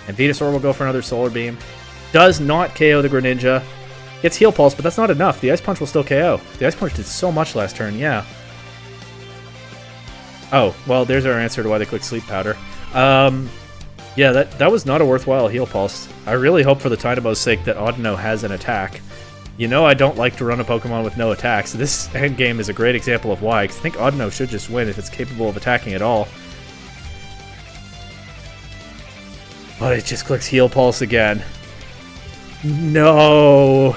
And Venusaur will go for another Solar Beam. Does not KO the Greninja. Gets Heal Pulse, but that's not enough. The Ice Punch will still KO. The Ice Punch did so much last turn, yeah. Oh, well, there's our answer to why they clicked Sleep Powder. Yeah, that was not a worthwhile heal pulse. I really hope for the Tynamos' sake that Audino has an attack. You know I don't like to run a Pokemon with no attacks. This endgame is a great example of why, because I think Audino should just win if it's capable of attacking at all. But it just clicks heal pulse again. No!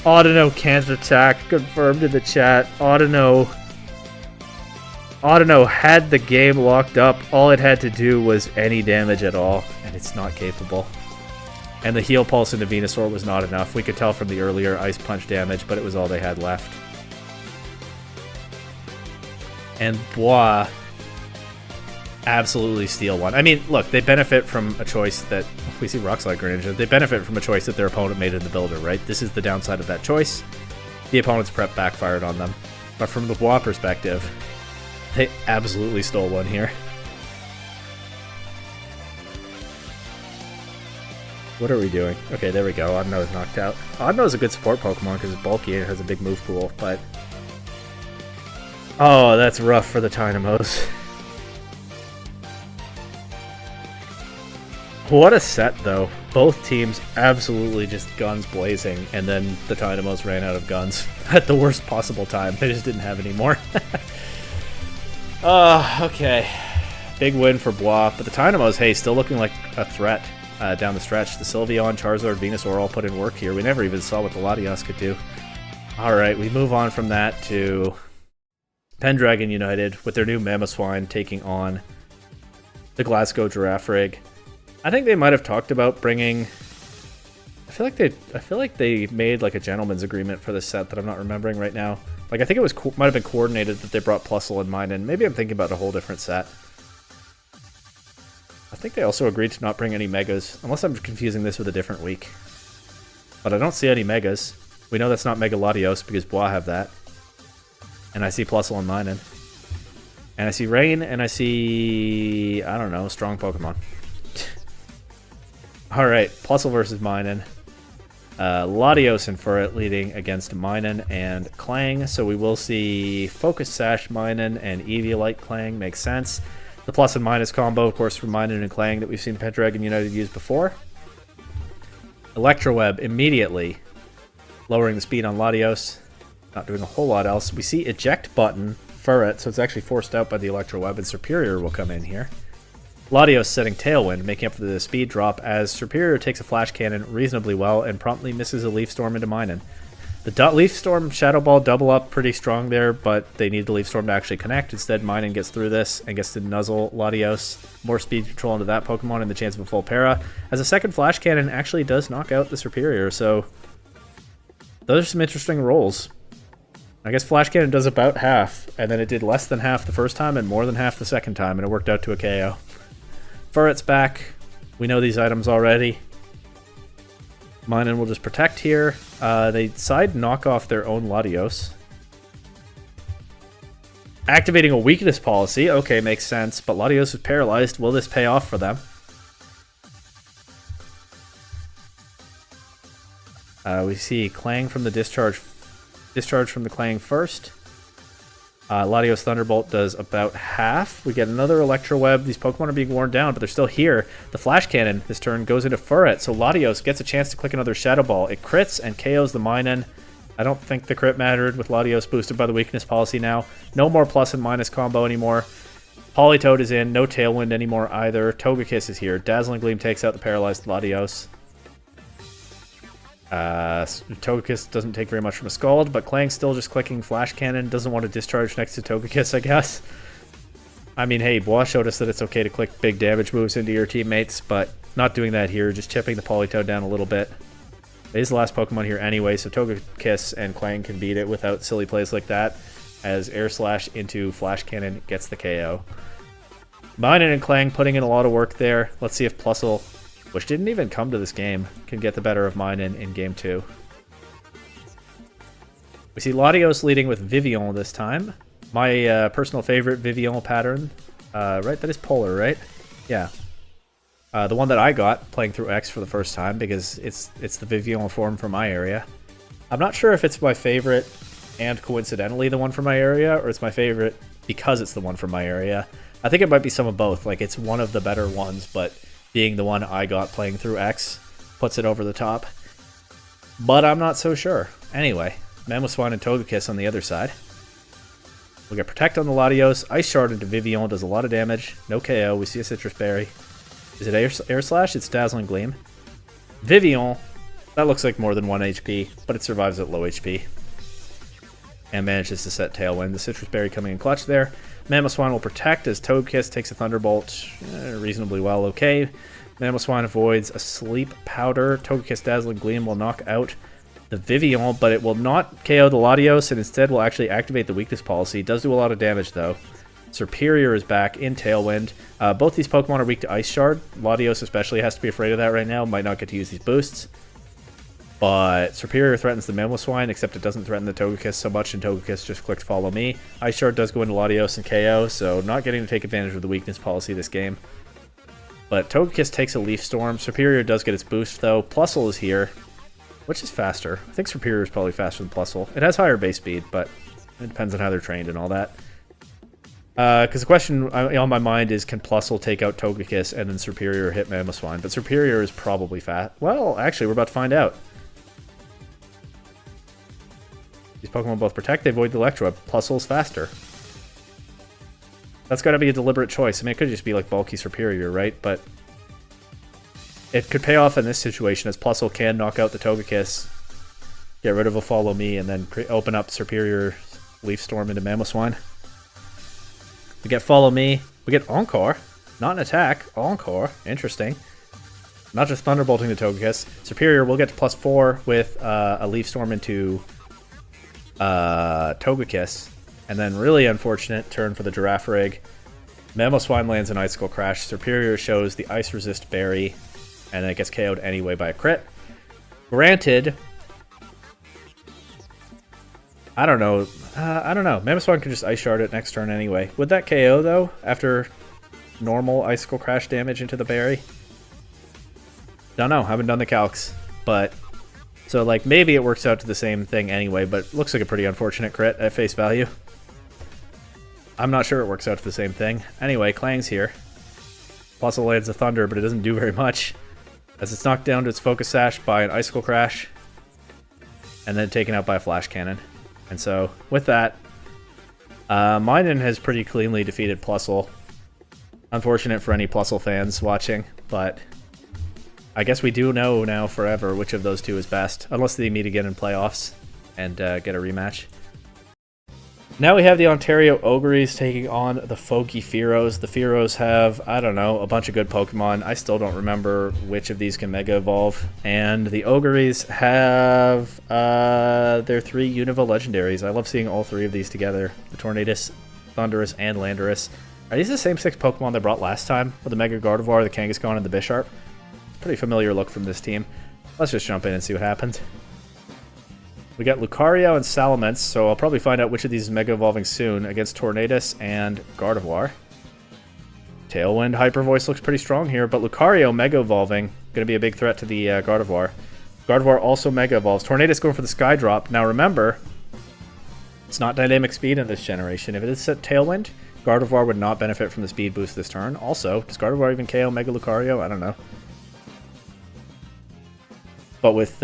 Audino can't attack. Confirmed in the chat. Audino had the game locked up. All it had to do was any damage at all, and it's not capable. And the heal pulse into Venusaur was not enough. We could tell from the earlier Ice Punch damage, but it was all they had left. And Bois absolutely steal one. I mean, look, they benefit from a choice that... We see Rock Slide Greninja. They benefit from a choice that their opponent made in the builder, right? This is the downside of that choice. The opponent's prep backfired on them. But from the Bois perspective, they absolutely stole one here. What are we doing? Okay, there we go. Audino is knocked out. Audino is a good support Pokemon because it's bulky and it has a big move pool, but... Oh, that's rough for the Tynamos. What a set, though. Both teams absolutely just guns blazing, and then the Tynamos ran out of guns at the worst possible time. They just didn't have any more. Okay. Big win for Bois, but the Tynamos, hey, still looking like a threat down the stretch. The Sylveon, Charizard, Venusaur all put in work here. We never even saw what the Latios could do. Alright, we move on from that to Pendragon United with their new Mamoswine taking on the Glasgow Girafarig. I think they might have talked about bringing... I feel like they made like a gentleman's agreement for this set that I'm not remembering right now. Like I think it was might have been coordinated that they brought Plusle and mine in. Maybe I'm thinking about a whole different set. I think they also agreed to not bring any Megas, unless I'm confusing this with a different week. But I don't see any Megas. We know that's not Mega Latios because Bois have that. And I see Plusle and mine in. And I see Rain, and I see... I don't know, strong Pokemon. Alright, Plusle versus Minun. Latios and Furret leading against Minun and Clang, so we will see Focus Sash Minun and Eviolite Clang, makes sense. The plus and minus combo, of course, from Minun and Clang that we've seen Pendragon United use before. Electro Web immediately lowering the speed on Latios, not doing a whole lot else. We see Eject Button Furret, so it's actually forced out by the Electro Web, and Superior will come in here. Latios setting Tailwind, making up for the speed drop as Superior takes a Flash Cannon reasonably well and promptly misses a Leaf Storm into Minun. The Leaf Storm Shadow Ball double up pretty strong there, but they need the Leaf Storm to actually connect. Instead, Minun gets through this and gets to nuzzle Latios. More speed control into that Pokemon and the chance of a full para. As a second Flash Cannon actually does knock out the Superior, so those are some interesting rolls. I guess Flash Cannon does about half, and then it did less than half the first time and more than half the second time, and it worked out to a KO. Furret's back. We know these items already. Minun will just protect here. They decide to knock off their own Latios. Activating a weakness policy. Okay, makes sense. But Latios is paralyzed. Will this pay off for them? We see Clang from the discharge. Discharge from the Clang first. Latios Thunderbolt does about half. We get another Electro Web. These Pokemon are being worn down, but they're still here. The Flash Cannon this turn goes into Furret, so Latios gets a chance to click another Shadow Ball. It crits and KOs the Minun. I don't think the crit mattered with Latios boosted by the weakness policy now. No more plus and minus combo anymore. Politoed is in. No Tailwind anymore either. Togekiss is here. Dazzling Gleam takes out the paralyzed Latios. Togekiss doesn't take very much from a Scald, but Klang's still just clicking Flash Cannon. Doesn't want to discharge next to Togekiss, I guess. I mean, hey, Bois showed us that it's okay to click big damage moves into your teammates, but not doing that here. Just chipping the Politoed down a little bit. It is the last Pokemon here anyway, so Togekiss and Clang can beat it without silly plays like that, as Air Slash into Flash Cannon gets the KO. Minun and Clang putting in a lot of work there. Let's see if Plusle, which didn't even come to this game, can get the better of Minun in Game 2. We see Latios leading with Vivillon this time. My personal favorite Vivillon pattern. Right, that is Polar, right? Yeah. The one that I got playing through X for the first time because it's the Vivillon form from my area. I'm not sure if it's my favorite and coincidentally the one from my area, or it's my favorite because it's the one from my area. I think it might be some of both. Like, it's one of the better ones, but being the one I got playing through X, puts it over the top. But I'm not so sure. Anyway, Mamoswine and Togekiss on the other side. We get Protect on the Latios. Ice Shard into Vivillon does a lot of damage. No KO. We see a Citrus Berry. Is it Air Slash? It's Dazzling Gleam. Vivillon. That looks like more than 1 HP, but it survives at low HP. And manages to set Tailwind. The Citrus Berry coming in clutch there. Mamoswine will Protect as Togekiss takes a Thunderbolt reasonably well. Okay. Mamoswine avoids a Sleep Powder. Togekiss Dazzling Gleam will knock out the Vivillon, but it will not KO the Latios, and instead will actually activate the Weakness Policy. It does do a lot of damage, though. Serperior is back in Tailwind. Both these Pokemon are weak to Ice Shard. Latios especially has to be afraid of that right now. Might not get to use these boosts. But Serperior threatens the Mamoswine, except it doesn't threaten the Togekiss so much, and Togekiss just clicked Follow Me. Ice Shard does go into Latios and KO, so not getting to take advantage of the Weakness Policy this game. But Togekiss takes a Leaf Storm. Serperior does get its boost, though. Plusle is here. Which is faster? I think Serperior is probably faster than Plusle. It has higher base speed, but it depends on how they're trained and all that. Because the question on my mind is, can Plusle take out Togekiss and then Serperior hit Mamoswine? But Serperior is probably fast. Well, actually, we're about to find out. These Pokemon both Protect, they avoid the Electrode. Plusle's faster. That's got to be a deliberate choice. I mean, it could just be like bulky Serperior, right? But it could pay off in this situation, as Plusle can knock out the Togekiss, get rid of a Follow Me, and then open up Serperior Leaf Storm into Mamoswine. We get Follow Me. We get Encore. Not an attack. Encore. Interesting. Not just Thunderbolting the Togekiss. Serperior will get to +4 with a Leaf Storm into Togekiss. And then really unfortunate turn for the Girafarig. Mamoswine lands an Icicle Crash. Serperior shows the Ice Resist Berry, and then it gets KO'd anyway by a crit. Granted, I don't know. Mamoswine can just Ice Shard it next turn anyway. Would that KO, though, after normal Icicle Crash damage into the berry? Don't know. Haven't done the calcs. But, so, like, maybe it works out to the same thing anyway, but looks like a pretty unfortunate crit at face value. I'm not sure it works out to the same thing. Anyway, Klang's here. Plusle lands a Thunder, but it doesn't do very much, as it's knocked down to its Focus Sash by an Icicle Crash, and then taken out by a Flash Cannon. And so, with that, Minun has pretty cleanly defeated Plusle. Unfortunate for any Plusle fans watching, but I guess we do know now forever which of those two is best, unless they meet again in playoffs and get a rematch. Now we have the Ontario Oguris taking on the Foggy Fearows. The Fearows have, I don't know, a bunch of good Pokemon. I still don't remember which of these can Mega Evolve. And the Oguris have their 3 Unova Legendaries. I love seeing all 3 of these together. The Tornadus, Thundurus, and Landorus. Are these the same 6 Pokemon they brought last time? With the Mega Gardevoir, the Kangaskhan, and the Bisharp? Pretty familiar look from this team. Let's just jump in and see what happens. We got Lucario and Salamence, so I'll probably find out which of these is Mega Evolving soon against Tornadus and Gardevoir. Tailwind Hyper Voice looks pretty strong here, but Lucario Mega Evolving, going to be a big threat to the Gardevoir. Gardevoir also Mega Evolves. Tornadus going for the Sky Drop. Now remember, it's not Dynamic Speed in this generation. If it is set Tailwind, Gardevoir would not benefit from the speed boost this turn. Also, does Gardevoir even KO Mega Lucario? I don't know. But with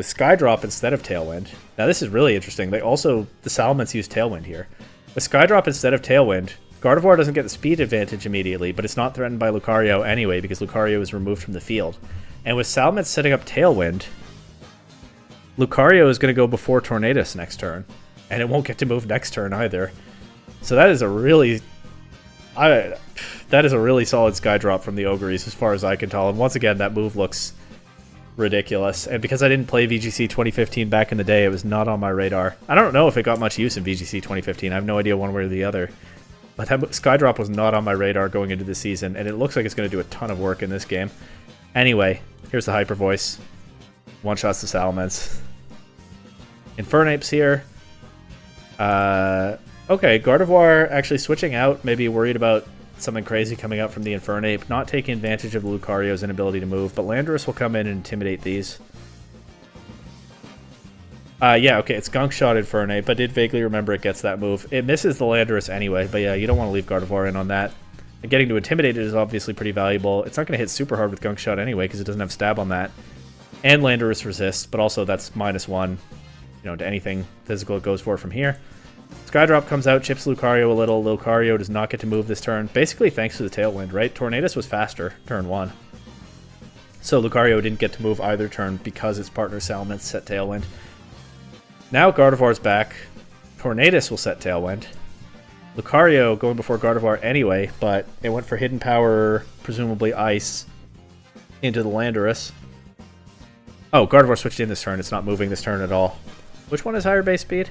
Sky Drop instead of Tailwind. Now this is really interesting. The Salamence use Tailwind here. With Sky Drop instead of Tailwind, Gardevoir doesn't get the speed advantage immediately, but it's not threatened by Lucario anyway because Lucario is removed from the field. And with Salamence setting up Tailwind, Lucario is going to go before Tornadus next turn, and it won't get to move next turn either. So that is a really solid Sky Drop from the Oguris as far as I can tell. And once again, that move looks ridiculous. And because I didn't play VGC 2015 back in the day, it was not on my radar. I don't know if it got much use in VGC 2015. I have no idea one way or the other. But that Sky Drop was not on my radar going into the season, and it looks like it's going to do a ton of work in this game. Anyway, here's the Hyper Voice. One-shots the Salamence. Infernape's here. Okay, Gardevoir actually switching out, maybe worried about something crazy coming out from the Infernape, not taking advantage of Lucario's inability to move, but Landorus will come in and intimidate these. Yeah, okay, it's Gunk Shot Infernape. I did vaguely remember it gets that move. It misses the Landorus anyway, but yeah, you don't want to leave Gardevoir in on that. And getting to Intimidate it is obviously pretty valuable. It's not going to hit super hard with Gunk Shot anyway, because it doesn't have Stab on that. And Landorus resists, but also that's -1, to anything physical it goes for from here. Skydrop comes out, chips Lucario a little. Lucario does not get to move this turn, basically thanks to the Tailwind, right? Tornadus was faster, turn 1. So Lucario didn't get to move either turn because its partner Salamence set Tailwind. Now Gardevoir's back. Tornadus will set Tailwind. Lucario going before Gardevoir anyway, but it went for Hidden Power, presumably Ice, into the Landorus. Oh, Gardevoir switched in this turn. It's not moving this turn at all. Which one has higher base speed?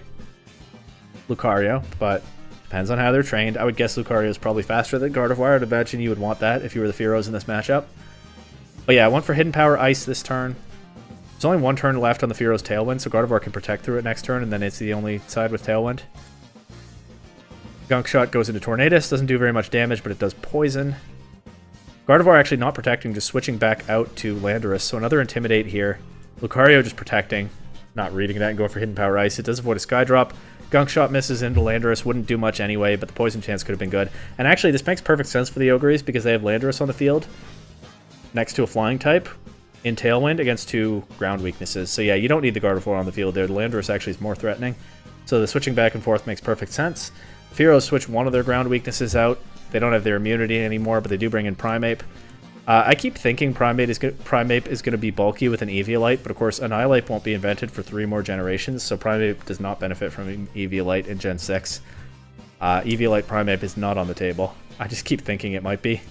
Lucario, but depends on how they're trained. I would guess Lucario is probably faster than Gardevoir. I'd imagine you would want that if you were the Fearows in this matchup. But yeah, I went for Hidden Power Ice this turn. There's only one turn left on the Fearows Tailwind, so Gardevoir can protect through it next turn, and then it's the only side with Tailwind. Gunk Shot goes into Tornadus. Doesn't do very much damage, but it does poison. Gardevoir actually not protecting, just switching back out to Landorus. So another Intimidate here. Lucario just protecting, not reading that and going for Hidden Power Ice. It does avoid a Skydrop. Gunk Shot misses into Landorus. Wouldn't do much anyway, but the poison chance could have been good. And actually, this makes perfect sense for the Oguris because they have Landorus on the field next to a flying type in Tailwind against 2 ground weaknesses. So yeah, you don't need the Gardevoir on the field there. The Landorus actually is more threatening. So the switching back and forth makes perfect sense. The Fearows switch one of their ground weaknesses out. They don't have their immunity anymore, but they do bring in Primeape. I keep thinking Primeape is going to be bulky with an Eviolite, but of course Annihilate won't be invented for 3 more generations, so Primeape does not benefit from Eviolite in Gen 6. Eviolite Primeape is not on the table. I just keep thinking it might be,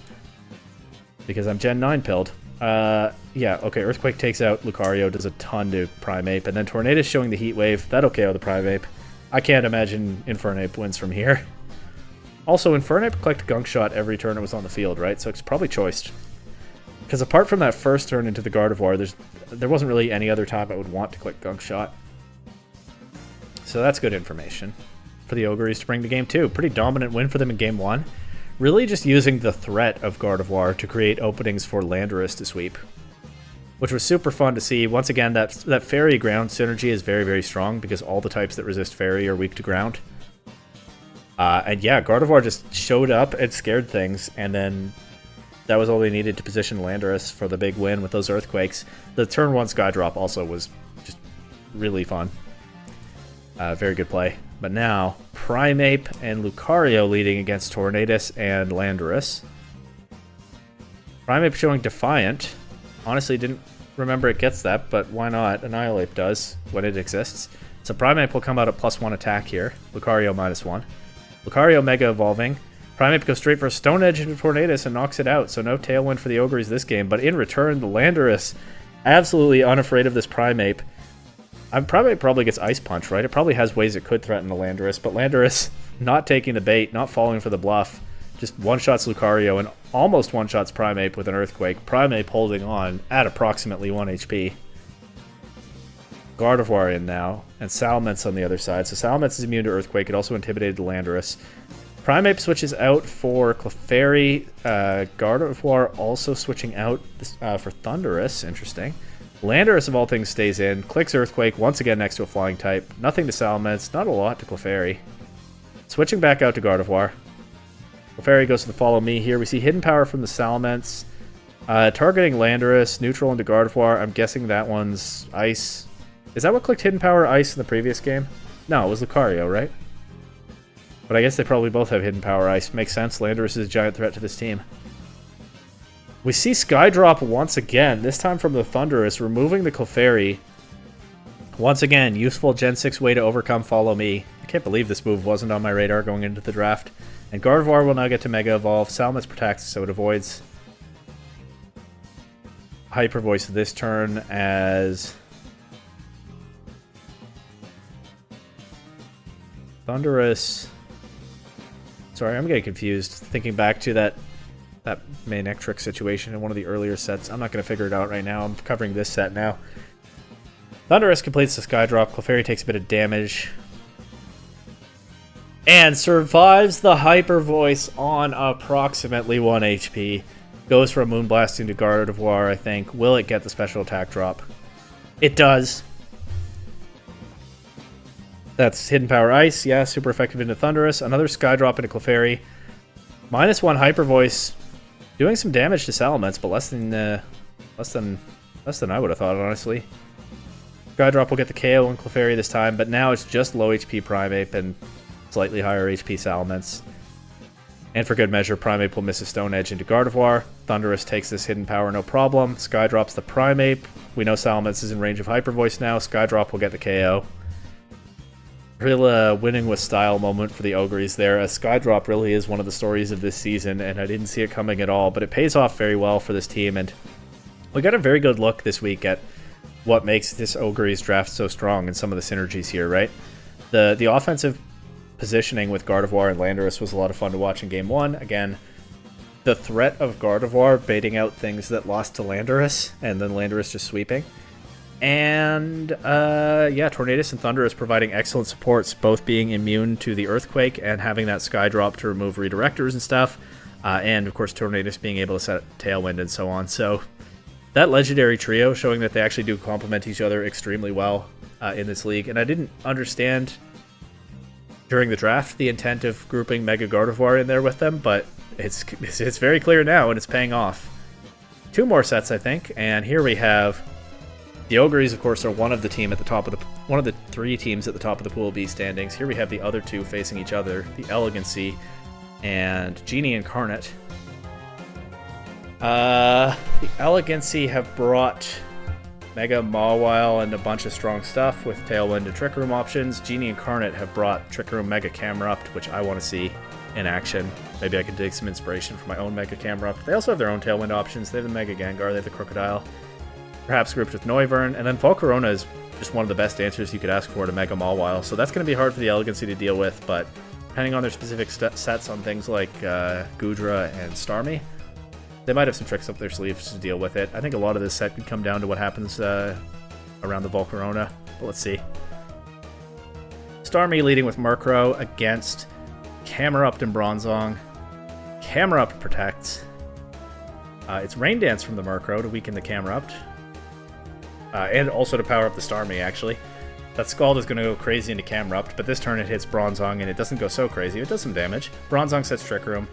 because I'm Gen 9 pilled. Yeah, okay, Earthquake takes out Lucario, does a ton to Primeape, and then Tornadus showing the Heat Wave. That'll KO the Primeape. I can't imagine Infernape wins from here. Also, Infernape clicked Gunk Shot every turn it was on the field, right? So it's probably choiced. Because apart from that first turn into the Gardevoir, there wasn't really any other time I would want to click Gunk Shot. So that's good information for the Oguris to bring to Game 2. Pretty dominant win for them in Game 1. Really just using the threat of Gardevoir to create openings for Landorus to sweep, which was super fun to see. Once again, that Fairy Ground synergy is very, very strong because all the types that resist Fairy are weak to ground. And yeah, Gardevoir just showed up and scared things, and then that was all they needed to position Landorus for the big win with those Earthquakes. The turn 1 Skydrop also was just really fun. Very good play. But now, Primeape and Lucario leading against Tornadus and Landorus. Primeape showing Defiant. Honestly, didn't remember it gets that, but why not? Annihilate does when it exists. So Primeape will come out at +1 attack here. Lucario -1. Lucario Mega Evolving. Primeape goes straight for a Stone Edge into Tornadus and knocks it out, so no Tailwind for the Oguris this game. But in return, the Landorus, absolutely unafraid of this Primeape. Primeape probably gets Ice Punch, right? It probably has ways it could threaten the Landorus, but Landorus not taking the bait, not falling for the bluff, just one-shots Lucario and almost one-shots Primeape with an Earthquake. Primeape holding on at approximately 1 HP. Gardevoir in now, and Salamence on the other side. So Salamence is immune to Earthquake. It also intimidated the Landorus. Primeape switches out for Clefairy. Gardevoir also switching out for Thundurus. Interesting. Landorus, of all things, stays in. Clicks Earthquake once again next to a flying type. Nothing to Salamence. Not a lot to Clefairy. Switching back out to Gardevoir. Clefairy goes to the Follow Me here. We see Hidden Power from the Salamence. Targeting Landorus. Neutral into Gardevoir. I'm guessing that one's Ice. Is that what clicked Hidden Power Ice in the previous game? No, it was Lucario, right? But I guess they probably both have Hidden Power Ice. Makes sense. Landorus is a giant threat to this team. We see Skydrop once again, this time from the Thundurus, removing the Clefairy. Once again, useful Gen 6 way to overcome Follow Me. I can't believe this move wasn't on my radar going into the draft. And Gardevoir will now get to Mega Evolve. Salamence protects, so it avoids Hyper Voice this turn as Thundurus. Sorry, I'm getting confused. Thinking back to that Manectric situation in one of the earlier sets. I'm not going to figure it out right now. I'm covering this set now. Thundurus completes the Skydrop. Clefairy takes a bit of damage. And survives the Hyper Voice on approximately 1 HP. Goes from Moonblasting to Gardevoir, I think. Will it get the special attack drop? It does. That's Hidden Power Ice. Yeah, super effective into Thundurus. Another Skydrop into Clefairy. -1 Hyper Voice, doing some damage to Salamence, but less than I would have thought, honestly. Skydrop will get the KO on Clefairy this time, but now it's just low HP Primeape and slightly higher HP Salamence. And for good measure, Primeape will miss a Stone Edge into Gardevoir. Thundurus takes this hidden power no problem. Skydrops the Primeape. We know Salamence is in range of Hyper Voice now. Skydrop will get the KO. Real winning with style moment for the Oguris there, as Skydrop really is one of the stories of this season, and I didn't see it coming at all, but it pays off very well for this team, and we got a very good look this week at what makes this Oguris draft so strong and some of the synergies here, right? The offensive positioning with Gardevoir and Landorus was a lot of fun to watch in Game 1. Again, the threat of Gardevoir baiting out things that lost to Landorus, and then Landorus just sweeping. And, yeah, Tornadus and Thundurus providing excellent supports, both being immune to the Earthquake and having that Skydrop to remove redirectors and stuff. And, of course, Tornadus being able to set Tailwind and so on. So, that legendary trio showing that they actually do complement each other extremely well in this league. And I didn't understand during the draft the intent of grouping Mega Gardevoir in there with them, but it's very clear now, and it's paying off. 2 more sets, I think, and here we have... The Oguris, of course, are one of the 3 teams at the top of the Pool B standings. Here we have the other 2 facing each other, the Elegancy and Genie Incarnate. The Elegancy have brought Mega Mawile and a bunch of strong stuff with Tailwind and Trick Room options. Genie Incarnate have brought Trick Room Mega Camerupt, which I want to see in action. Maybe I could take some inspiration from my own Mega Camerupt. They also have their own Tailwind options. They have the Mega Gengar, they have the Crocodile. Perhaps grouped with Noivern, and then Volcarona is just one of the best answers you could ask for to Mega Mawile, so that's going to be hard for the Elegancy to deal with, but depending on their specific sets on things like Goodra and Starmie, they might have some tricks up their sleeves to deal with it. I think a lot of this set could come down to what happens around the Volcarona, but let's see. Starmie leading with Murkrow against Camerupt and Bronzong. Camerupt protects. It's Rain Dance from the Murkrow to weaken the Camerupt. And also to power up the Starmie, actually. That Scald is going to go crazy into Camerupt, but this turn it hits Bronzong, and it doesn't go so crazy. It does some damage. Bronzong sets Trick Room.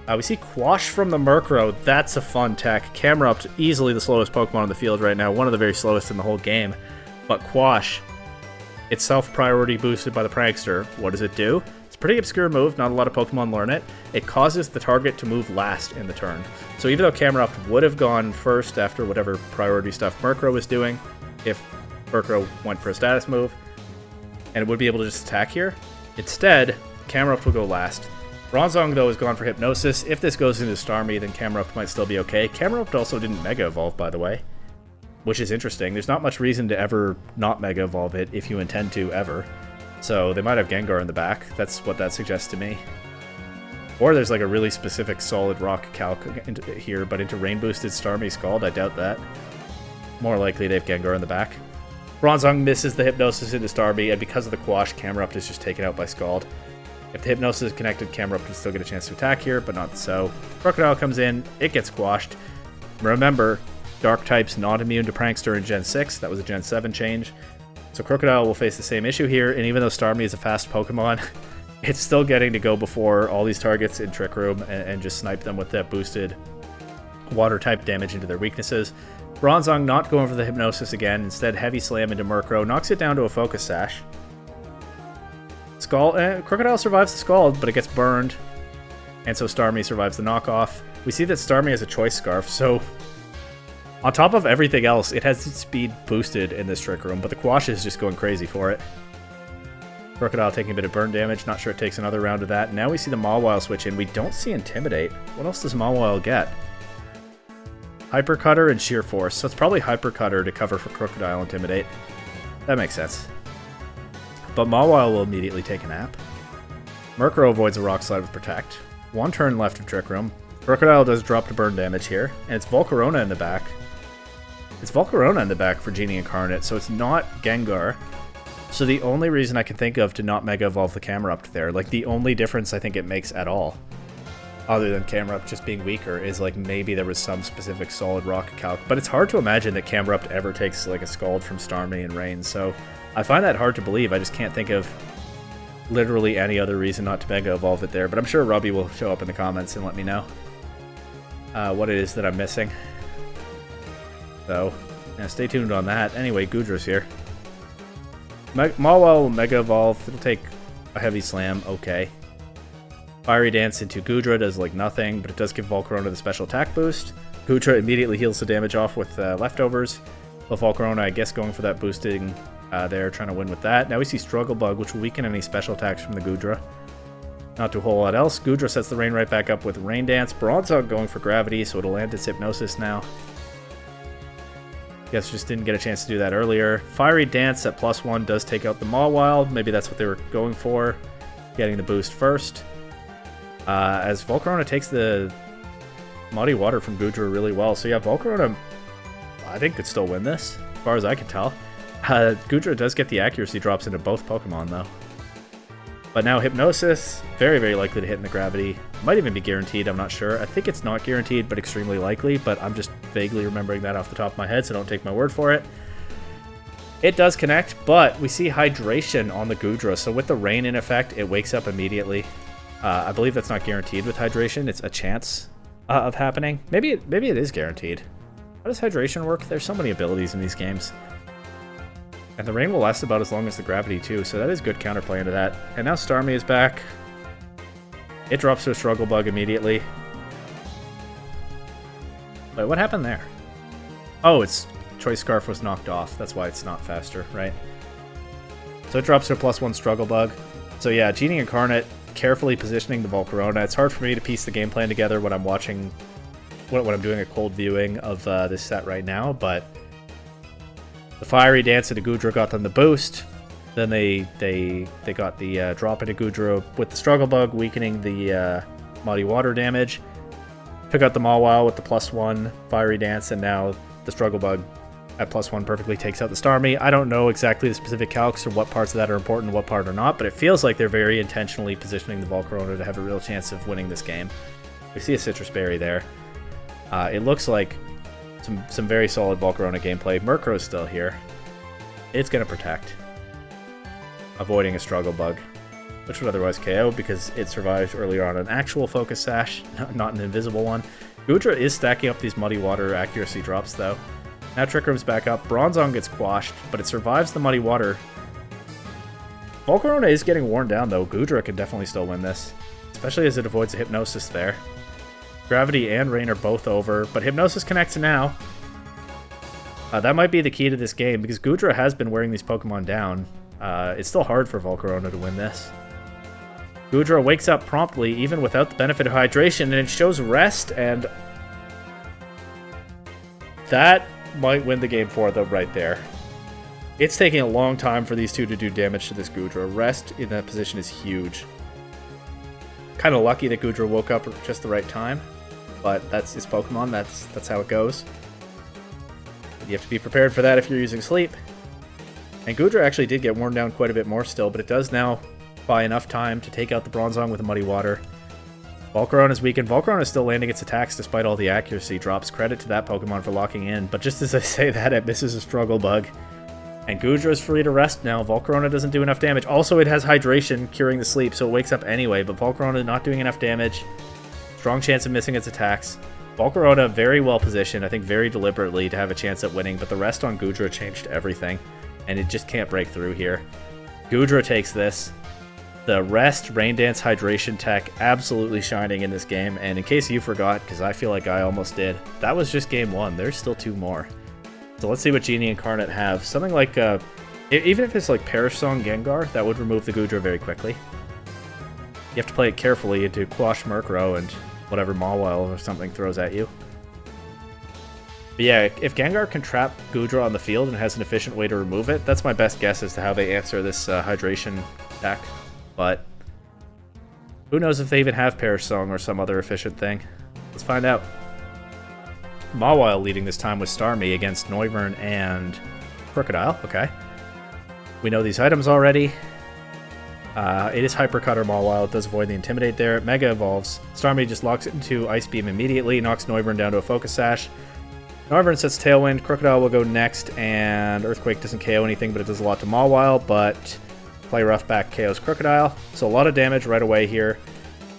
We see Quash from the Murkrow. That's a fun tech. Camerupt, easily the slowest Pokemon on the field right now. One of the very slowest in the whole game. But Quash, itself priority boosted by the Prankster. What does it do? It's a pretty obscure move. Not a lot of Pokemon learn it. It causes the target to move last in the turn. So even though Camerupt would have gone first after whatever priority stuff Murkrow was doing, if Murkrow went for a status move, and it would be able to just attack here, instead, Camerupt will go last. Bronzong, though, is gone for Hypnosis. If this goes into Starmie, then Camerupt might still be okay. Camerupt also didn't Mega Evolve, by the way, which is interesting. There's not much reason to ever not Mega Evolve it if you intend to, ever. So they might have Gengar in the back. That's what that suggests to me. Or there's like a really specific solid rock calc here, but into Rain Boosted Starmie Scald, I doubt that. More likely they have Gengar in the back. Bronzong misses the Hypnosis into Starmie, and because of the Quash, Camerupt is just taken out by Scald. If the Hypnosis is connected, Camerupt would still get a chance to attack here, but not so. Crocodile comes in, it gets quashed. Remember, Dark type's not immune to Prankster in Gen 6, that was a Gen 7 change. So Crocodile will face the same issue here, and even though Starmie is a fast Pokemon, it's still getting to go before all these targets in Trick Room and just snipe them with that boosted Water-type damage into their weaknesses. Bronzong not going for the Hypnosis again, instead Heavy Slam into Murkrow, knocks it down to a Focus Sash. Crocodile survives the Scald, but it gets burned, and so Starmie survives the knockoff. We see that Starmie has a Choice Scarf, so on top of everything else, it has its speed boosted in this Trick Room, but the Quash is just going crazy for it. Crocodile taking a bit of burn damage, not sure it takes another round of that. Now we see the Mawile switch in. We don't see Intimidate. What else does Mawile get? Hyper Cutter and Sheer Force, so it's probably Hyper Cutter to cover for Crocodile Intimidate. That makes sense. But Mawile will immediately take a nap. Murkrow avoids a Rock Slide with Protect. One turn left of Trick Room. Crocodile does drop to burn damage here, and it's Volcarona in the back. It's Volcarona in the back for Genie Incarnate, so it's not Gengar. So the only reason I can think of to not Mega Evolve the Camerupt there, like the only difference I think it makes at all, other than Camerupt just being weaker, is like maybe there was some specific solid rock calc. But it's hard to imagine that Camerupt ever takes like a Scald from Starmie and Rain, so I find that hard to believe. I just can't think of literally any other reason not to Mega Evolve it there, but I'm sure Robbie will show up in the comments and let me know what it is that I'm missing. So, yeah, stay tuned on that. Anyway, Goodra's here. Mawile will Mega Evolve. It'll take a heavy slam. Okay. Fiery Dance into Goodra does like nothing, but it does give Volcarona the special attack boost. Goodra immediately heals the damage off with leftovers. But Volcarona, I guess, going for that boosting there, trying to win with that. Now we see Struggle Bug, which will weaken any special attacks from the Goodra. Not to a whole lot else. Goodra sets the Rain right back up with Rain Dance. Bronzong going for Gravity, so it'll land its Hypnosis now. Guess just didn't get a chance to do that earlier. Fiery Dance at +1 does take out the Mawile. Maybe that's what they were going for, getting the boost first. As Volcarona takes the Muddy Water from Goodra really well. So yeah, Volcarona, I think, could still win this, as far as I can tell. Goodra does get the accuracy drops into both Pokemon, though. But now Hypnosis, very, very likely to hit in the Gravity. Might even be guaranteed, I'm not sure. I think it's not guaranteed, but extremely likely. But I'm just vaguely remembering that off the top of my head, so don't take my word for it. It does connect, but we see Hydration on the Goodra. So with the Rain in effect, it wakes up immediately. I believe that's not guaranteed with Hydration. It's a chance of happening. Maybe it is guaranteed. How does Hydration work? There's so many abilities in these games. And the Rain will last about as long as the Gravity, too, so that is good counterplay into that. And now Starmie is back. It drops to a Struggle Bug immediately. Wait, what happened there? Oh, its Choice Scarf was knocked off. That's why it's not faster, right? So it drops to a +1 Struggle Bug. So yeah, Genie Incarnate carefully positioning the Volcarona. It's hard for me to piece the game plan together when I'm watching, when I'm doing a cold viewing of this set right now, but the Fiery Dance into Goodra got them the boost. Then they got the drop into Goodra with the Struggle Bug, weakening the Muddy Water damage. Took out the Mawile with the +1 Fiery Dance, and now the Struggle Bug at +1 perfectly takes out the Starmie. I don't know exactly the specific calcs or what parts of that are important and what part are not, but it feels like they're very intentionally positioning the Volcarona to have a real chance of winning this game. We see a Citrus Berry there. It looks like some very solid Volcarona gameplay. Murkrow's still here. It's going to protect, avoiding a Struggle Bug, which would otherwise KO because it survived earlier on an actual Focus Sash, not an invisible one. Goodra is stacking up these Muddy Water accuracy drops, though. Now Trick Room's back up. Bronzong gets quashed, but it survives the Muddy Water. Volcarona is getting worn down, though. Goodra can definitely still win this, especially as it avoids a Hypnosis there. Gravity and Rain are both over, but Hypnosis connects now. That might be the key to this game, because Goodra has been wearing these Pokemon down. It's still hard for Volcarona to win this. Goodra wakes up promptly, even without the benefit of hydration, and it shows Rest, and that might win the game for them right there. It's taking a long time for these two to do damage to this Goodra. Rest in that position is huge. Kind of lucky that Goodra woke up at just the right time, but that's his Pokemon. That's how it goes. You have to be prepared for that if you're using Sleep. And Goodra actually did get worn down quite a bit more still, but it does now buy enough time to take out the Bronzong with the Muddy Water. Volcarona is weakened. Volcarona is still landing its attacks despite all the accuracy drops. Credit to that Pokemon for locking in, but just as I say that, it misses a Struggle Bug. And Goodra is free to rest now. Volcarona doesn't do enough damage. Also, it has Hydration, curing the sleep, so it wakes up anyway, but Volcarona is not doing enough damage. Strong chance of missing its attacks. Volcarona very well positioned, I think very deliberately, to have a chance at winning, but the rest on Goodra changed everything, and it just can't break through here. Goodra takes this. The Rest, Rain Dance, Hydration tech absolutely shining in this game, and in case you forgot, because I feel like I almost did, that was just game one. There's still two more. So let's see what Genie Incarnate have. Something like, even if it's like Perish Song Gengar, that would remove the Goodra very quickly. You have to play it carefully to quash Murkrow and whatever Mawile or something throws at you. But yeah, if Gengar can trap Goodra on the field and has an efficient way to remove it, that's my best guess as to how they answer this Hydration deck. But who knows if they even have Perish Song or some other efficient thing. Let's find out. Mawile leading this time with Starmie against Noivern and Crocodile. Okay. We know these items already. It is Hyper Cutter Mawile. It does avoid the Intimidate there. Mega evolves. Starmie just locks it into Ice Beam immediately. Knocks Noivern down to a Focus Sash. Noivern sets Tailwind. Crocodile will go next. And Earthquake doesn't KO anything, but it does a lot to Mawile. But Play Rough back KOs Crocodile. So a lot of damage right away here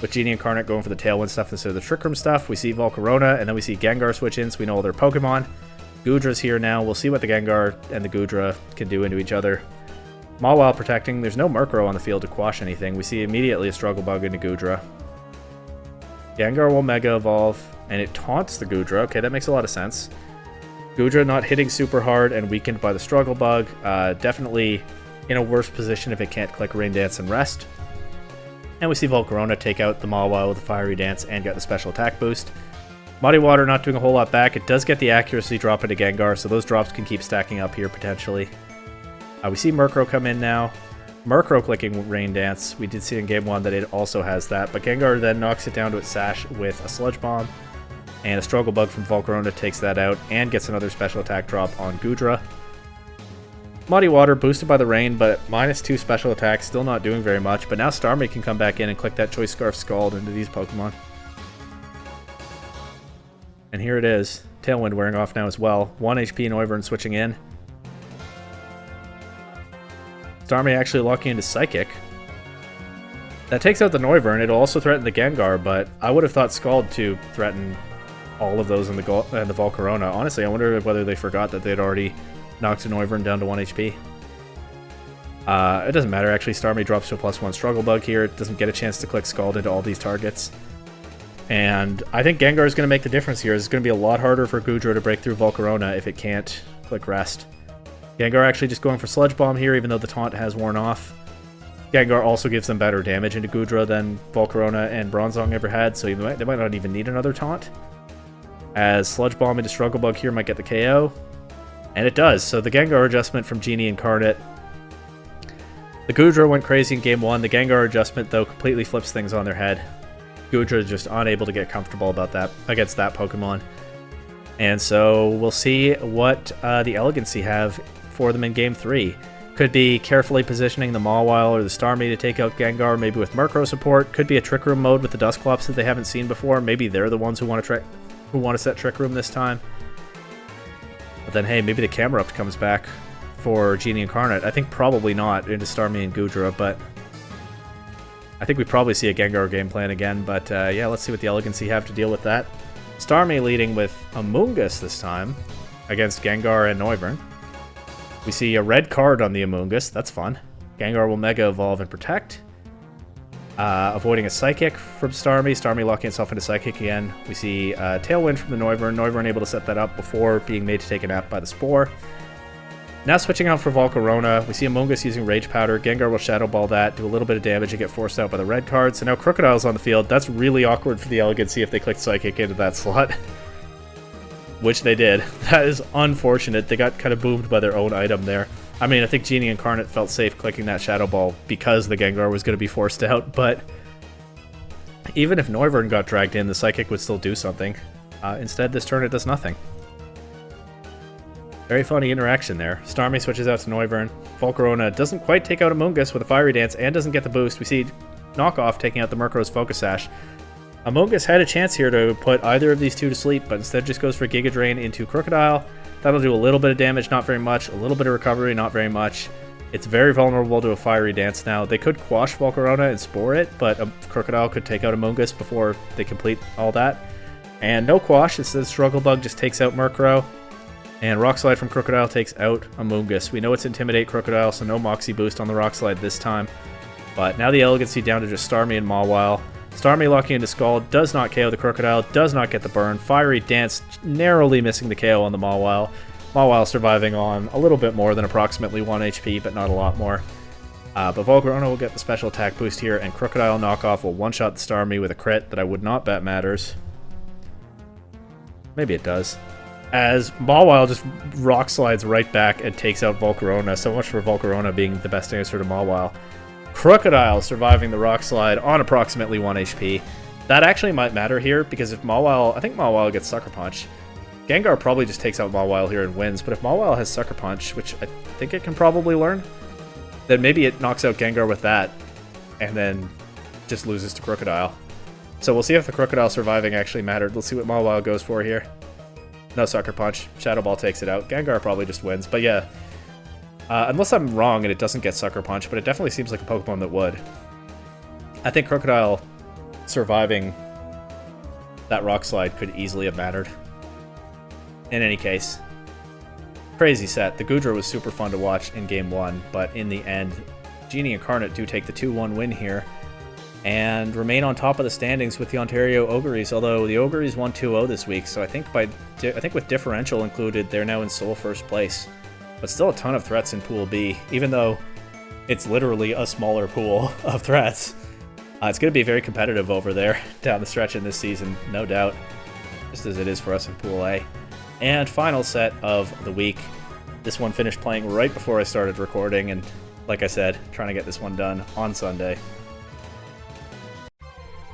with Genie Incarnate going for the Tailwind stuff instead of the Trick Room stuff. We see Volcarona, and then we see Gengar switch in, so we know all their Pokemon. Goodra's here now. We'll see what the Gengar and the Goodra can do into each other. Mawile protecting. There's no Murkrow on the field to quash anything. We see immediately a Struggle Bug into Goodra. Gengar will Mega Evolve, and it taunts the Goodra. Okay, that makes a lot of sense. Goodra not hitting super hard and weakened by the Struggle Bug. Definitely in a worse position if it can't click Rain Dance and Rest. And we see Volcarona take out the Mawile with the Fiery Dance and get the special attack boost. Muddy Water not doing a whole lot back. It does get the accuracy drop into Gengar, so those drops can keep stacking up here potentially. We see Murkrow come in now. Murkrow clicking Rain Dance. We did see in Game 1 that it also has that, but Gengar then knocks it down to its Sash with a Sludge Bomb. And a Struggle Bug from Volcarona takes that out and gets another special attack drop on Goodra. Muddy Water boosted by the rain, but -2 special attack, still not doing very much. But now Starmie can come back in and click that Choice Scarf Scald into these Pokemon. And here it is. Tailwind wearing off now as well. 1 HP Noivern switching in. Starmie actually locking into Psychic. That takes out the Noivern. It'll also threaten the Gengar, but I would have thought Scald to threaten all of those in the Volcarona. Honestly, I wonder whether they forgot that they'd already knocked a Noivern down to 1 HP. It doesn't matter, actually. Starmie drops to a +1 Struggle Bug here. It doesn't get a chance to click Scald into all these targets. And I think Gengar is going to make the difference here. It's going to be a lot harder for Goodra to break through Volcarona if it can't click Rest. Gengar actually just going for Sludge Bomb here, even though the taunt has worn off. Gengar also gives them better damage into Goodra than Volcarona and Bronzong ever had, so they might not even need another taunt. As Sludge Bomb into Struggle Bug here might get the KO. And it does, so the Gengar adjustment from Genie Incarnate. The Goodra went crazy in Game 1. The Gengar adjustment, though, completely flips things on their head. Goodra is just unable to get comfortable about that against that Pokemon. And so we'll see what the Elegancy have for them in Game 3. Could be carefully positioning the Mawile or the Starmie to take out Gengar, maybe with Murkrow support. Could be a Trick Room mode with the Dusclops that they haven't seen before. Maybe they're the ones who want to set Trick Room this time. But then, hey, maybe the Camerupt comes back for Genie Incarnate. I think probably not into Starmie and Goodra, but I think we probably see a Gengar game plan again. But yeah, let's see what the Elegancy have to deal with that. Starmie leading with Amoonguss this time against Gengar and Noivern. We see a red card on the Amoonguss. That's fun. Gengar will Mega Evolve and Protect. Avoiding a Psychic from Starmie. Starmie locking itself into Psychic again. We see Tailwind from the Noivern. Noivern able to set that up before being made to take a nap by the Spore. Now switching out for Volcarona. We see Amoonguss using Rage Powder. Gengar will Shadow Ball that, do a little bit of damage and get forced out by the red card. So now Crocodile's on the field. That's really awkward for the Elegancy if they click Psychic into that slot. Which they did. That is unfortunate. They got kind of boomed by their own item there. I mean, I think Genie Incarnate felt safe clicking that Shadow Ball because the Gengar was going to be forced out, but even if Noivern got dragged in, the Psychic would still do something. Instead, this turn it does nothing. Very funny interaction there. Starmie switches out to Noivern. Volcarona doesn't quite take out Amoonguss with a Fiery Dance and doesn't get the boost. We see Knockoff taking out the Murkrow's Focus Sash. Amoonguss had a chance here to put either of these two to sleep, but instead just goes for Giga Drain into Crocodile. That'll do a little bit of damage, not very much. A little bit of recovery, not very much. It's very vulnerable to a Fiery Dance now. They could quash Volcarona and Spore it, but a Crocodile could take out Amoonguss before they complete all that. And no quash, instead Struggle Bug just takes out Murkrow. And Rock Slide from Crocodile takes out Amoonguss. We know it's Intimidate Crocodile, so no Moxie boost on the Rock Slide this time. But now the Elegancy down to just Starmie and Mawile. Starmie locking into Scald, does not KO the Crocodile, does not get the burn. Fiery Dance narrowly missing the KO on the Mawile. Mawile surviving on a little bit more than approximately 1 HP, but not a lot more. But Volcarona will get the special attack boost here, and Crocodile Knockoff will one-shot the Starmie with a crit that I would not bet matters. Maybe it does. As Mawile just Rock Slides right back and takes out Volcarona. So much for Volcarona being the best answer to Mawile. Crocodile surviving the Rock Slide on approximately 1 HP. That actually might matter here, because if Mawile... I think Mawile gets Sucker Punch. Gengar probably just takes out Mawile here and wins, but if Mawile has Sucker Punch, which I think it can probably learn, then maybe it knocks out Gengar with that, and then just loses to Crocodile. So we'll see if the Crocodile surviving actually mattered. Let's see what Mawile goes for here. No Sucker Punch. Shadow Ball takes it out. Gengar probably just wins, but yeah. Unless I'm wrong and it doesn't get Sucker Punch, but it definitely seems like a Pokemon that would. I think Crocodile surviving that Rock Slide could easily have mattered. In any case, crazy set. The Goodra was super fun to watch in Game 1, but in the end, Genie Incarnate do take the 2-1 win here and remain on top of the standings with the Ontario Oguris, although the Oguris won 2-0 this week, so I think with differential included, they're now in sole first place. But still a ton of threats in Pool B, even though it's literally a smaller pool of threats. It's going to be very competitive over there down the stretch in this season, no doubt, just as it is for us in Pool A. And final set of the week. This one finished playing right before I started recording, and like I said, trying to get this one done on Sunday.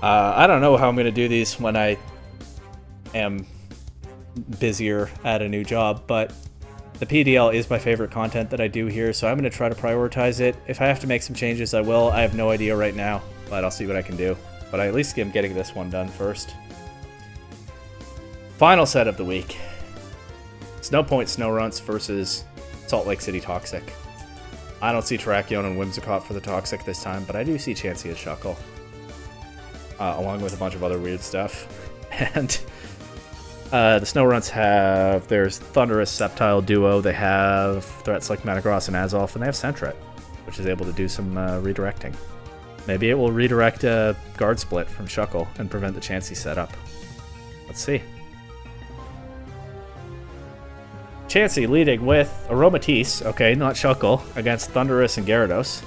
I don't know how I'm going to do these when I am busier at a new job, but the PDL is my favorite content that I do here, so I'm going to try to prioritize it. If I have to make some changes, I will. I have no idea right now, but I'll see what I can do. But I at least am getting this one done first. Final set of the week. Snowpoint Snorunts versus Salt Lake City Toxic. I don't see Terrakion and Whimsicott for the Toxic this time, but I do see Chansey as Shuckle. Along with a bunch of other weird stuff. And the Snorunts have, there's Thundurus Sceptile Duo, they have threats like Metagross and Azelf, and they have Sentret, which is able to do some redirecting. Maybe it will redirect a Guard Split from Shuckle and prevent the Chansey setup. Let's see. Chansey leading with Aromatisse, okay, not Shuckle, against Thundurus and Gyarados.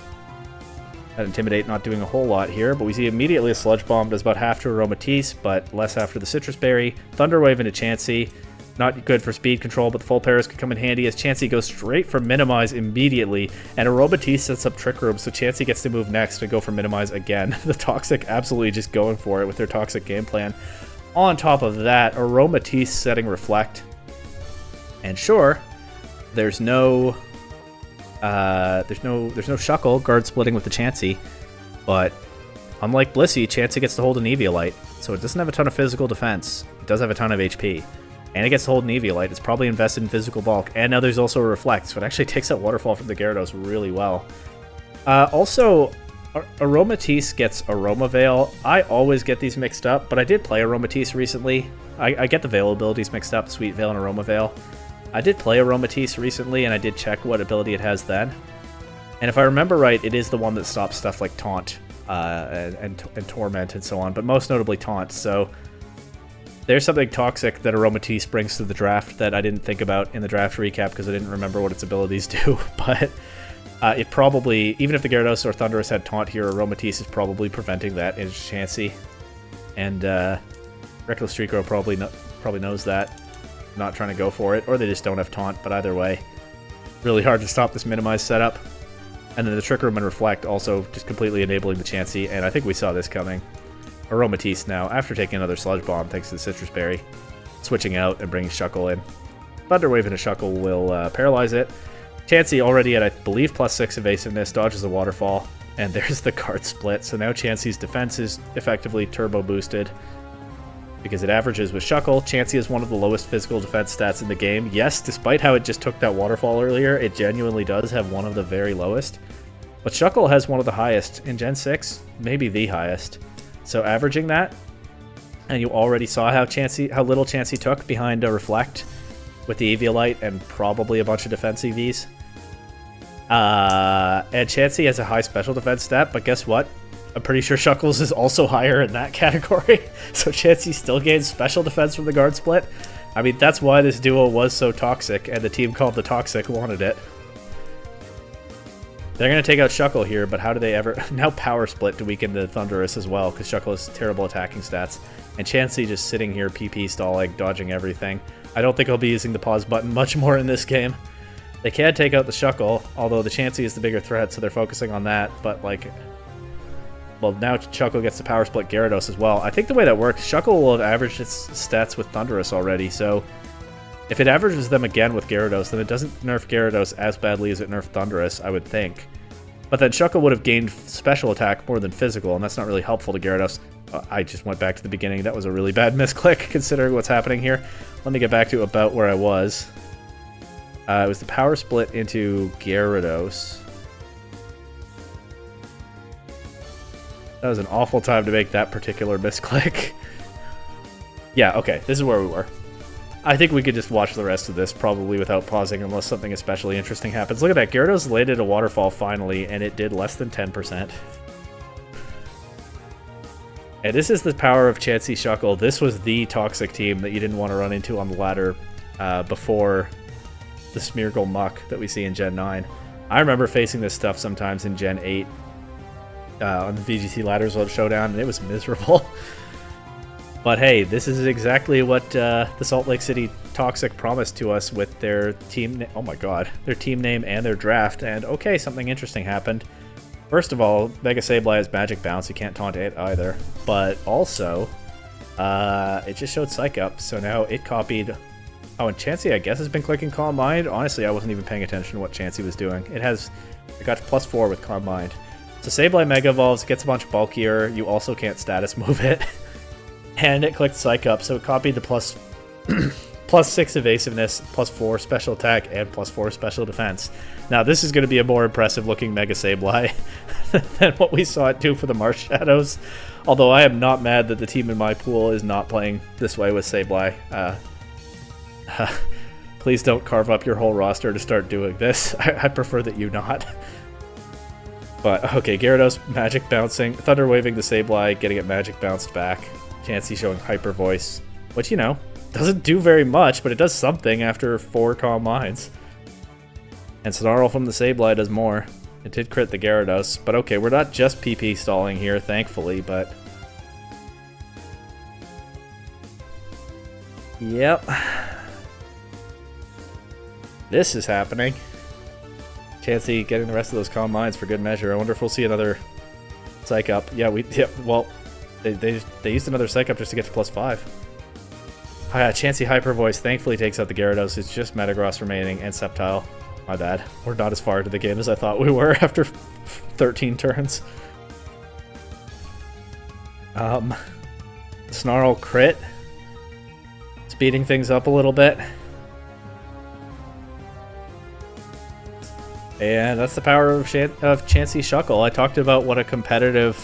That Intimidate not doing a whole lot here, but we see immediately a Sludge Bomb does about half to Aromatisse, but less after the Citrus Berry. Thunder Wave into Chansey, not good for speed control, but the full pairs could come in handy as Chansey goes straight for Minimize immediately, and Aromatisse sets up Trick Room, so Chansey gets to move next and go for Minimize again. The Toxic absolutely just going for it with their Toxic game plan. On top of that, Aromatisse setting Reflect. And sure, there's no Shuckle guard splitting with the Chansey, but unlike Blissey, Chansey gets to hold an Eviolite, so it doesn't have a ton of physical defense. It does have a ton of HP, and it gets to hold an Eviolite. It's probably invested in physical bulk, and now there's also a Reflect, so it actually takes that Waterfall from the Gyarados really well. Also, Aromatisse gets Aroma Veil. I always get these mixed up, but I did play Aromatisse recently. I get the Veil abilities mixed up, Sweet Veil and Aroma Veil. I did play Aromatisse recently, and I did check what ability it has then. And if I remember right, it is the one that stops stuff like Taunt and Torment and so on, but most notably Taunt. So there's something Toxic that Aromatisse brings to the draft that I didn't think about in the draft recap because I didn't remember what its abilities do. But it probably, even if the Gyarados or Thundurus had Taunt here, Aromatisse is probably preventing that in Chansey. And Reckless Streaker probably knows that. Not trying to go for it, or they just don't have Taunt, but either way, really hard to stop this Minimize setup. And then the Trick Room and Reflect also just completely enabling the Chansey, and I think we saw this coming. Aromatisse now, after taking another Sludge Bomb thanks to the Citrus Berry, switching out and bringing Shuckle in. Thunder Wave into Shuckle will paralyze it. Chansey already at, I believe, +6 evasiveness, dodges the Waterfall, and there's the Guard Split, so now Chansey's defense is effectively turbo boosted. Because it averages with Shuckle. Chansey is one of the lowest physical defense stats in the game. Yes, despite how it just took that Waterfall earlier, it genuinely does have one of the very lowest. But Shuckle has one of the highest. In Gen 6, maybe the highest. So averaging that, and you already saw how little Chansey took behind a Reflect with the Eviolite and probably a bunch of defense EVs. And Chansey has a high special defense stat, but guess what? I'm pretty sure Shuckles is also higher in that category, so Chansey still gains special defense from the Guard Split. I mean, that's why this duo was so toxic, and the team called the Toxic wanted it. They're going to take out Shuckle here, but how do they ever... Now Power Split to weaken the Thundurus as well, because Shuckle has terrible attacking stats. And Chansey just sitting here PP stalling, dodging everything. I don't think I'll be using the pause button much more in this game. They can take out the Shuckle, although the Chansey is the bigger threat, so they're focusing on that, but like... Well, now Shuckle gets the Power Split Gyarados as well. I think the way that works, Shuckle will have averaged its stats with Thundurus already, so if it averages them again with Gyarados, then it doesn't nerf Gyarados as badly as it nerfed Thundurus, I would think. But then Shuckle would have gained special attack more than physical, and that's not really helpful to Gyarados. I just went back to the beginning. That was a really bad misclick, considering what's happening here. Let me get back to about where I was. It was the power split into Gyarados. That was an awful time to make that particular misclick. Yeah, okay, this is where we were. I think we could just watch the rest of this probably without pausing unless something especially interesting happens. Look at that, Gyarados landed a waterfall finally, and it did less than 10%. And this is the power of Chansey Shuckle. This was the toxic team that you didn't want to run into on the ladder before the Smeargle Muck that we see in Gen 9. I remember facing this stuff sometimes in Gen 8 on the VGC Ladders Showdown, and it was miserable. But hey, this is exactly what the Salt Lake City Toxic promised to us with their team. Oh my god, their team name and their draft. And okay, something interesting happened. First of all, Mega Sableye has Magic Bounce. You can't taunt it either. But also, it just showed Psych Up, so now it copied. Oh, and Chansey, I guess, has been clicking Calm Mind. Honestly, I wasn't even paying attention to what Chansey was doing. It got to +4 with Calm Mind. So Sableye Mega Evolves, gets a bunch bulkier. You also can't status move it. And it clicked Psych Up, so it copied the +6 evasiveness, +4 special attack, and +4 special defense. Now this is going to be a more impressive looking Mega Sableye than what we saw it do for the Marshadows. Although I am not mad that the team in my pool is not playing this way with Sableye. Please don't carve up your whole roster to start doing this. I prefer that you not. But okay, Gyarados Magic Bouncing, Thunder Waving the Sableye, getting it Magic Bounced back. Chansey showing Hyper Voice, which, you know, doesn't do very much, but it does something after 4 Calm Minds. And Snarl from the Sableye does more. It did crit the Gyarados, but okay, we're not just PP stalling here, thankfully, but... Yep. This is happening. Chansey getting the rest of those Calm Minds for good measure. I wonder if we'll see another Psych Up. Yeah, well, they used another Psych Up just to get to +5. Oh yeah, Chansey Hyper Voice thankfully takes out the Gyarados. It's just Metagross remaining and Sceptile. My bad. We're not as far into the game as I thought we were after 13 turns. Snarl crit. Speeding things up a little bit. And that's the power of Chansey Shuckle. I talked about what a competitive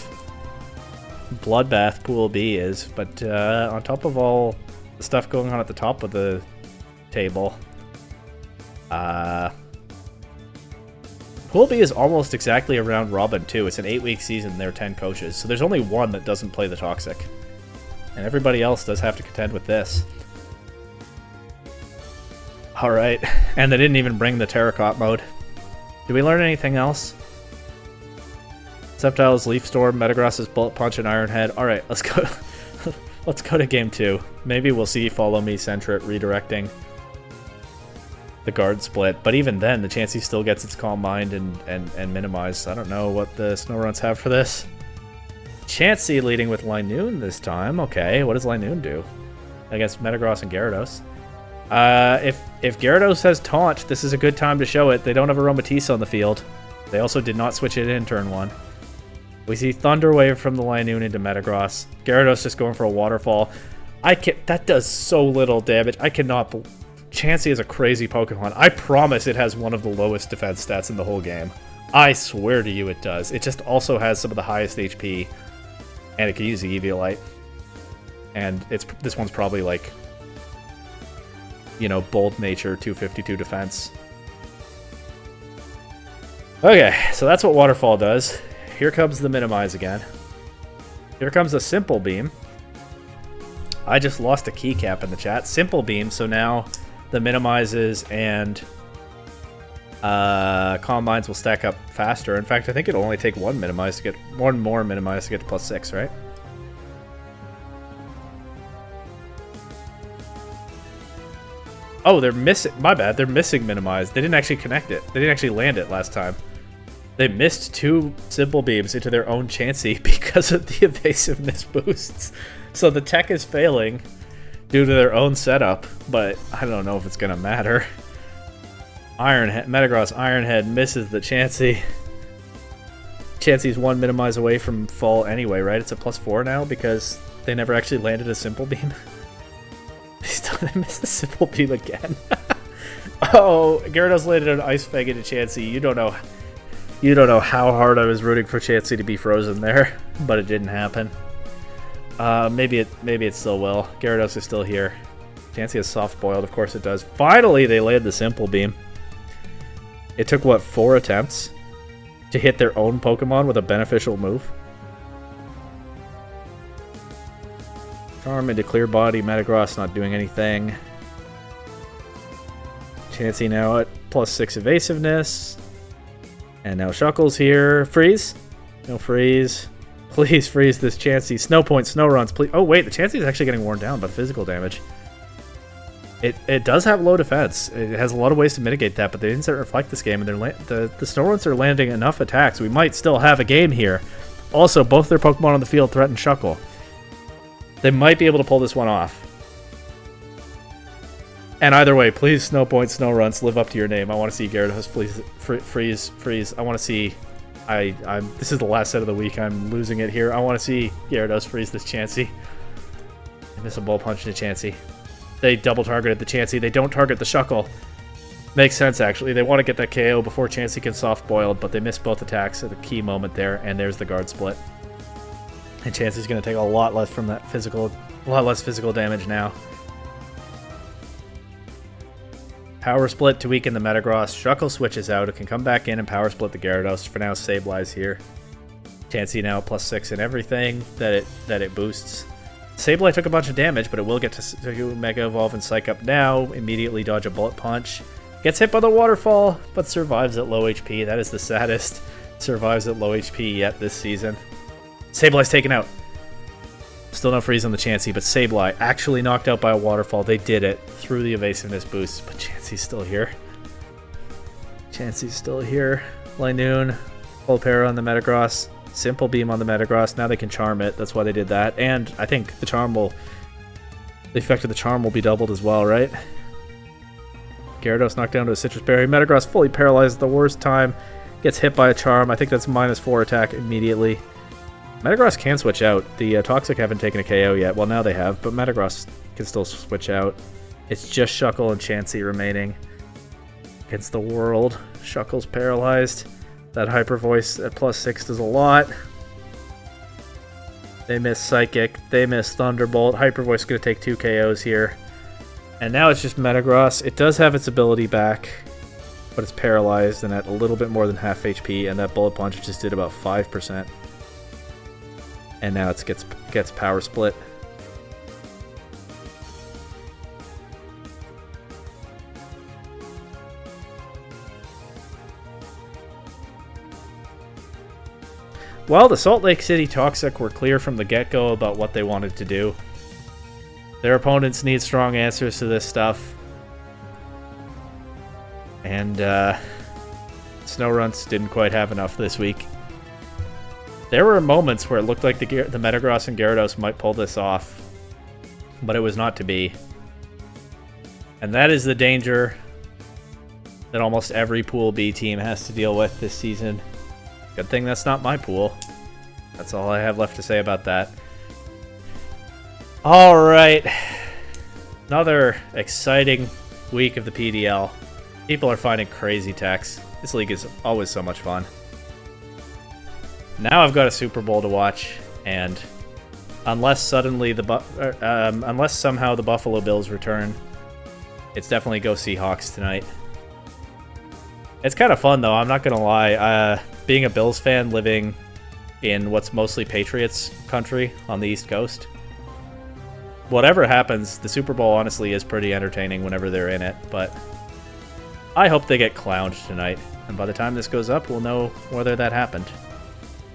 bloodbath Pool B is, but on top of all the stuff going on at the top of the table, Pool B is almost exactly around Robin 2. It's an 8-week season, there are 10 coaches, so there's only one that doesn't play the Toxic. And everybody else does have to contend with this. Alright, and they didn't even bring the Terracotta mode. Did we learn anything else? Sceptile's Leaf Storm, Metagross's Bullet Punch, and Iron Head. Alright, let's go. Let's go to game 2. Maybe we'll see Follow Me Sentret redirecting the guard split. But even then, the Chansey still gets its Calm Mind and Minimize. I don't know what the Snorunts have for this. Chansey leading with Linoon this time. Okay, what does Linoon do? Against Metagross and Gyarados. If Gyarados has Taunt, this is a good time to show it. They don't have Aromatisse on the field. They also did not switch it in turn 1. We see Thunder Wave from the Linoon into Metagross. Gyarados just going for a Waterfall. That does so little damage. I cannot... Chansey is a crazy Pokemon. I promise it has one of the lowest defense stats in the whole game. I swear to you it does. It just also has some of the highest HP. And it can use the Eviolite. And this one's probably like... You know, Bold Nature, 252 defense. Okay, so that's what Waterfall does. Here comes the Minimize again. Here comes a Simple Beam. I just lost a keycap in the chat. Simple Beam, so now the Minimizes and Calm Minds will stack up faster. In fact, I think it'll only take one more Minimize to get to +6, right? Oh, they're missing... My bad, they're missing Minimize. They didn't actually connect it. They didn't actually land it last time. They missed 2 Simple Beams into their own Chansey because of the evasiveness boosts. So the tech is failing due to their own setup, but I don't know if it's going to matter. Metagross Iron Head misses the Chansey. Chansey's 1 Minimize away from fall anyway, right? It's a +4 now because they never actually landed a Simple Beam. They still missed the Simple Beam again. Oh, Gyarados landed an Ice Fang into Chansey. You don't know how hard I was rooting for Chansey to be frozen there, but it didn't happen. Maybe it still will. Gyarados is still here. Chansey is soft boiled, of course it does. Finally, they laid the Simple Beam. It took what, 4 attempts to hit their own Pokemon with a beneficial move? Charm into Clear Body. Metagross not doing anything. Chansey now at +6 evasiveness. And now Shuckle's here. Freeze? No freeze. Please freeze this Chansey. Snow Point, Snorunts, please. Oh wait, the Chansey is actually getting worn down by physical damage. It does have low defense. It has a lot of ways to mitigate that, but they didn't reflect this game, and the Snorunts are landing enough attacks. We might still have a game here. Also, both their Pokemon on the field threaten Shuckle. They might be able to pull this one off. And either way, please, Snow Point, Snorunts, live up to your name. I want to see Gyarados, please, freeze. I want to see... this is the last set of the week. I'm losing it here. I want to see Gyarados freeze this Chansey. They miss a Bull Punch into Chansey. They double targeted the Chansey. They don't target the Shuckle. Makes sense, actually. They want to get that KO before Chansey can soft-boiled, but they missed both attacks at a key moment there, and there's the guard split. And Chansey's going to take a lot less from that physical damage now. Power Split to weaken the Metagross. Shuckle switches out. It can come back in and Power Split the Gyarados. For now, Sableye's here. Chansey now at +6 in everything that it boosts. Sableye took a bunch of damage, but it will get to Mega Evolve and Psych Up now. Immediately dodge a Bullet Punch. Gets hit by the Waterfall, but survives at low HP. That is the saddest survives at low HP yet this season. Sableye's taken out. Still no freeze on the Chansey, but Sableye actually knocked out by a Waterfall. They did it through the evasiveness boost, but Chansey's still here. Chansey's still here. Linoon, Full Para on the Metagross. Simple Beam on the Metagross. Now they can Charm it. That's why they did that. And I think the effect of the Charm will be doubled as well, right? Gyarados knocked down to a Citrus Berry. Metagross fully paralyzed at the worst time. Gets hit by a Charm. I think that's -4 attack immediately. Metagross can switch out. The Toxic haven't taken a KO yet. Well, now they have, but Metagross can still switch out. It's just Shuckle and Chansey remaining against the world. Shuckle's paralyzed. That Hyper Voice at +6 does a lot. They miss Psychic. They miss Thunderbolt. Hyper Voice is going to take 2 KOs here. And now it's just Metagross. It does have its ability back, but it's paralyzed and at a little bit more than half HP, and that Bullet Punch just did about 5%. And now it gets Power Split. Well, the Salt Lake City Toxic were clear from the get-go about what they wanted to do. Their opponents need strong answers to this stuff. And Snorunts didn't quite have enough this week. There were moments where it looked like the Metagross and Gyarados might pull this off, but it was not to be. And that is the danger that almost every Pool B team has to deal with this season. Good thing that's not my pool. That's all I have left to say about that. Alright. Another exciting week of the PDL. People are finding crazy techs. This league is always so much fun. Now I've got a Super Bowl to watch, and unless somehow the Buffalo Bills return, it's definitely go Seahawks tonight. It's kind of fun though, I'm not gonna lie. Being a Bills fan living in what's mostly Patriots country on the East Coast, whatever happens, the Super Bowl honestly is pretty entertaining whenever they're in it, but I hope they get clowned tonight, and by the time this goes up, we'll know whether that happened.